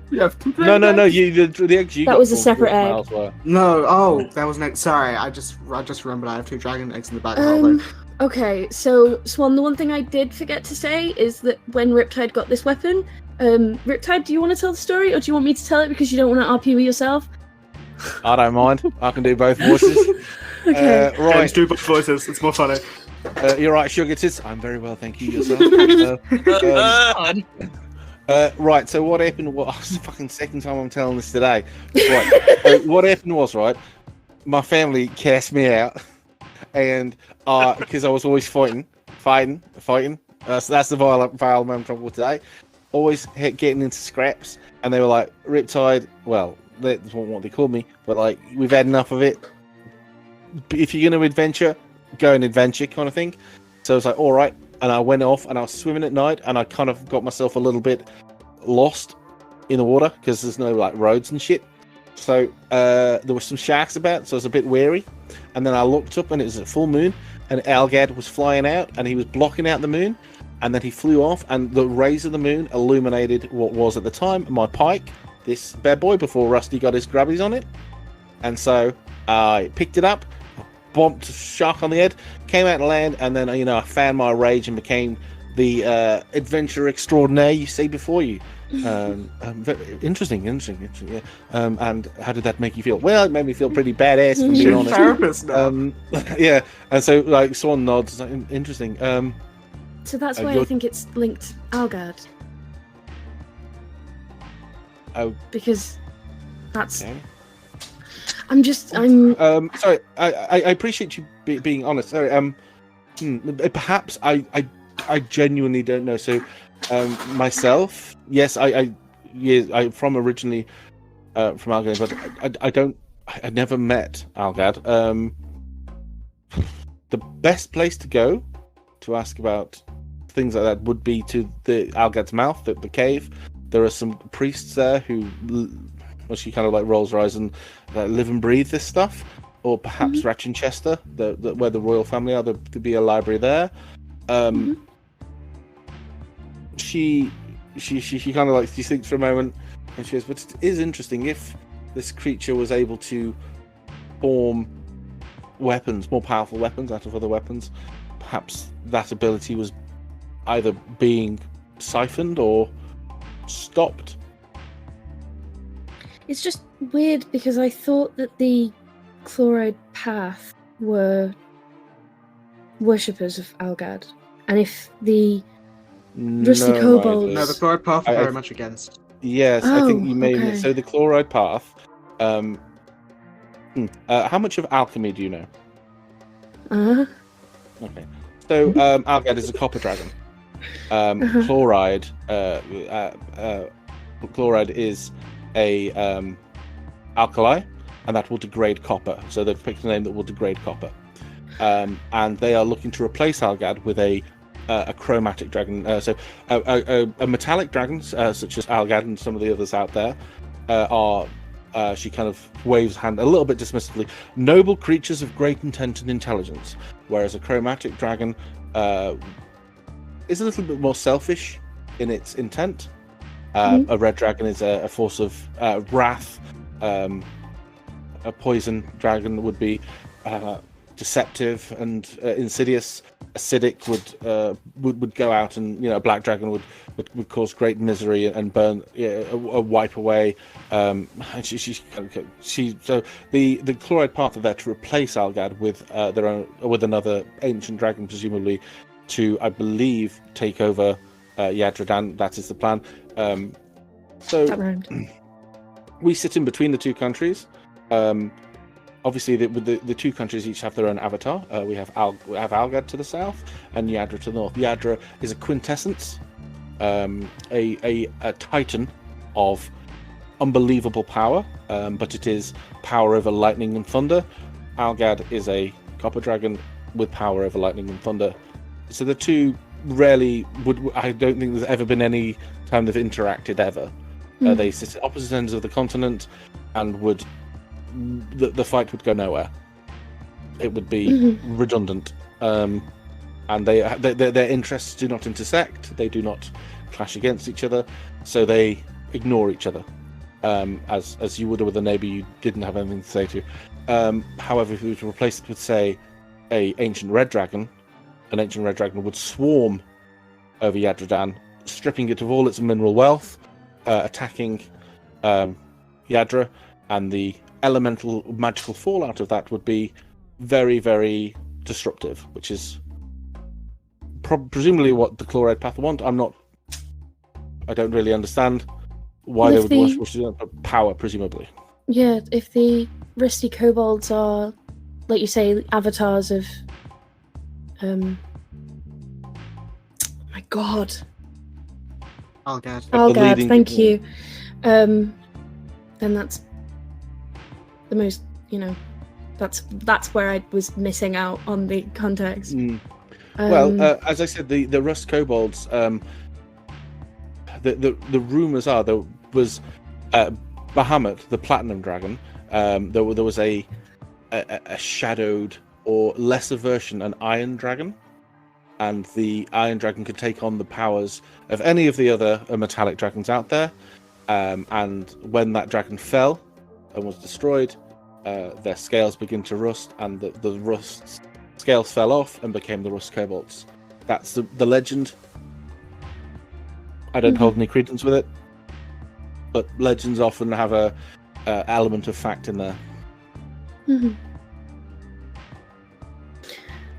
We have 2 No. eggs? The eggs you That got was a from separate egg. Miles were- No. Oh, that was next. Sorry, I just remembered I have 2 dragon eggs in the bag. Holder. Okay, so Swan, the one thing I did forget to say is that when Riptide got this weapon, Riptide, do you want to tell the story, or do you want me to tell it because you don't want to RP yourself? I don't mind. I can do both voices. Okay. James, Right. do both voices. It's more funny. You're right, Sugar Tits. I'm very well, thank you. Yourself. Right, so what happened was... Oh, it's the fucking second time I'm telling this today. Right, so what happened was, right, my family cast me out, and because I was always fighting. So that's the vile I'm trouble today. Always getting into scraps, and they were like, Riptide, well, that's what they called me, but like, we've had enough of it. If you're going to adventure, go and adventure kind of thing. So I was like, all right. And I went off and I was swimming at night, and I kind of got myself a little bit lost in the water because there's no like roads and shit. So there were some sharks about, so I was a bit wary. And then I looked up and it was at full moon, and Algad was flying out and he was blocking out the moon, and then he flew off, and the rays of the moon illuminated what was at the time my pike, this bad boy, before Rusty got his grabbies on it. And so I picked it up, bomped a shark on the head, came out and land, and then I found my rage and became the adventurer extraordinaire you see before you. Very interesting, yeah. And how did that make you feel? Well, it made me feel pretty badass, to be You're a honest. therapist now. Yeah, and so like Swan nods, like, interesting. So that's why I think it's linked to Algard. Oh, Because that's... okay. I'm Sorry, I appreciate you being honest. Sorry, perhaps I genuinely don't know. So, myself, yes, I'm from originally from Algad, but I never met Algad. The best place to go to ask about things like that would be to the Algad's mouth, the cave. There are some priests there who. Well, she kind of like rolls her eyes and live and breathe this stuff, or perhaps Ratchinchester, where the royal family are. There'd be a library there. She kind of like she thinks for a moment, and she goes, "But it is interesting if this creature was able to form weapons, more powerful weapons out of other weapons. Perhaps that ability was either being siphoned or stopped." It's just weird because I thought that the Chloride Path were worshippers of Algad, and if the Rusty Kobolds... No, the Chloride Path are very much against. Yes, I think you may. okay. So the Chloride Path. How much of alchemy do you know? Okay. So Algad is a copper dragon. Chloride. Chloride is a alkali, and that will degrade copper. So they've picked a name that will degrade copper. And they are looking to replace Algad with a chromatic dragon. So a metallic dragon, such as Algad and some of the others out there, are. She kind of waves her hand a little bit dismissively. Noble creatures of great intent and intelligence. Whereas a chromatic dragon is a little bit more selfish in its intent. A red dragon is a force of wrath. A poison dragon would be deceptive and insidious. Acidic would go out, and a black dragon would cause great misery and burn, wipe away. And so the Chloride Path are there to replace Algad with with another ancient dragon, presumably to, I believe, take over Yadradan. That is the plan. So we sit in between the two countries. obviously, the two countries each have their own avatar. We have Algad to the south and Yadra to the north. Yadra is a quintessence, a titan of unbelievable power, but it is power over lightning and thunder. Algad is a copper dragon with power over lightning and thunder. So the two rarely would. I don't think there's ever been any time they've interacted ever. They sit at opposite ends of the continent, and the fight would go nowhere. It would be redundant, and their interests do not intersect. They do not clash against each other, so they ignore each other, as you would with a neighbour you didn't have anything to say to. However, if you were to replace it with, say, an ancient red dragon would swarm over Yadradan, stripping it of all its mineral wealth, attacking Yadra, and the elemental magical fallout of that would be very, very disruptive, which is presumably what the Chloride Path want. I don't really understand why they would wish to do that, but power, presumably. Yeah, if the Risty Kobolds are, like you say, avatars of my god. Algad, thank you. Then that's the most, that's where I was missing out on the context. Well, as I said, the Rust Kobolds, the rumours are there was Bahamut, the Platinum Dragon. There was a shadowed or lesser version, an Iron Dragon, and the Iron Dragon could take on the powers of any of the other metallic dragons out there. And when that dragon fell and was destroyed, their scales began to rust, and the rust scales fell off and became the Rust Kobolds. That's the legend. I don't hold any credence with it, but legends often have a element of fact in there.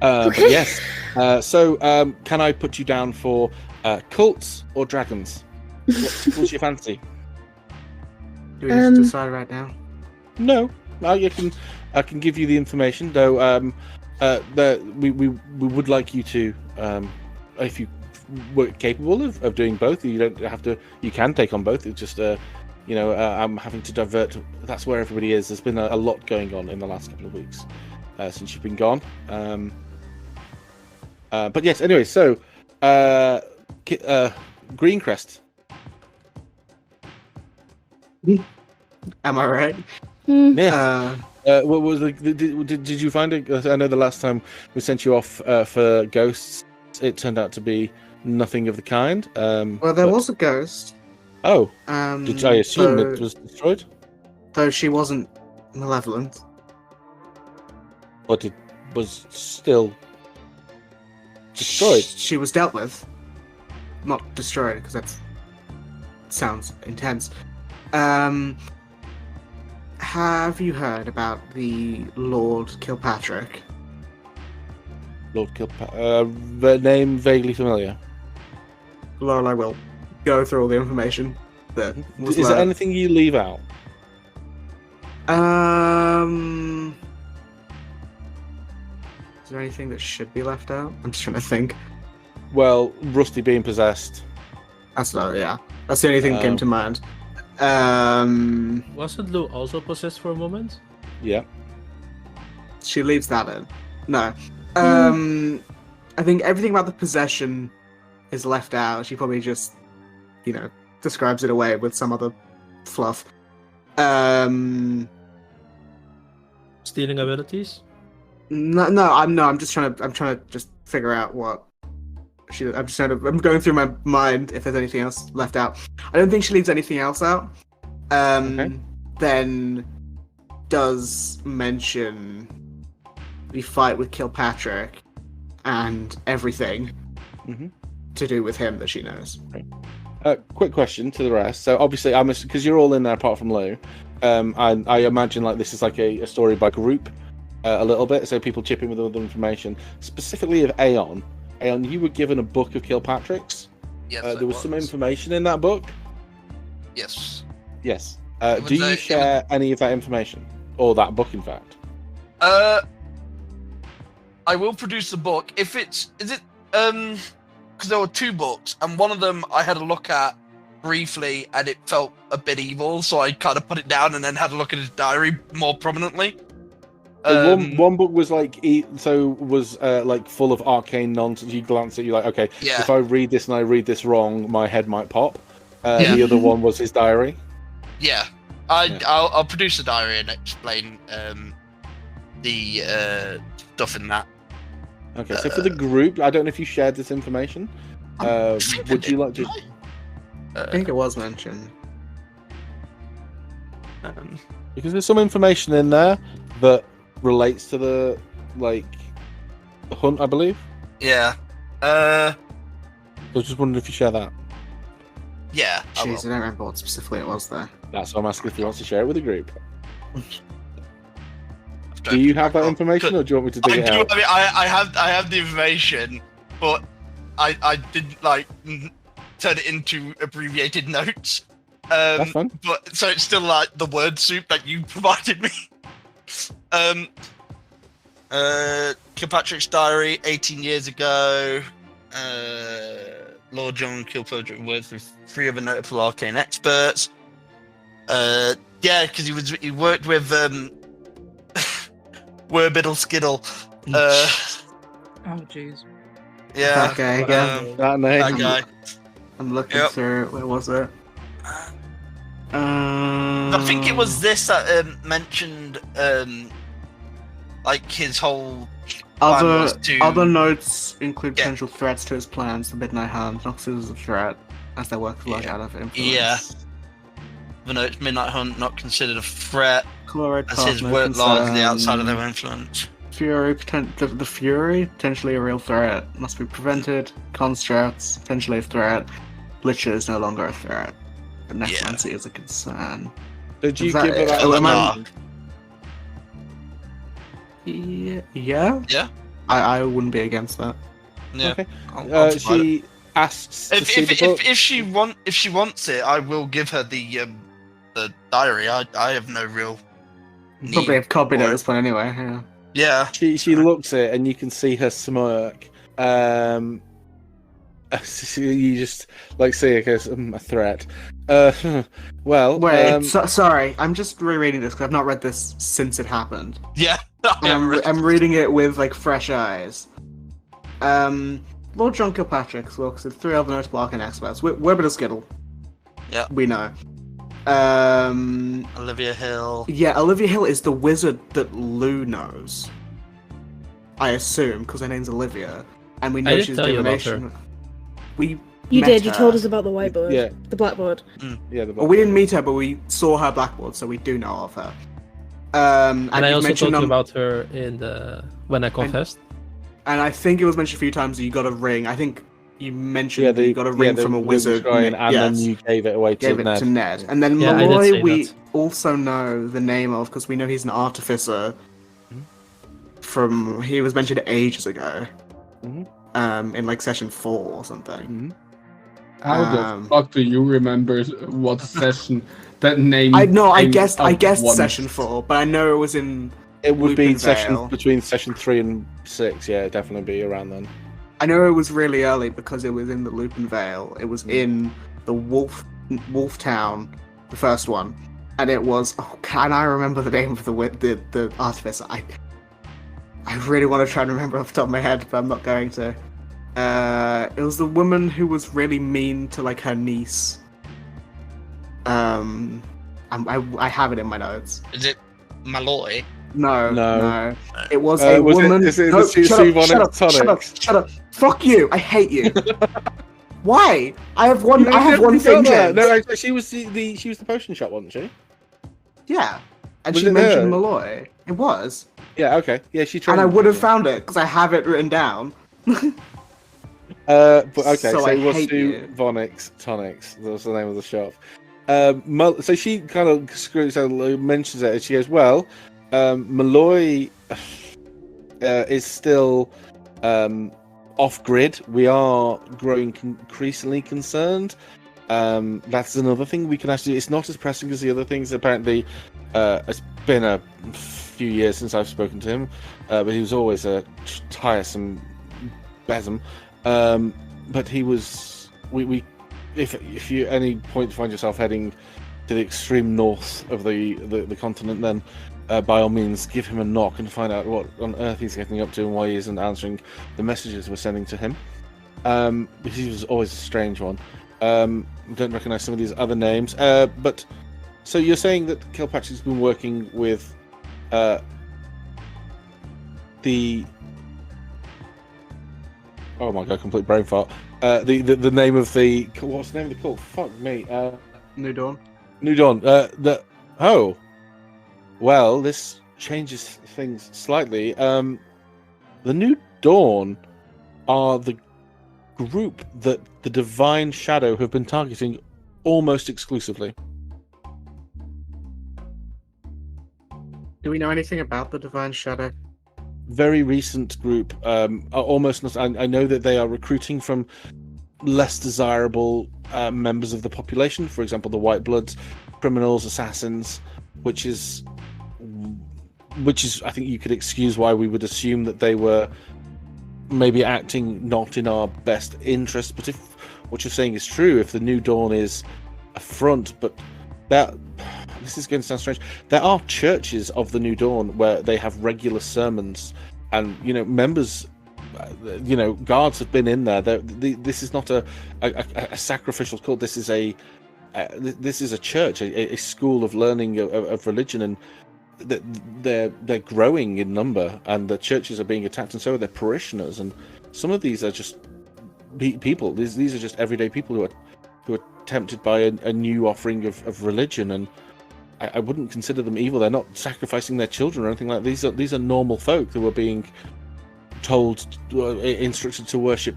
But yes. So can I put you down for cults or dragons? What's your fancy? Do we need to decide right now? No, I can give you the information, though. We would like you to, if you were capable of doing both. You don't have to. You can take on both. It's just I'm having to divert. That's where everybody is. There's been a lot going on in the last couple of weeks since you've been gone. But yes. Anyway, so Greencrest. Am I right? Yeah. What was did you find it? I know the last time we sent you off for ghosts, it turned out to be nothing of the kind. Well, there was a ghost. Oh. Did I assume it was destroyed? Though she wasn't malevolent. But it was still destroyed. She was dealt with, not destroyed, because that sounds intense. Have you heard about the Lord Kilpatrick? Lord Kilpatrick. The name vaguely familiar. Lord, I will go through all the information that was Is there anything you leave out? Is there anything that should be left out? I'm just trying to think. Well, Rusty being possessed. That's the only thing that came to mind. Wasn't Lou also possessed for a moment? Yeah. She leaves that in. No. I think everything about the possession is left out. She probably just, describes it away with some other fluff. Stealing abilities? No. I'm trying to just figure out what I'm going through my mind if there's anything else left out. I don't think she leaves anything else out. Then does mention the fight with Kilpatrick and everything to do with him that she knows. Quick question to the rest. So obviously, because you're all in there apart from Lou. I imagine like this is like a story by group, a little bit. So people chip in with other information, specifically of Aeon. Aeon, you were given a book of Kilpatrick's. Yes, there was some information in that book. Yes. Yes. Do you share any of that information, or that book, in fact? I will produce the book. Is it because there were 2 books, and one of them I had a look at briefly, and it felt a bit evil, so I kind of put it down and then had a look at his diary more prominently. One book was like like full of arcane nonsense. You glance at, you like, okay, Yeah. if I read this and I read this wrong, my head might pop. The other one was his diary. Yeah, I'll produce a diary and explain the stuff in that. Okay, so for the group, I don't know if you shared this information. Would you like to? I think it was mentioned. Because there's some information in there that relates to the hunt, I believe. Yeah. I was just wondering if you share that. Yeah. Jeez, I don't remember what specifically it was there. That's why I'm asking if you want to share it with the group. Do you have that information, or do you want me to dig it out? I mean, I have the information, but I didn't turn it into abbreviated notes. That's fine. But so it's still like the word soup that you provided me. Kilpatrick's diary, 18 years ago. Lord John Kilpatrick worked with 3 other notable arcane experts. Yeah, because he worked with Werbiddle Skiddle. Oh jeez. Yeah. That guy again. That name. That guy. I'm looking through. Where was it? I think it was this that mentioned his whole plan was to... Other notes include potential threats to his plans. The Midnight Hunt not considered as a threat, as their work is largely out of influence. Yeah. The notes Midnight Hunt not considered a threat, Chloride as his work largely outside of their influence. Fury, the Fury, potentially a real threat, must be prevented. Constructs, potentially a threat. Lich is no longer a threat. But necromancy is a concern. Did you Is that give it it? Yeah. Yeah? I wouldn't be against that. Yeah. Okay. I'll She asks to see the book. if she wants it, I will give her the diary. I have no real need. Probably have copied it for at this point anyway, yeah. Yeah. She looks at it, and you can see her smirk. You just see it as a threat. Well, wait. Sorry, I'm just rereading this because I've not read this since it happened. Yeah. I'm reading it with fresh eyes. Lord John Kilpatrick works with 3 other notable arcane experts. Werbiddle Skiddle. Yeah. We know. Olivia Hill. Yeah, Olivia Hill is the wizard that Lou knows. I assume, because her name's Olivia, and we know she's divination. You did. You told us about the whiteboard. Yeah. The blackboard. Yeah. The Well, we didn't meet her, but we saw her blackboard, so we do know of her. And I also mentioned talked about her in when I confessed. And I think it was mentioned a few times that you got a ring. I think you mentioned that you got a ring from a wizard. And then you gave it away to Ned. And then Yeah, Malloy, we that. also know the name of, because we know he's an artificer. He was mentioned ages ago. In session 4 or something. How the fuck do you remember what session that name? I guessed one. session 4, but I know it was in. It would be Vale. between session 3 and 6. Yeah, definitely be around then. I know it was really early because it was in the Lupin Vale. It was in the Wolf Town, the first one, and it was. Oh, can I remember the name of the artificer? I really want to try and remember off the top of my head, but I'm not going to. It was the woman who was really mean to her niece. I have it in my notes. Is it Malloy? No. It was a woman. Shut up! Fuck you! I hate you. Why? I have one thing. No, she was the potion shop, wasn't she? Yeah, and Was she it mentioned her? Malloy. It was. Yeah. Okay. Yeah, she tried. And I would have found it because I have it written down. But okay, So so I it was hate to you. Vonyx Tonics. That's the name of the shop. So she kind of mentions it, and she goes, "Well, Malloy is still off grid. We are growing increasingly concerned. That's another thing we can actually. It's not as pressing as the other things. Apparently, it's been a few years since I've spoken to him, but he was always a tiresome besom. But he was. We if you at any point find yourself heading to the extreme north of the continent, then by all means give him a knock and find out what on earth he's getting up to and why he isn't answering the messages we're sending to him. Because he was always a strange one. Don't recognise some of these other names. But so you're saying that Kilpatrick's been working with the. Oh my god! Complete brain fart. The name of the what's the name of the cult? Fuck me. New Dawn. New Dawn. Well, this changes things slightly. The New Dawn are the group that the Divine Shadow have been targeting almost exclusively. Do we know anything about the Divine Shadow? Very recent group. Almost not. I know that they are recruiting from less desirable members of the population. For example, the White Bloods, criminals, assassins, which is I think you could excuse why we would assume that they were maybe acting not in our best interest. But if what you're saying is true, if the New Dawn is a front, but this is going to sound strange, there are churches of the New Dawn where they have regular sermons, and members, guards have been in there. This is not a sacrificial cult. This is a church, a school of learning of religion, and they're growing in number, and the churches are being attacked, and so are their parishioners. And some of these are just people. These are just everyday people who are tempted by a new offering of religion, and I wouldn't consider them evil. They're not sacrificing their children or anything like that. These are normal folk who are being told, instructed to worship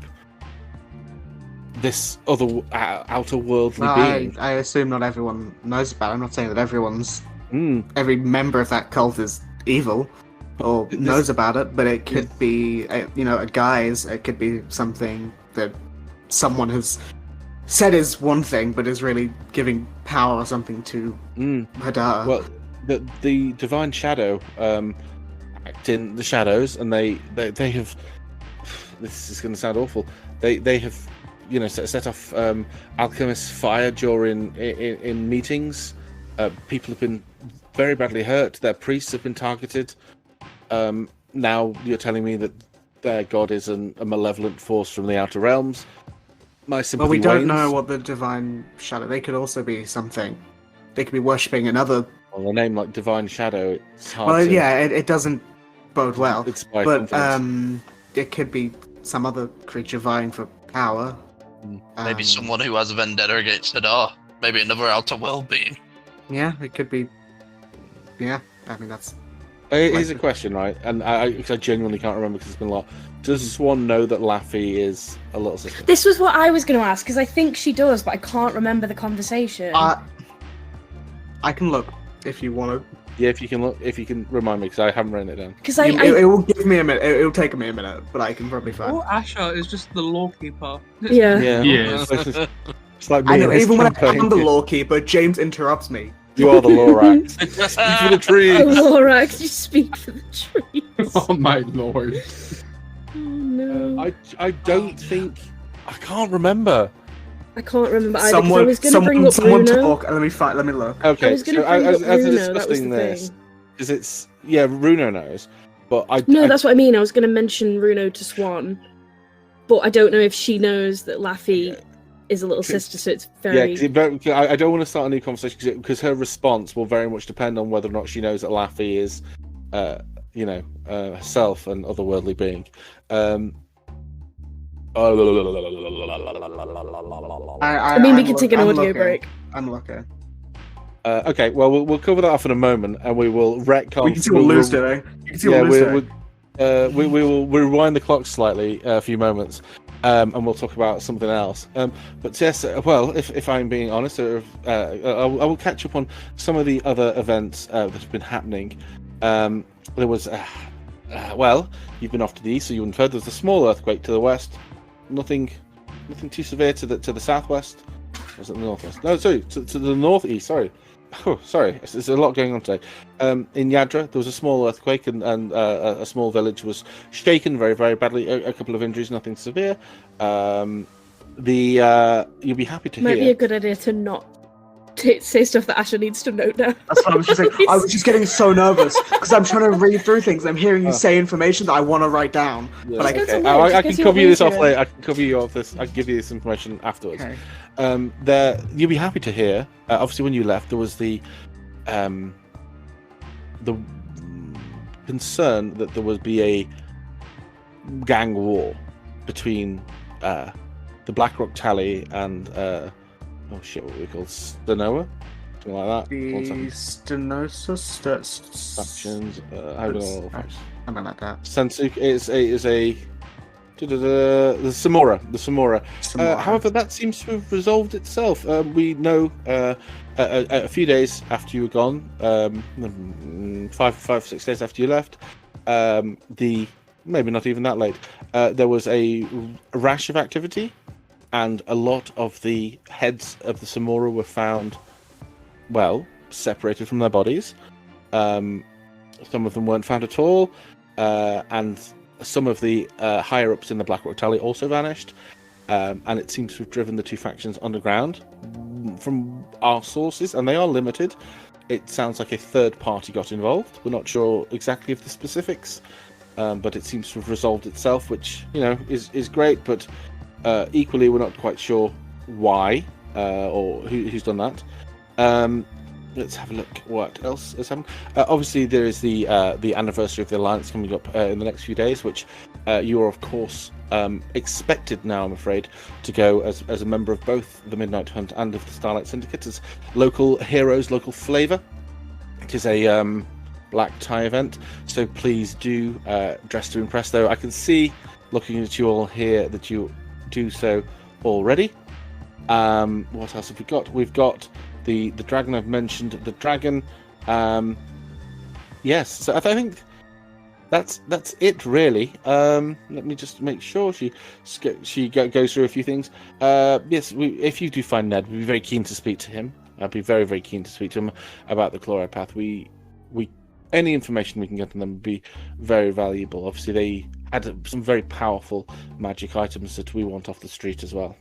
this other outer worldly being. I assume not everyone knows about it. I'm not saying that every member of that cult is evil or knows about it, but it could be a guise. It could be something that someone has said is one thing, but is really giving power or something to Hadar. Well, the Divine Shadow act in the shadows, and they have. This is going to sound awful. They have, set off alchemist fire during in meetings. People have been very badly hurt. Their priests have been targeted. Now you're telling me that their god is a malevolent force from the outer realms. My sympathy we don't wanes. know what the Divine Shadow. They could also be something. They could be worshipping another. Well, a name like Divine Shadow, it's hard. Well, to... yeah, it doesn't bode well. But it could be some other creature vying for power. Maybe someone who has a vendetta against Hadar. Maybe another outer world being. Yeah, it could be. Yeah, I mean that's. Here's a question, right? And I genuinely can't remember because it's been a lot. Does Swan know that Laffy is a little sister? This was what I was going to ask, because I think she does, but I can't remember the conversation. I can look if you want to. Yeah, if you can remind me, because I haven't written it down. Because it will give me a minute. It will take me a minute, but I can probably find. Oh, Asher is just the lawkeeper. Yeah. Yeah. It's like me. I know. Even when I'm the lawkeeper, James interrupts me. You are the Lorax. Speak for the trees. Oh, Lorax, you speak for the trees. Oh my lord. Oh no. I don't think. I can't remember. I can't remember either, because I was going to bring up someone Bruno. talk. Let me look. Okay, I was going to bring up as Bruno, we're that was discussing the this, thing. because it's Bruno knows, but No, that's what I mean. I was going to mention Bruno to Swan, but I don't know if she knows that Laffy is a little sister, so it's very... Yeah, I don't want to start a new conversation because her response will very much depend on whether or not she knows that Laffy is, herself an otherworldly being. I mean, we can take an audio break. I'm looking. Okay, well, we'll cover that off in a moment, and we will retcon. We can see what Lou's doing. We will rewind the clock slightly, a few moments, and we'll talk about something else. But yes, well, if I'm being honest, I will catch up on some of the other events that have been happening. There was, well, you've been off to the east, so you inferred there was a small earthquake to the west. Nothing too severe to the southwest. Was it the northwest? No, sorry, to the northeast. Sorry. Oh, sorry. There's a lot going on today. In Yadra, there was a small earthquake, and a small village was shaken very, very badly. A couple of injuries, nothing severe. You'll be happy to hear. Might be a good idea to not say stuff that Asher needs to note down. That's what I was just saying. I was just getting so nervous because I'm trying to read through things. I'm hearing you say information that I want to write down. Yeah. But Okay. I can cover you this off later. I can cover you off this. I can give you this information afterwards. Okay. You'll be happy to hear. Obviously, when you left, there was the concern that there would be a gang war between the Blackrock Tally and what were we called? Stenoa? Something like that. The Stenosa factions. Havenorel factions. Something like that. Sensuk is a the Samora. However, that seems to have resolved itself. We know a few days after you were gone, 5-6 days after you left, maybe not even that late, there was a rash of activity, and a lot of the heads of the Samora were found, well, separated from their bodies. Some of them weren't found at all, and some of the higher ups in the Blackrock Tally also vanished, and it seems to have driven the two factions underground. From our sources, and they are limited, it sounds like a third party got involved. We're not sure exactly of the specifics, but it seems to have resolved itself, which is great. But equally, we're not quite sure why or who's done that. Let's have a look. What else has happened? Obviously, there is the anniversary of the Alliance coming up in the next few days, which you are, of course, expected now, I'm afraid, to go as a member of both the Midnight Hunt and of the Starlight Syndicate as local heroes, local flavour. It is a black tie event, so please do dress to impress. Though I can see, looking at you all here, that you do so already. What else have we got? We've got the dragon I've mentioned. The dragon, yes. So I think that's it really. Let me just make sure she goes through a few things. Yes, if you do find Ned, we'd be very keen to speak to him. I'd be very, very keen to speak to him about the chloride path. We any information we can get on them would be very valuable. Obviously, they had some very powerful magic items that we want off the street as well.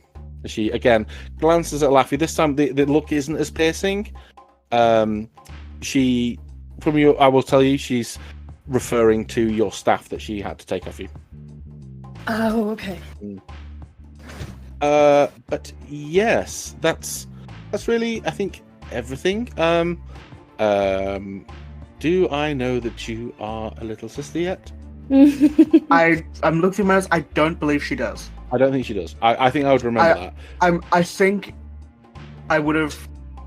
She again glances at Laffy. This time the look isn't as piercing. She, from you, I will tell you, she's referring to your staff that she had to take off you. Oh, okay. But yes, that's really, I think, everything. Do I know that you are a little sister yet? I'm looking at my notes. I don't believe she does. I don't think she does. I think I would remember that. I think I would have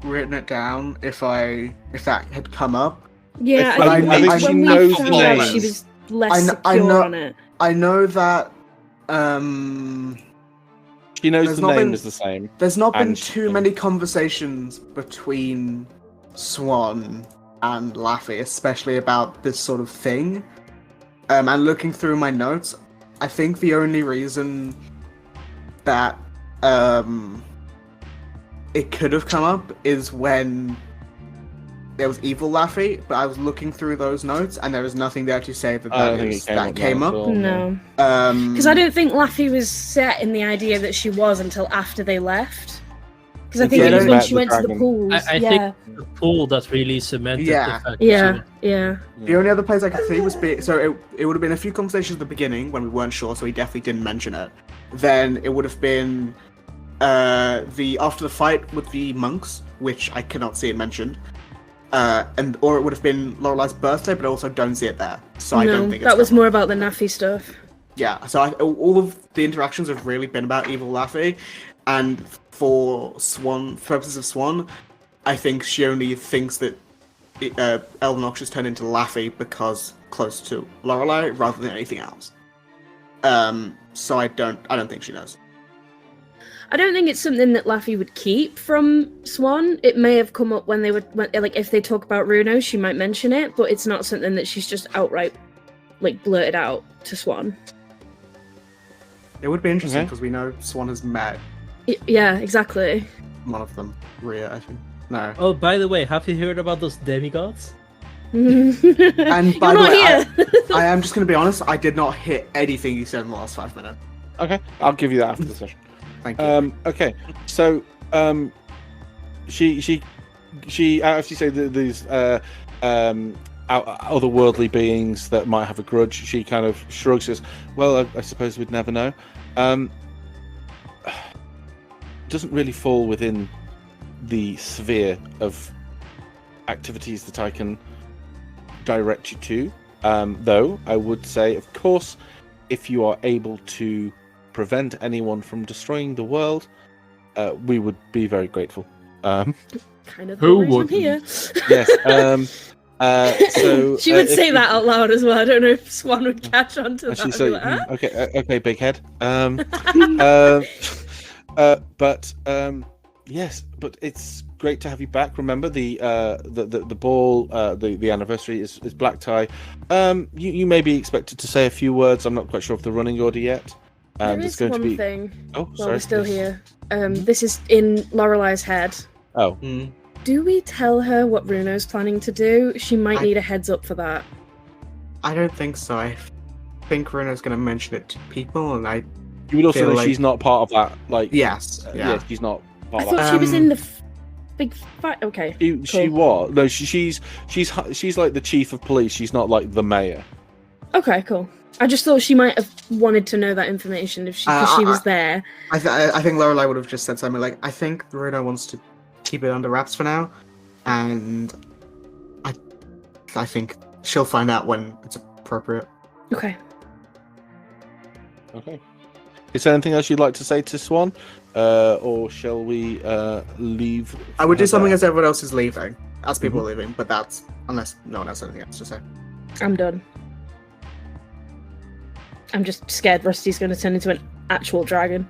written it down if that had come up. Yeah, I think she knows the names. She was less secure on it. I know that. She knows the name is the same. There's not been too many conversations between Swan and Laffy, especially about this sort of thing. And looking through my notes, I think the only reason that it could have come up is when there was evil Laffy, but I was looking through those notes and there was nothing there to say that came up. No. Because I don't think Laffy was set in the idea that she was until after they left. Because I think it was when she went to the pools. I think the pool that really cemented the fact Yeah. The only other place I could see was so it would have been a few conversations at the beginning when we weren't sure, so he definitely didn't mention it. Then it would have been after the fight with the monks, which I cannot see it mentioned. Or it would have been Lorelei's birthday, but I also don't see it there. So I don't think that was more about the Naffy stuff. Yeah, so all of the interactions have really been about evil Laffy, and for purposes of Swan, I think she only thinks that Elven Noxious turned into Laffy because close to Lorelei rather than anything else. So I don't think she knows. I don't think it's something that Laffy would keep from Swan. It may have come up when if they talk about Runo, she might mention it, but it's not something that she's just outright blurted out to Swan. It would be interesting because we know Swan has met. Yeah, exactly. one of them. Rhea, I think. No. Oh, by the way, have you heard about those demigods? And by You're the not way, here. I am just going to be honest. I did not hit anything you said in the last 5 minutes. Okay, I'll give you that after the session. Thank you. Okay, so she as you say these otherworldly beings that might have a grudge, she kind of shrugs, says, well, I suppose we'd never know. Doesn't really fall within the sphere of activities that I can direct you to, though I would say, of course, if you are able to prevent anyone from destroying the world, we would be very grateful. Kind of the Who reason I'm wouldn't? here. Yes. So She would say if that out loud as well. I don't know if Swan would catch on to And that. she I'd say, be like, "Huh?" okay, big head. But yes, but it's great to have you back. Remember the ball, the anniversary is black tie. You may be expected to say a few words. I'm not quite sure of the running order yet. There There's is going one to be. thing Oh, while sorry. we're still here. This is in Lorelei's head. Oh, Do we tell her what Runo's planning to do? She might need a heads up for that. I don't think so. I think Runo's going to mention it to people, and I you would also feel know like- she's not part of that. Like, yes, yeah, she's not I part of thought that. she was Um, in the big fight. Okay. She was no. She's like the chief of police. She's not like the mayor. Okay, cool. I just thought she might have wanted to know that information if she was there. I think Lorelei would have just said something like, "I think Runo wants to keep it under wraps for now, and I think she'll find out when it's appropriate." Okay. Okay. Is there anything else you'd like to say to Swan, or shall we leave? I would do her something there? as everyone else is leaving, as people are leaving, but that's unless no one has anything else to say. I'm done. I'm just scared Rusty's going to turn into an actual dragon.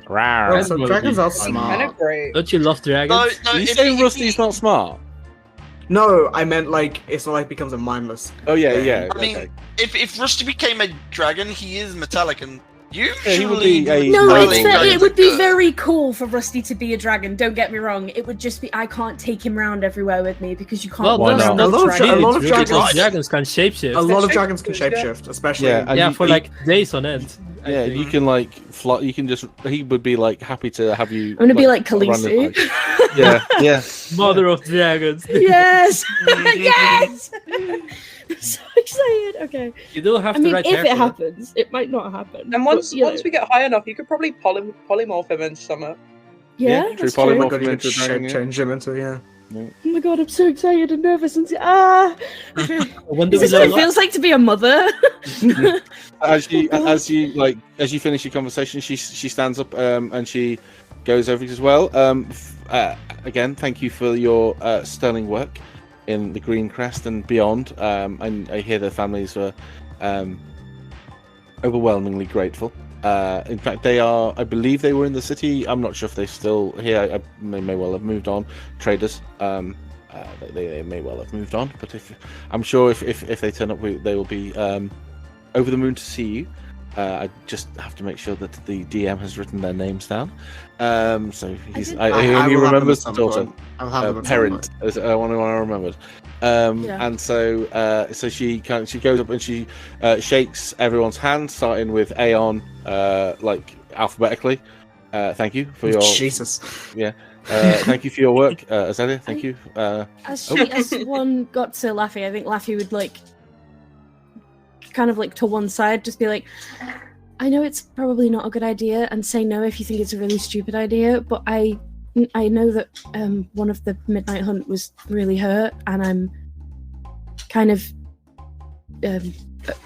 Rawr. Also, Well, dragons are Kind of smart. great. Don't you love dragons? No, Are you if saying he- Rusty's not smart? No, I meant like it's not like becomes a mindless. Oh yeah. I mean, okay. if Rusty became a dragon, he is metallic, and usually he would be a- No, Metallic it would be very cool for Rusty to be a dragon. Don't get me wrong. It would just be I can't take him round everywhere with me because you can't. Well, Why walk that's not? around not with A lot of true. dragons- Because dragons can shapeshift. A lot of shapeshift, dragons can yeah. shapeshift, especially. Yeah, and Yeah, you- for like days on end. I Yeah, think. you can like fly. You can just. He would be like happy to have you. I'm gonna be like run his Khaleesi. life. Yeah. Mother of dragons. Yes, yes. I'm so excited. Okay. You don't have I to mean, write if it hair for happens, it might not happen. And but, once you know. we get high enough, you could probably polymorph him into something. Yeah, True that's Oh polymorph. my true. god, you into could a dragon, shape yeah. change him into Oh my god, I'm so excited and nervous and Okay. When do Is we this what it level up? feels like to be a mother? As you finish your conversation, she stands up and she goes over as well. Again, thank you for your sterling work in the Green Crest and beyond. And I hear the families were overwhelmingly grateful. In fact, they are. I believe they were in the city. I'm not sure if they're still here. They may well have moved on. Traders. They may well have moved on. But I'm sure if they turn up, they will be over the moon to see you. I just have to make sure that the DM has written their names down. So he's. I only will have them remembers at the some daughter. point. I'll have them at some Parent, point. as one I remembered. And so she goes up and she shakes everyone's hand, starting with Aeon, like alphabetically. Thank you for your Jesus. thank you for your work, Azalea. Thank you. As one got to Laffy, I think Laffy would like kind of like to one side, just be like, I know it's probably not a good idea, and say no if you think it's a really stupid idea, but I know that one of the Midnight Hunt was really hurt, and I'm kind of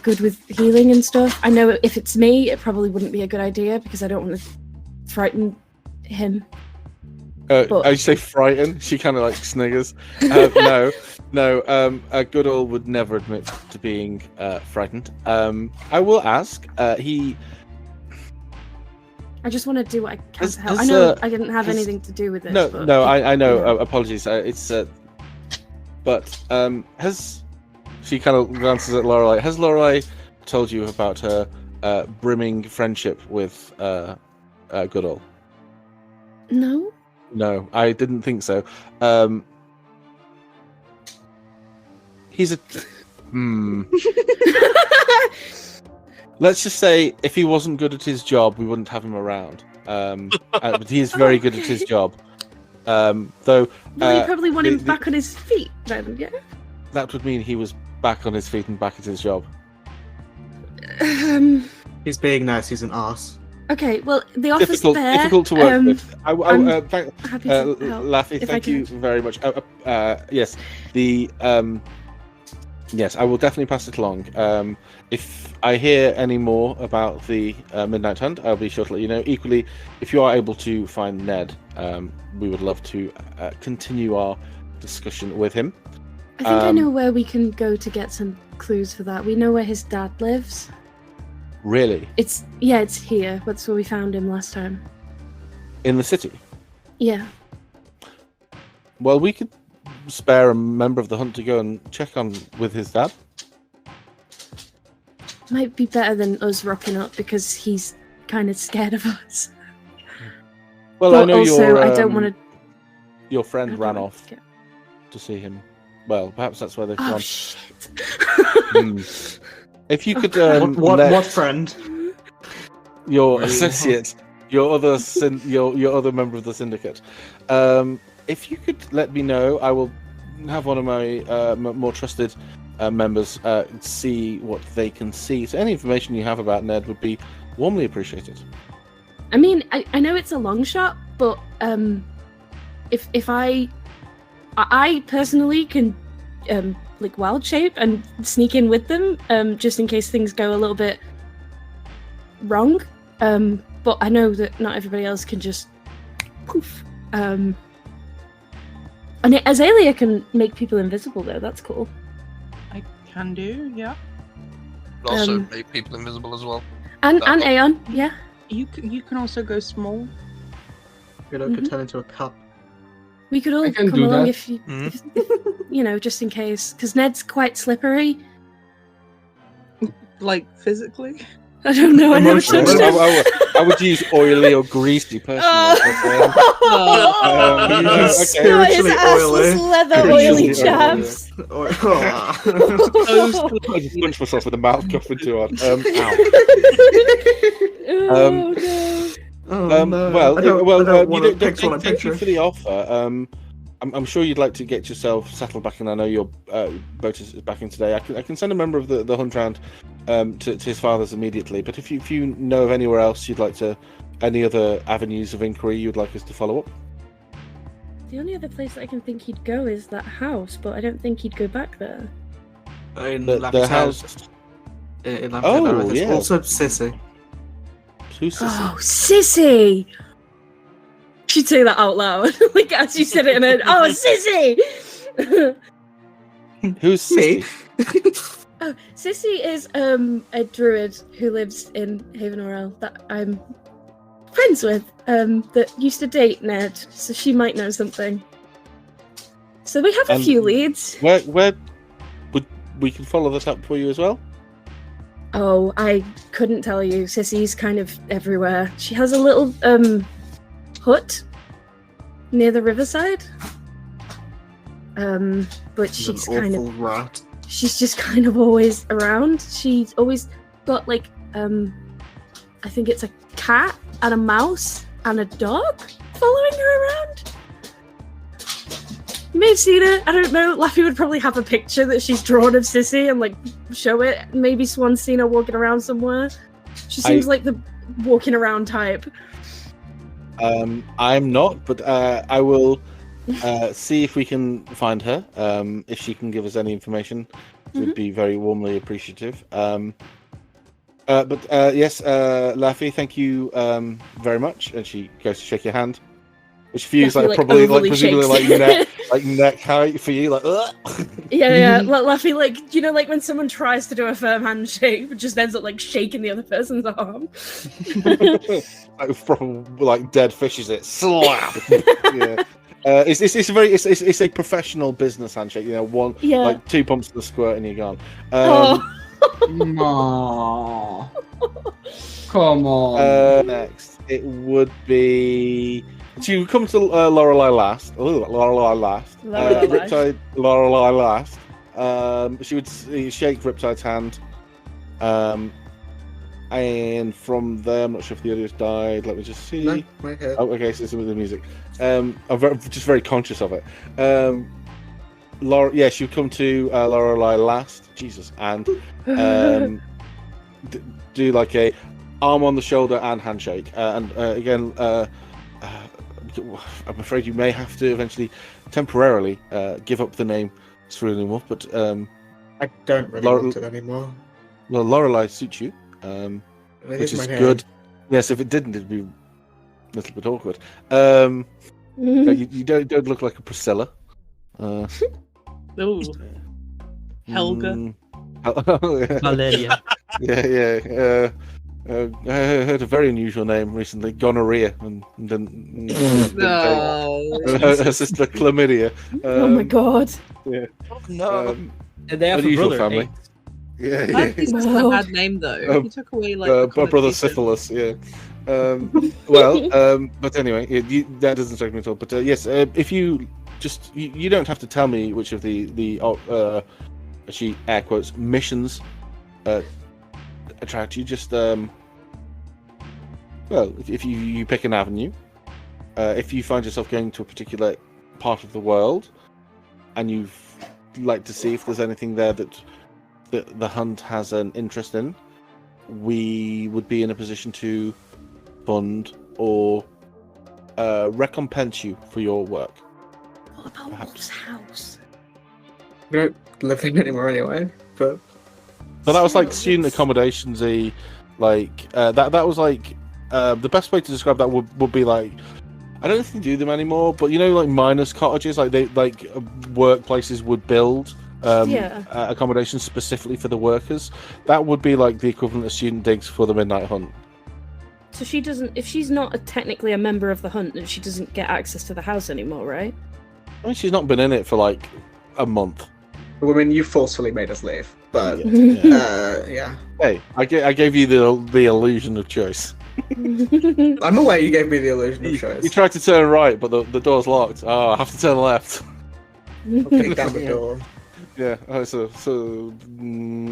good with healing and stuff. I know if it's me, it probably wouldn't be a good idea because I don't want to frighten him. I say frightened. She kind of like sniggers. No. Goodall would never admit to being frightened. I will ask. I just want to do what I can to help. Has, I know I has- didn't have anything to do with it. No, but, no, I know. you know. Apologies. But has she kind of glances at Lorelei? Has Lorelei told you about her brimming friendship with Goodall? No. No, I didn't think so. He's a. Let's just say, if he wasn't good at his job, we wouldn't have him around. But he is very good at his job. Though. Well, you probably want him back on his feet, then, yeah? That would mean he was back on his feet and back at his job. He's being nice. He's an arse. Okay, well, the offer's there. Difficult to work with. I'm happy to help. Laffy, thank you very much. Yes, yes, I will definitely pass it along. If I hear any more about the Midnight Hunt, I'll be sure to let you know. Equally, if you are able to find Ned, we would love to continue our discussion with him. I think I know where we can go to get some clues for that. We know where his dad lives. Really? It's here. That's where we found him last time. In the city? Yeah. Well, we could spare a member of the hunt to go and check on with his dad. Might be better than us rocking up because he's kind of scared of us. Well, but I know also, I don't want to. Your friend ran off to see him. Well, perhaps that's where they've gone. Shit. If you could, what friend? Your associate, your other member of the syndicate. If you could let me know, I will have one of my more trusted members see what they can see. So any information you have about Ned would be warmly appreciated. I mean, I know it's a long shot, but if I personally can like wild shape and sneak in with them, just in case things go a little bit wrong. But I know that not everybody else can just poof. And Azalea can make people invisible though. That's cool. I can do, yeah. Also make people invisible as well. And Aeon, yeah. You can also go small. You know, could turn into a cup. We could all come along if you, you know, just in case, because Ned's quite slippery. Like physically? I don't know. I never touched him. I would use oily or greasy personally. Spiritually oily. Leather oily chaps. I just punched myself with a mouth cuffing too hard. Thank you for the offer. I'm sure you'd like to get yourself settled back, and I know your boat is back in today. I can send a member of the hunt round to his father's immediately. But if you know of anywhere else you'd like to, any other avenues of inquiry you'd like us to follow up. The only other place that I can think he'd go is that house, but I don't think he'd go back there. The house. Yeah. Also Sissy. Who's Sissy? Oh, Sissy! She'd say that out loud, like as you said it in it. Oh, Sissy! Who's Sissy? Oh, Sissy is a druid who lives in Havenorel that I'm friends with, that used to date Ned, so she might know something. So we have a few leads. Where would we can follow that up for you as well? Oh, I couldn't tell you. Sissy's kind of everywhere. She has a little hut near the riverside. But she's kind of rat. She's just kind of always around. She's always got like I think it's a cat and a mouse and a dog following her around. You may have seen it. I don't know. Laffy would probably have a picture that she's drawn of Sissy and like show it. Maybe Swan's seen her walking around somewhere. She seems like the walking around type. I'm not, but I will see if we can find her. If she can give us any information, we'd be very warmly appreciative. But yes, Laffy, thank you very much. And she goes to shake your hand, which for you is like probably like presumably like neck height for you, like. Yeah. Like Laffy, like you know, like when someone tries to do a firm handshake, but just ends up like shaking the other person's arm. Like from like dead fishes, it slap. Yeah. It's a professional business handshake. You know, like 2 pumps to the squirt and you're gone. Come on. Next, it would be So you come to Lorelei last. Lorelei last. Riptide, Lorelei last. She would shake Riptide's hand. And from there, I'm not sure if the others died. Let me just see. No, right here. Oh, okay, so it's with the music. I'm just very conscious of it. Laura, she would come to Lorelei last. Jesus, and do like a arm on the shoulder and handshake. And again, I'm afraid you may have to eventually, temporarily, give up the name Srulimov, but I don't really want it anymore. Well, Lorelei suits you. Which is good. Yes, if it didn't, it'd be a little bit awkward. You don't look like a Priscilla. Ooh. Helga. Valeria. Yeah. I heard a very unusual name recently, gonorrhea, and didn't her sister chlamydia. Oh my god. Yeah. Oh, no. And they have a unusual brother. family. Yeah. I think it's a bad name though. He took away like the brother connotation. syphilis. Yeah. But anyway, that doesn't strike me at all. But yes, if you just you don't have to tell me which of the she air quotes missions attract you. Just if you pick an avenue, if you find yourself going to a particular part of the world, and you'd like to see if there's anything there that the hunt has an interest in, we would be in a position to fund or recompense you for your work. What about Wolf's house? We don't live there anymore anyway, but... So that was like student accommodations. That was like the best way to describe that would be like, I don't think they do them anymore, but you know, like miners' cottages, like workplaces would build accommodations specifically for the workers. That would be like the equivalent of student digs for the Midnight Hunt. So she doesn't, if she's not technically a member of the hunt, then she doesn't get access to the house anymore, right? I mean, she's not been in it for like a month. I mean, you forcefully made us leave, but yeah. Hey, I gave you the illusion of choice. I'm aware you gave me the illusion of choice. You tried to turn right, but the door's locked. Oh, I have to turn left. I'll kick down the door. Yeah, it's a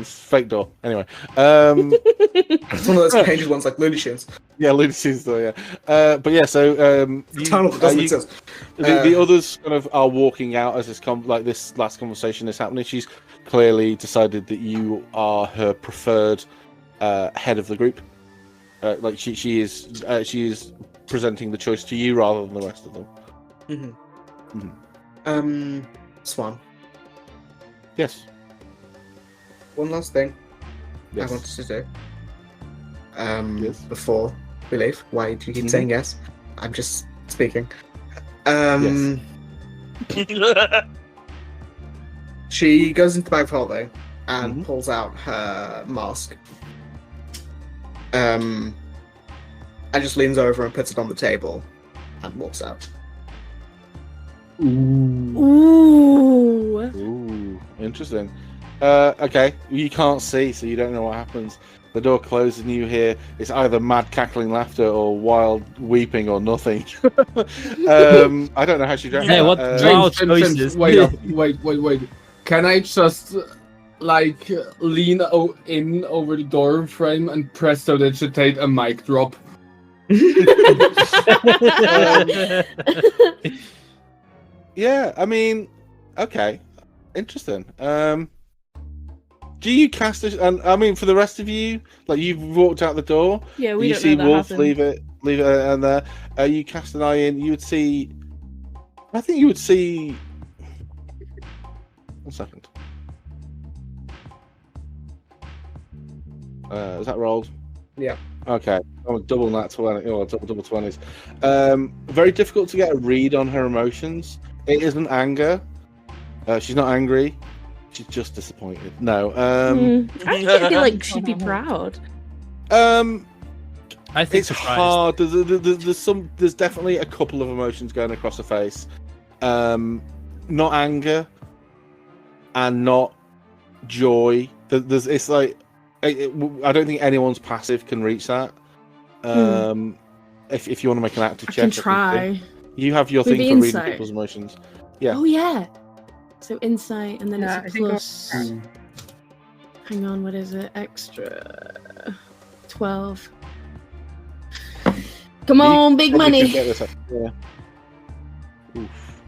fake door. Anyway, it's one of those painted ones like Looney Tunes. Yeah, Looney Tunes though. Yeah, but yeah. So the others kind of are walking out as this last conversation is happening. She's clearly decided that you are her preferred head of the group. Like she is presenting the choice to you rather than the rest of them. Swan. Yes. One last thing Yes. I wanted to do. Yes. Before we leave. Why do you keep saying yes? I'm just speaking. Yes. She goes into the bag of holding and pulls out her mask. And just leans over and puts it on the table and walks out. Ooh. Interesting. Okay, you can't see, so you don't know what happens. The door closes and you hear it's either mad cackling laughter or wild weeping or nothing. I don't know how she drank Yeah, that. what wild choices. Wait. Can I just lean in over the door frame and prestidigitate a mic drop? Yeah, I mean, okay, interesting. Do you cast this? And I mean, for the rest of you, like you've walked out the door. Yeah, we you don't see know that Wolf happened. leave it, and there. You cast an eye in. You would see. I think you would see. 1 second. Is that rolled? Yeah. Okay. Oh, double nat 20. Oh, double 20s. Very difficult to get a read on her emotions. It isn't anger. She's not angry. She's just disappointed. No. I feel like she'd be proud. I think It's surprised. hard. There's definitely a couple of emotions going across her face. Not anger, and not joy. It's like I don't think anyone's passive can reach that. If you want to make an active check, I can try. You have your With thing the for reading insight? people's emotions. Yeah. Oh yeah. So insight, and then Yeah, it's I a think plus. Hang on, what is it? Extra 12. Come on, big Probably money. could get this up. Yeah. Oof.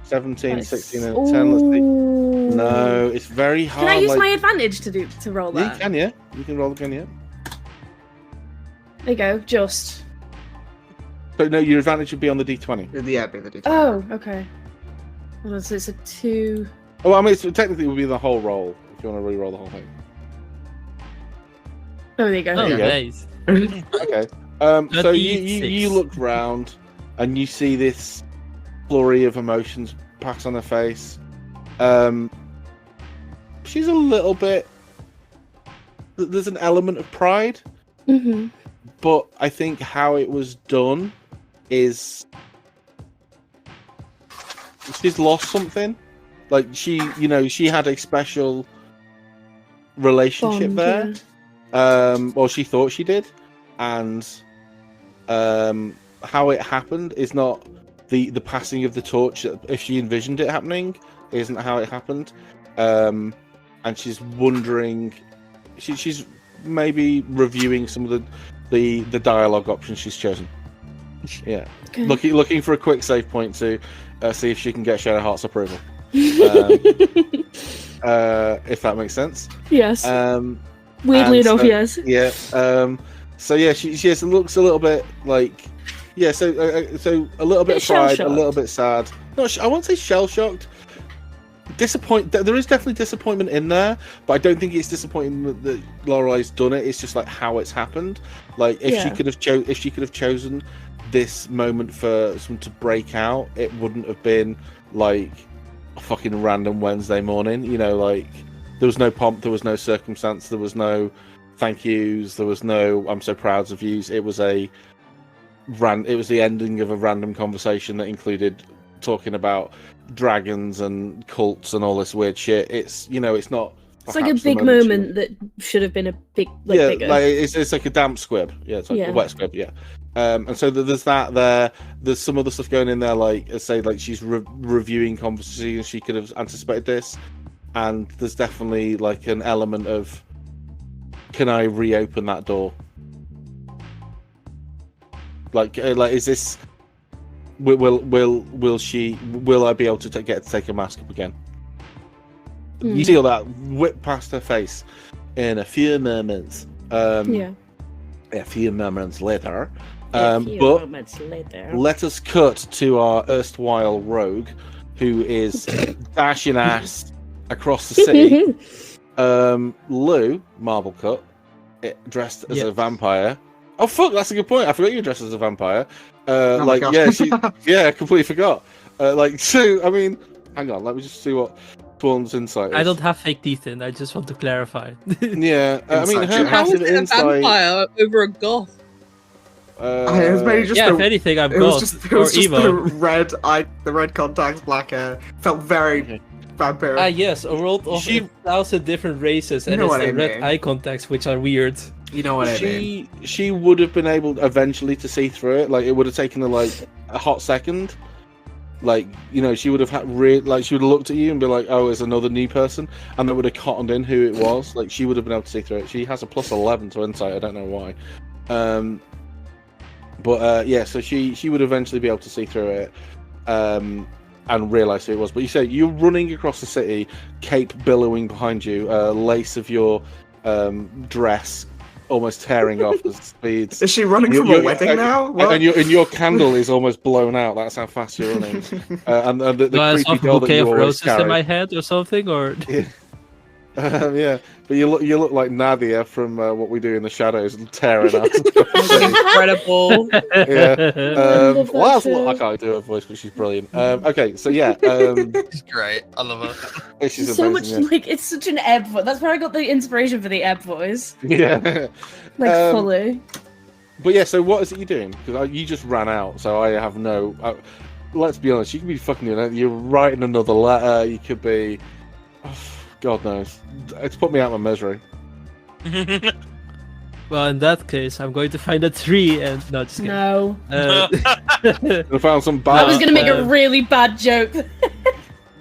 17, 16, and 10. Let's see. Ooh. No, it's very hard. Can I use like... my advantage to roll Yeah, that? you can, yeah. You can roll again, yeah. There you go, just. But no, your advantage would be on the d20. Yeah, be the D20. Oh, okay. Hold on, so it's a 2. Oh, I mean, technically it would be the whole roll if you want to re-roll the whole thing. Oh, there you go. Oh, you go. nice. Okay. So you look round and you see this flurry of emotions pass on her face. She's a little bit. There's an element of pride, Mm-hmm. but I think how it was done is she's lost something. Like she had a special relationship Bond, there. Well, she thought she did, and how it happened is not the passing of the torch. If she envisioned it happening, isn't how it happened, and she's wondering. She's maybe reviewing some of the dialogue options she's chosen. Yeah, Okay. looking for a quick save point to see if she can get Shadowheart's approval. If that makes sense. Yes. and Weirdly enough, so- yes. Yeah. So yeah, she looks a little bit like so a little bit of pride, a little bit sad. No, I won't say shell shocked. There is definitely disappointment in there, but I don't think it's disappointing that Lorelei's done it. It's just like how it's happened. Like if she could have chosen this moment for someone to break out, it wouldn't have been like a fucking random Wednesday morning. You know, like there was no pomp, there was no circumstance, there was no thank yous, there was no I'm so proud of yous. It was the ending of a random conversation that included talking about dragons and cults and all this weird shit. It's it's not. It's like a big moment that should have been a big, bigger. Like it's like a damp squib. Yeah, it's like a wet squib. Yeah, and so there's that there. There's some other stuff going in there, like she's reviewing conversations. She could have anticipated this, and there's definitely like an element of, can I reopen that door? Like is this? Will I be able to get to take a mask up again? You see all that whip past her face in a few moments. A few moments later. Moments later. Let us cut to our erstwhile rogue, who is dashing ass across the city. Lou, marble cut, dressed as a vampire. Oh fuck, that's a good point. I forgot you were dressed as a vampire. I completely forgot. So I mean, hang on, let me just see what Spawn's insight is. I don't have fake teeth in. I just want to clarify. Yeah, I mean, her How is passive it a insight. vampire over a goth? It was maybe just if anything, I'm goth it was or just emo. the red contacts, black hair. Felt very vampiric. Yes, a world of 1,000 different races, and know it's what the I red mean. eye contacts which are weird. You know what I mean? She would have been able eventually to see through it. Like it would have taken her like a hot second. Like she would have had she would have looked at you and be like, "Oh, it's another new person," and that would have cottoned in who it was. Like she would have been able to see through it. She has a plus 11 to insight. I don't know why. So she would eventually be able to see through it. And realise who it was. But you say you're running across the city, cape billowing behind you, lace of your dress almost tearing off the speeds. Is she running from a wedding now? What? And your candle is almost blown out. That's how fast you're running. And the Do I have creepy a doll that bouquet you of always roses carry. in my head or something? Or but you look like Nadia from What We Do in the Shadows, tearing up. Incredible. I can't do her voice, but she's brilliant. Okay, so yeah, She's great. I love her. she's so amazing, much it's such an ebb voice. That's where I got the inspiration for the ebb voice. yeah. Fully. But yeah, so what is it you're doing? Because you just ran out, so I have no. Let's be honest, you could be fucking doing it. You're writing another letter. You could be. God knows. It's put me out of my misery. well, in that case, I'm going to find a tree and no, just kidding. No. I found some I was bad. gonna make a really bad joke.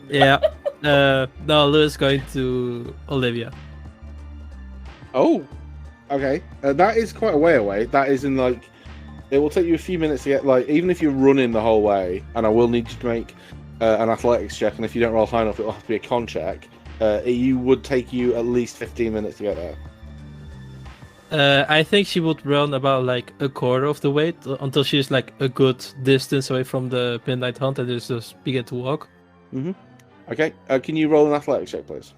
Yeah. No, Lou's going to Olivia. Oh, okay. That is quite a way away. That is in like. It will take you a few minutes to get like, even if you're running the whole way, and I will need you to make an athletics check, and if you don't roll high enough, it will have to be a con check. You would take you at least 15 minutes to get there. I think she would run about like a quarter of the way until she's like a good distance away from the Midnight Hunt and just begin to walk. Mm-hmm. Okay. Can you roll an athletics check, please?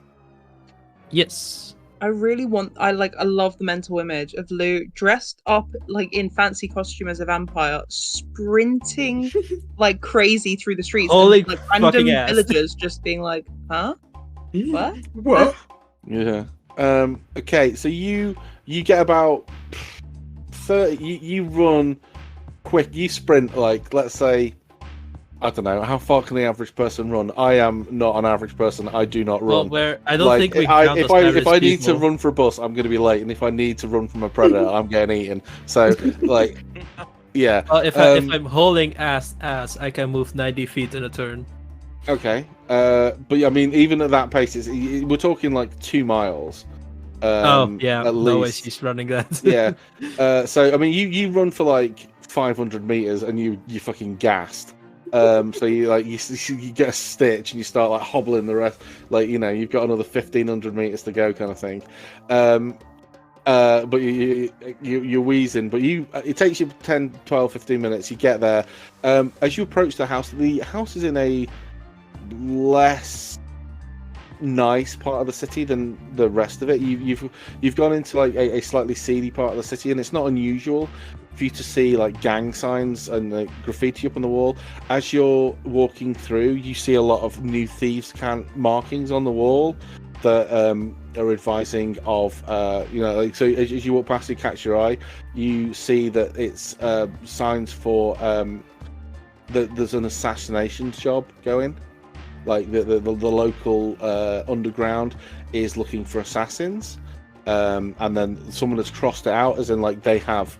Yes. I really want. I love the mental image of Lou dressed up like in fancy costume as a vampire, sprinting like crazy through the streets, Holy and like random fucking ass. villagers just being like, "Huh? What? What? Yeah. Okay. So you get about 30. You run quick. You sprint like, let's say, I don't know, how far can the average person run? I am not an average person. I do not run. Well, I don't think we count if as I need to people. run for a bus, I'm going to be late, and if I need to run from a predator, I'm getting eaten. So, like, yeah. If I'm holding ass, I can move 90 feet in a turn. Okay. But I mean, even at that pace, we're talking like 2 miles. Oh yeah, at no way least. she's running that. Yeah. So I mean, you run for like 500 meters, and you fucking gassed. So you get a stitch and you start like hobbling the rest, like, you know, you've got another 1,500 meters to go, kind of thing. But you're wheezing, but it takes you 10, 12, 15 minutes. You get there. As you approach the house is in a less nice part of the city than the rest of it. You've gone into like a slightly seedy part of the city, and it's not unusual for you to see like gang signs and like graffiti up on the wall. As you're walking through, you see a lot of new thieves' camp markings on the wall that are advising of like, so as you walk past, you catch your eye, you see that it's signs for that there's an assassination job going. Like the local underground is looking for assassins, and then someone has crossed it out as in like they have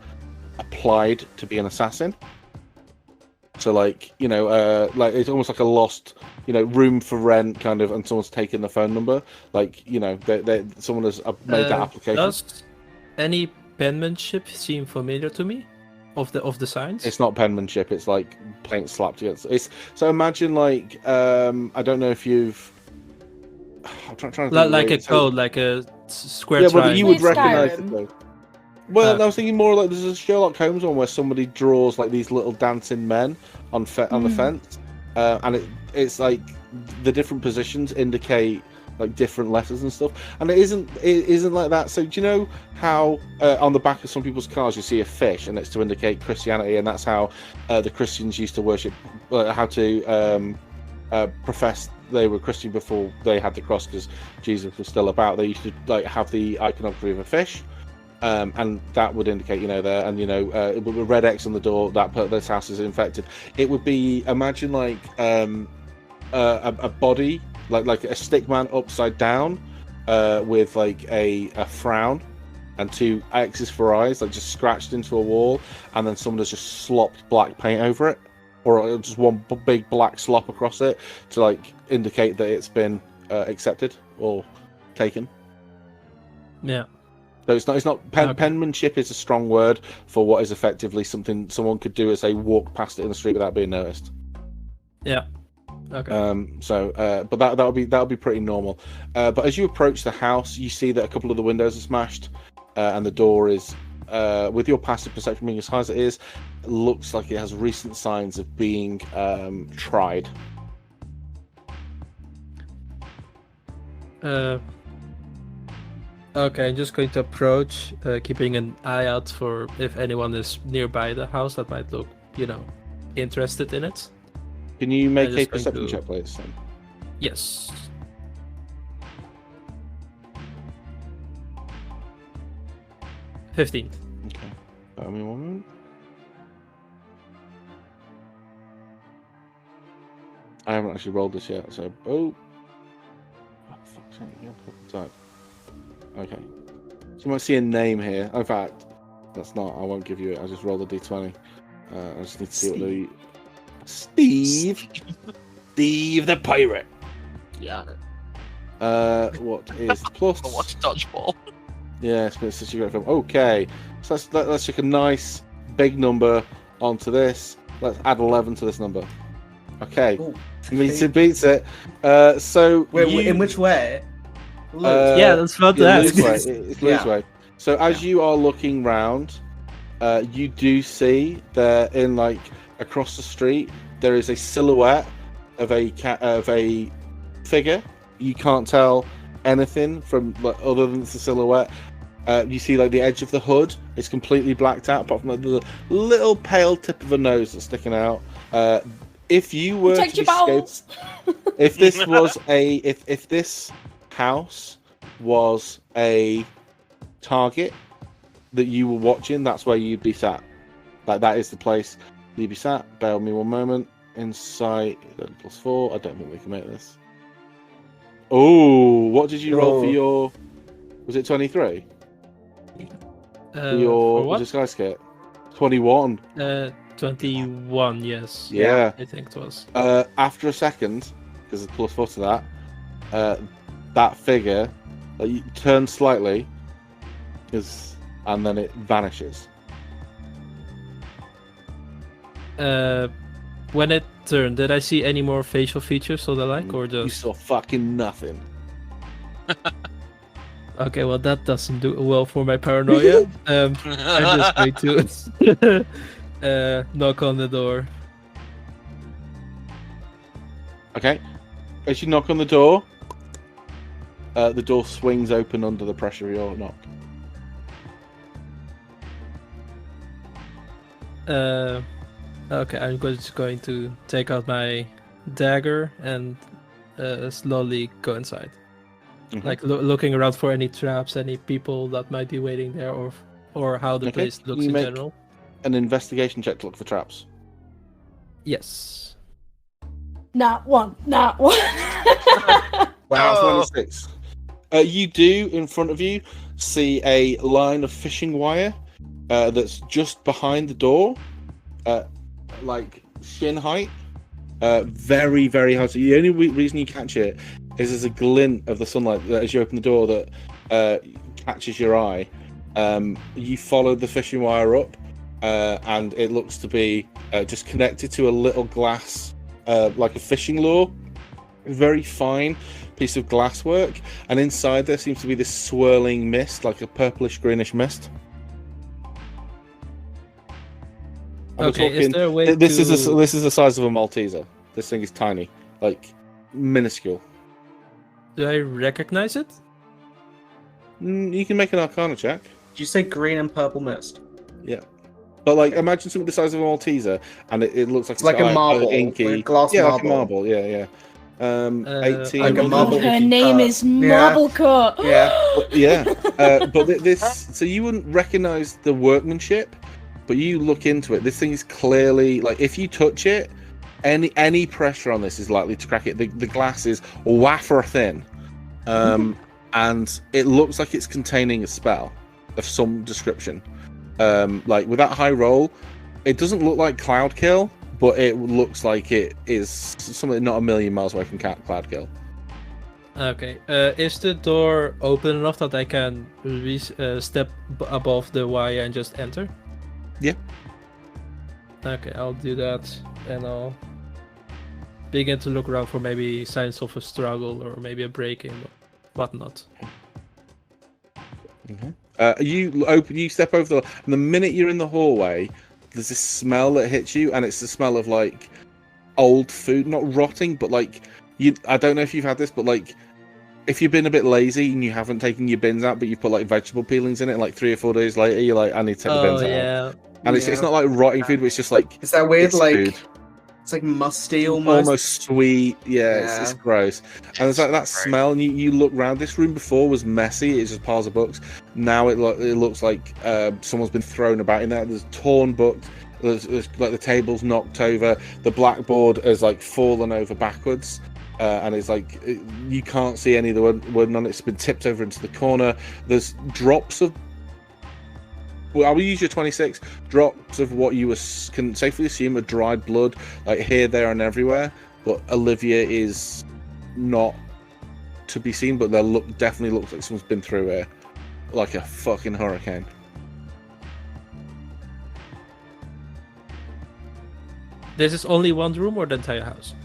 applied to be an assassin. So like, you know, like it's almost like a lost, you know, room for rent kind of, and someone's taken the phone number. Like, you know, someone has made that application. Does any penmanship seem familiar to me? Of the signs? It's not penmanship. It's like paint slapped against. So imagine like I don't know if you've. I'm trying to think like a code, like a square. Yeah, triangle. but you would Skyrim. recognise the code. Well, I was thinking more like there's a Sherlock Holmes one where somebody draws like these little dancing men on the fence, and it's like the different positions indicate like different letters and stuff, and it isn't like that. So do you know how on the back of some people's cars you see a fish, and it's to indicate Christianity, and that's how the Christians used to worship, how to profess they were Christian before they had the cross, because Jesus was still about. They used to like have the iconography of a fish, and that would indicate, you know, there, and you know, with a red X on the door, that this house is infected. It would be, imagine like a body. Like a stick man upside down, with like a frown and 2 X's for eyes, like just scratched into a wall, and then someone has just slopped black paint over it, or just one big black slop across it to like indicate that it's been accepted or taken. Yeah. So it's not penmanship is a strong word for what is effectively something someone could do as they walk past it in the street without being noticed. Yeah. Okay. But that'll be pretty normal. But as you approach the house, you see that a couple of the windows are smashed, and the door is, with your passive perception being as high as it is, looks like it has recent signs of being tried. Okay, I'm just going to approach, keeping an eye out for if anyone is nearby the house that might look, you know, interested in it. Can you make a just going perception to- check, please? Yes. $15. Okay. Bear with me 1 moment. I haven't actually rolled this yet, so fuck's sake, yeah, type. Okay. So you might see a name here. In fact, that's not. I won't give you it. I'll just roll the d20. I just need to see what Steve the pirate. Yeah. What is plus? I watch dodgeball. Yeah, it's been such a great film. Okay, so let's take a nice big number onto this. Let's add 11 to this number. Okay, meets it, beats it. So Wait, in which way? Yeah, that's about that. It's Lou's way. So as you are looking round, you do see there in like across the street there is a silhouette of a figure. You can't tell anything from like, other than the silhouette. You see like the edge of the hood is completely blacked out, apart from like, the little pale tip of a nose that's sticking out. If you were Protect to your bowels. if this was if this house was a target that you were watching, that's where you'd be sat. Like that is the place you'd be sat. Bear with me one moment. Insight +4. I don't think we can make this. Oh, what did you roll for your? Was it 23? For your what? disguise kit? 21. 21, yes. Yeah. I think it was. After a second, because it's +4 to that, that figure turns slightly, and then it vanishes. When it turned, did I see any more facial features or the like, or You just? saw fucking nothing. Okay, well that doesn't do well for my paranoia. I'm just going to knock on the door. Okay. As you knock on the door swings open under the pressure of your knock. Okay, I'm just going to take out my dagger and slowly go inside. Mhm. Like looking around for any traps, any people that might be waiting there, or how the Okay, place looks you in make- general. An investigation check to look for traps. Yes. Not one. Wow, Oh. 26. You do, in front of you, see a line of fishing wire that's just behind the door, like shin height. Very, very high. So the only reason you catch it is there's a glint of the sunlight as you open the door that catches your eye. You follow the fishing wire up, and it looks to be just connected to a little glass, like a fishing lure. Very fine piece of glasswork, and inside there seems to be this swirling mist, like a purplish greenish mist. I'm Okay, talking- is there a way this to... is the size of a Malteser. This thing is tiny, like minuscule. Do I recognize it? You can make an Arcana check. Did you say green and purple mist? Yeah, but like imagine something the size of a Malteser, and it looks like It's like a got, marble, inky, like a glass yeah, marble. like a marble. Yeah. 18. Like a marble. Her name is Marblecourt. Yeah. But this, so you wouldn't recognize the workmanship, but you look into it. This thing is clearly like if you touch it, any pressure on this is likely to crack it. The glass is wafer thin, and it looks like it's containing a spell of some description. Like with that high roll, it doesn't look like Cloud Kill, but it looks like it is something not a million miles away from Cloud Kill. Okay. Is the door open enough that I can step above the wire and just enter? Yeah. Okay, I'll do that, and I'll begin to look around for maybe signs of a struggle or maybe a break-in or whatnot. You step over and the minute you're in the hallway, there's this smell that hits you, and it's the smell of like old food, not rotting, but like I don't know if you've had this, but like if you've been a bit lazy and you haven't taken your bins out, but you put like vegetable peelings in it, and like 3 or 4 days later, you're like, I need to take the bins out. And it's not like rotting food, but it's just like Is that weird? it's Like food. it's like musty almost. Almost sweet. Yeah. It's gross. And it's like that smell, and you look around. This room before was messy. It's just piles of books. Now it looks like someone's been thrown about in there. There's torn books. There's like the table's knocked over. The blackboard has like fallen over backwards. And it's like you can't see any of the wording on it. It's been tipped over into the corner. There's drops of well, I will use your 26 drops of what you can safely assume are dried blood, like here, there, and everywhere. But Olivia is not to be seen, but definitely looks like someone's been through here, like a fucking hurricane. This is only one room or the entire house?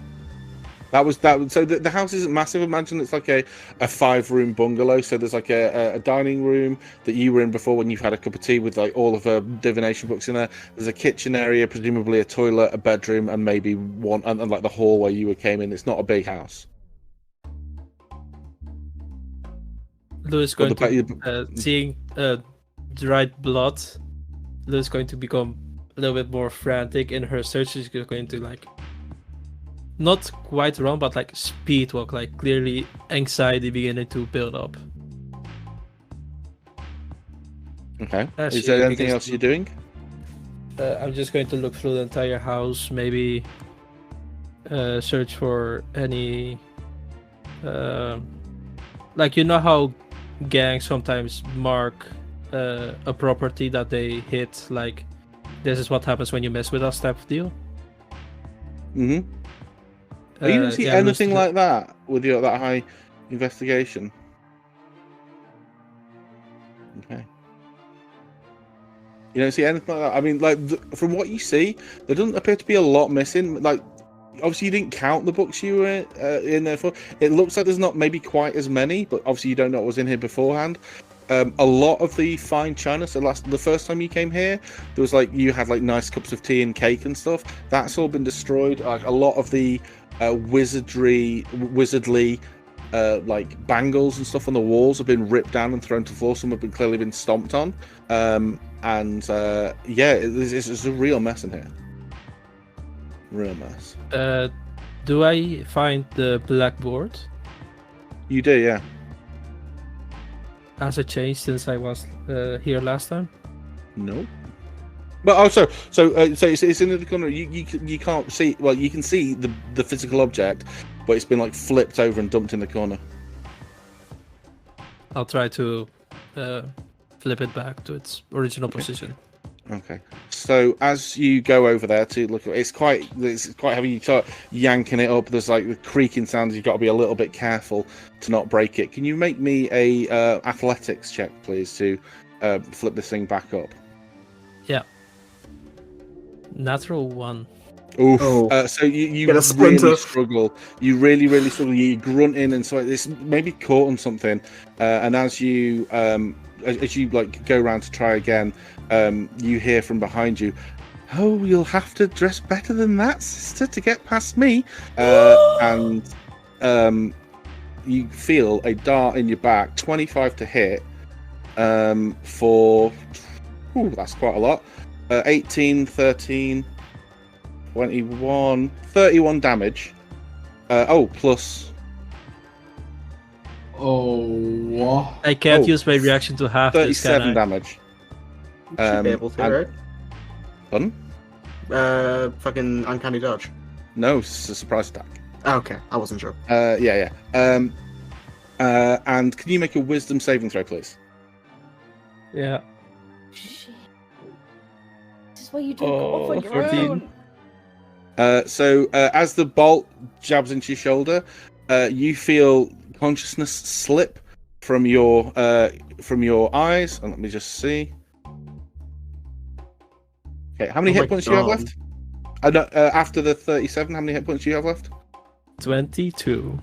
That. So the house isn't massive. Imagine it's like a 5-room bungalow. So there's like a dining room that you were in before when you've had a cup of tea with like all of her divination books in there. There's a kitchen area, presumably a toilet, a bedroom, and maybe one and like the hallway you came in. It's not a big house. Lou is going to seeing dried blood. Lou is going to become a little bit more frantic in her search. She's going to like not quite run, but like speed walk, like clearly anxiety beginning to build up. Okay. Is there anything else you're doing? I'm just going to look through the entire house, maybe search for any like, you know how gangs sometimes mark a property that they hit, like this is what happens when you mess with us type of deal. You don't see anything like that with your that high investigation. Okay. You don't see anything like that. I mean, like from what you see, there doesn't appear to be a lot missing. Like, obviously, you didn't count the books you were in there for. It looks like there's not maybe quite as many, but obviously you don't know what was in here beforehand. A lot of the fine china. So the first time you came here, there was like you had like nice cups of tea and cake and stuff. That's all been destroyed. Like a lot of the wizardly like bangles and stuff on the walls have been ripped down and thrown to the floor. Some have clearly been stomped on. Yeah, it's a real mess in here. Real mess. Do I find the blackboard? You do, yeah. Has it changed since I was here last time? No. But also, so it's in the corner. You can't see. Well, you can see the physical object, but it's been like flipped over and dumped in the corner. I'll try to flip it back to its original position. Okay. So as you go over there to look at it, it's quite heavy. You start yanking it up. There's like the creaking sounds. You've got to be a little bit careful to not break it. Can you make me a athletics check, please, to flip this thing back up? Yeah. Natural 1. Oof. So you really struggle. You really struggle. You grunt in and so this maybe caught on something. And as you like go around to try again, you hear from behind you, "Oh, you'll have to dress better than that, sister, to get past me." And you feel a dart in your back, 25 to hit, for that's quite a lot. 18, 13, 21, 31 damage. Plus. Oh. I can't use my reaction to half 37 this, damage. You should be able to, right? Pardon? Fucking uncanny dodge. No, it's a surprise attack. Okay, I wasn't sure. Yeah. And can you make a wisdom saving throw, please? Yeah. Shit. This is why you don't go off on your 14. own. So as the bolt jabs into your shoulder, you feel consciousness slip from your eyes. And let me just see. Okay, how many hit points do you have left? After the 37, how many hit points do you have left? 22.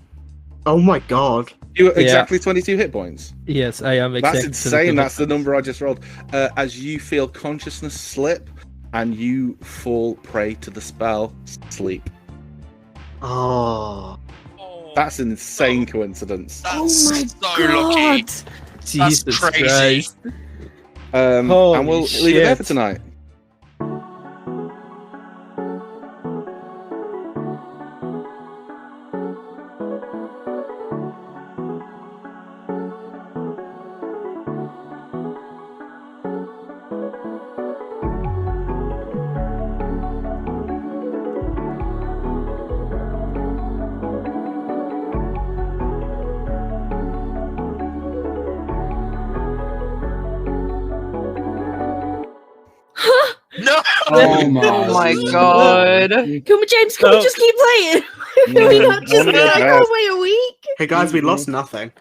Oh my god. You exactly 22 hit points? Yes, I am exactly. That's insane. That's the number I just rolled. As you feel consciousness slip and you fall prey to the spell sleep. Oh. That's an insane coincidence. Oh my so god! lucky. Jesus That's crazy. Christ. And we'll leave it there for tonight. Oh my, Oh my god. Can we, James? Can we just keep playing? Can we not just only a like bad. wait a week? Hey guys, we lost nothing.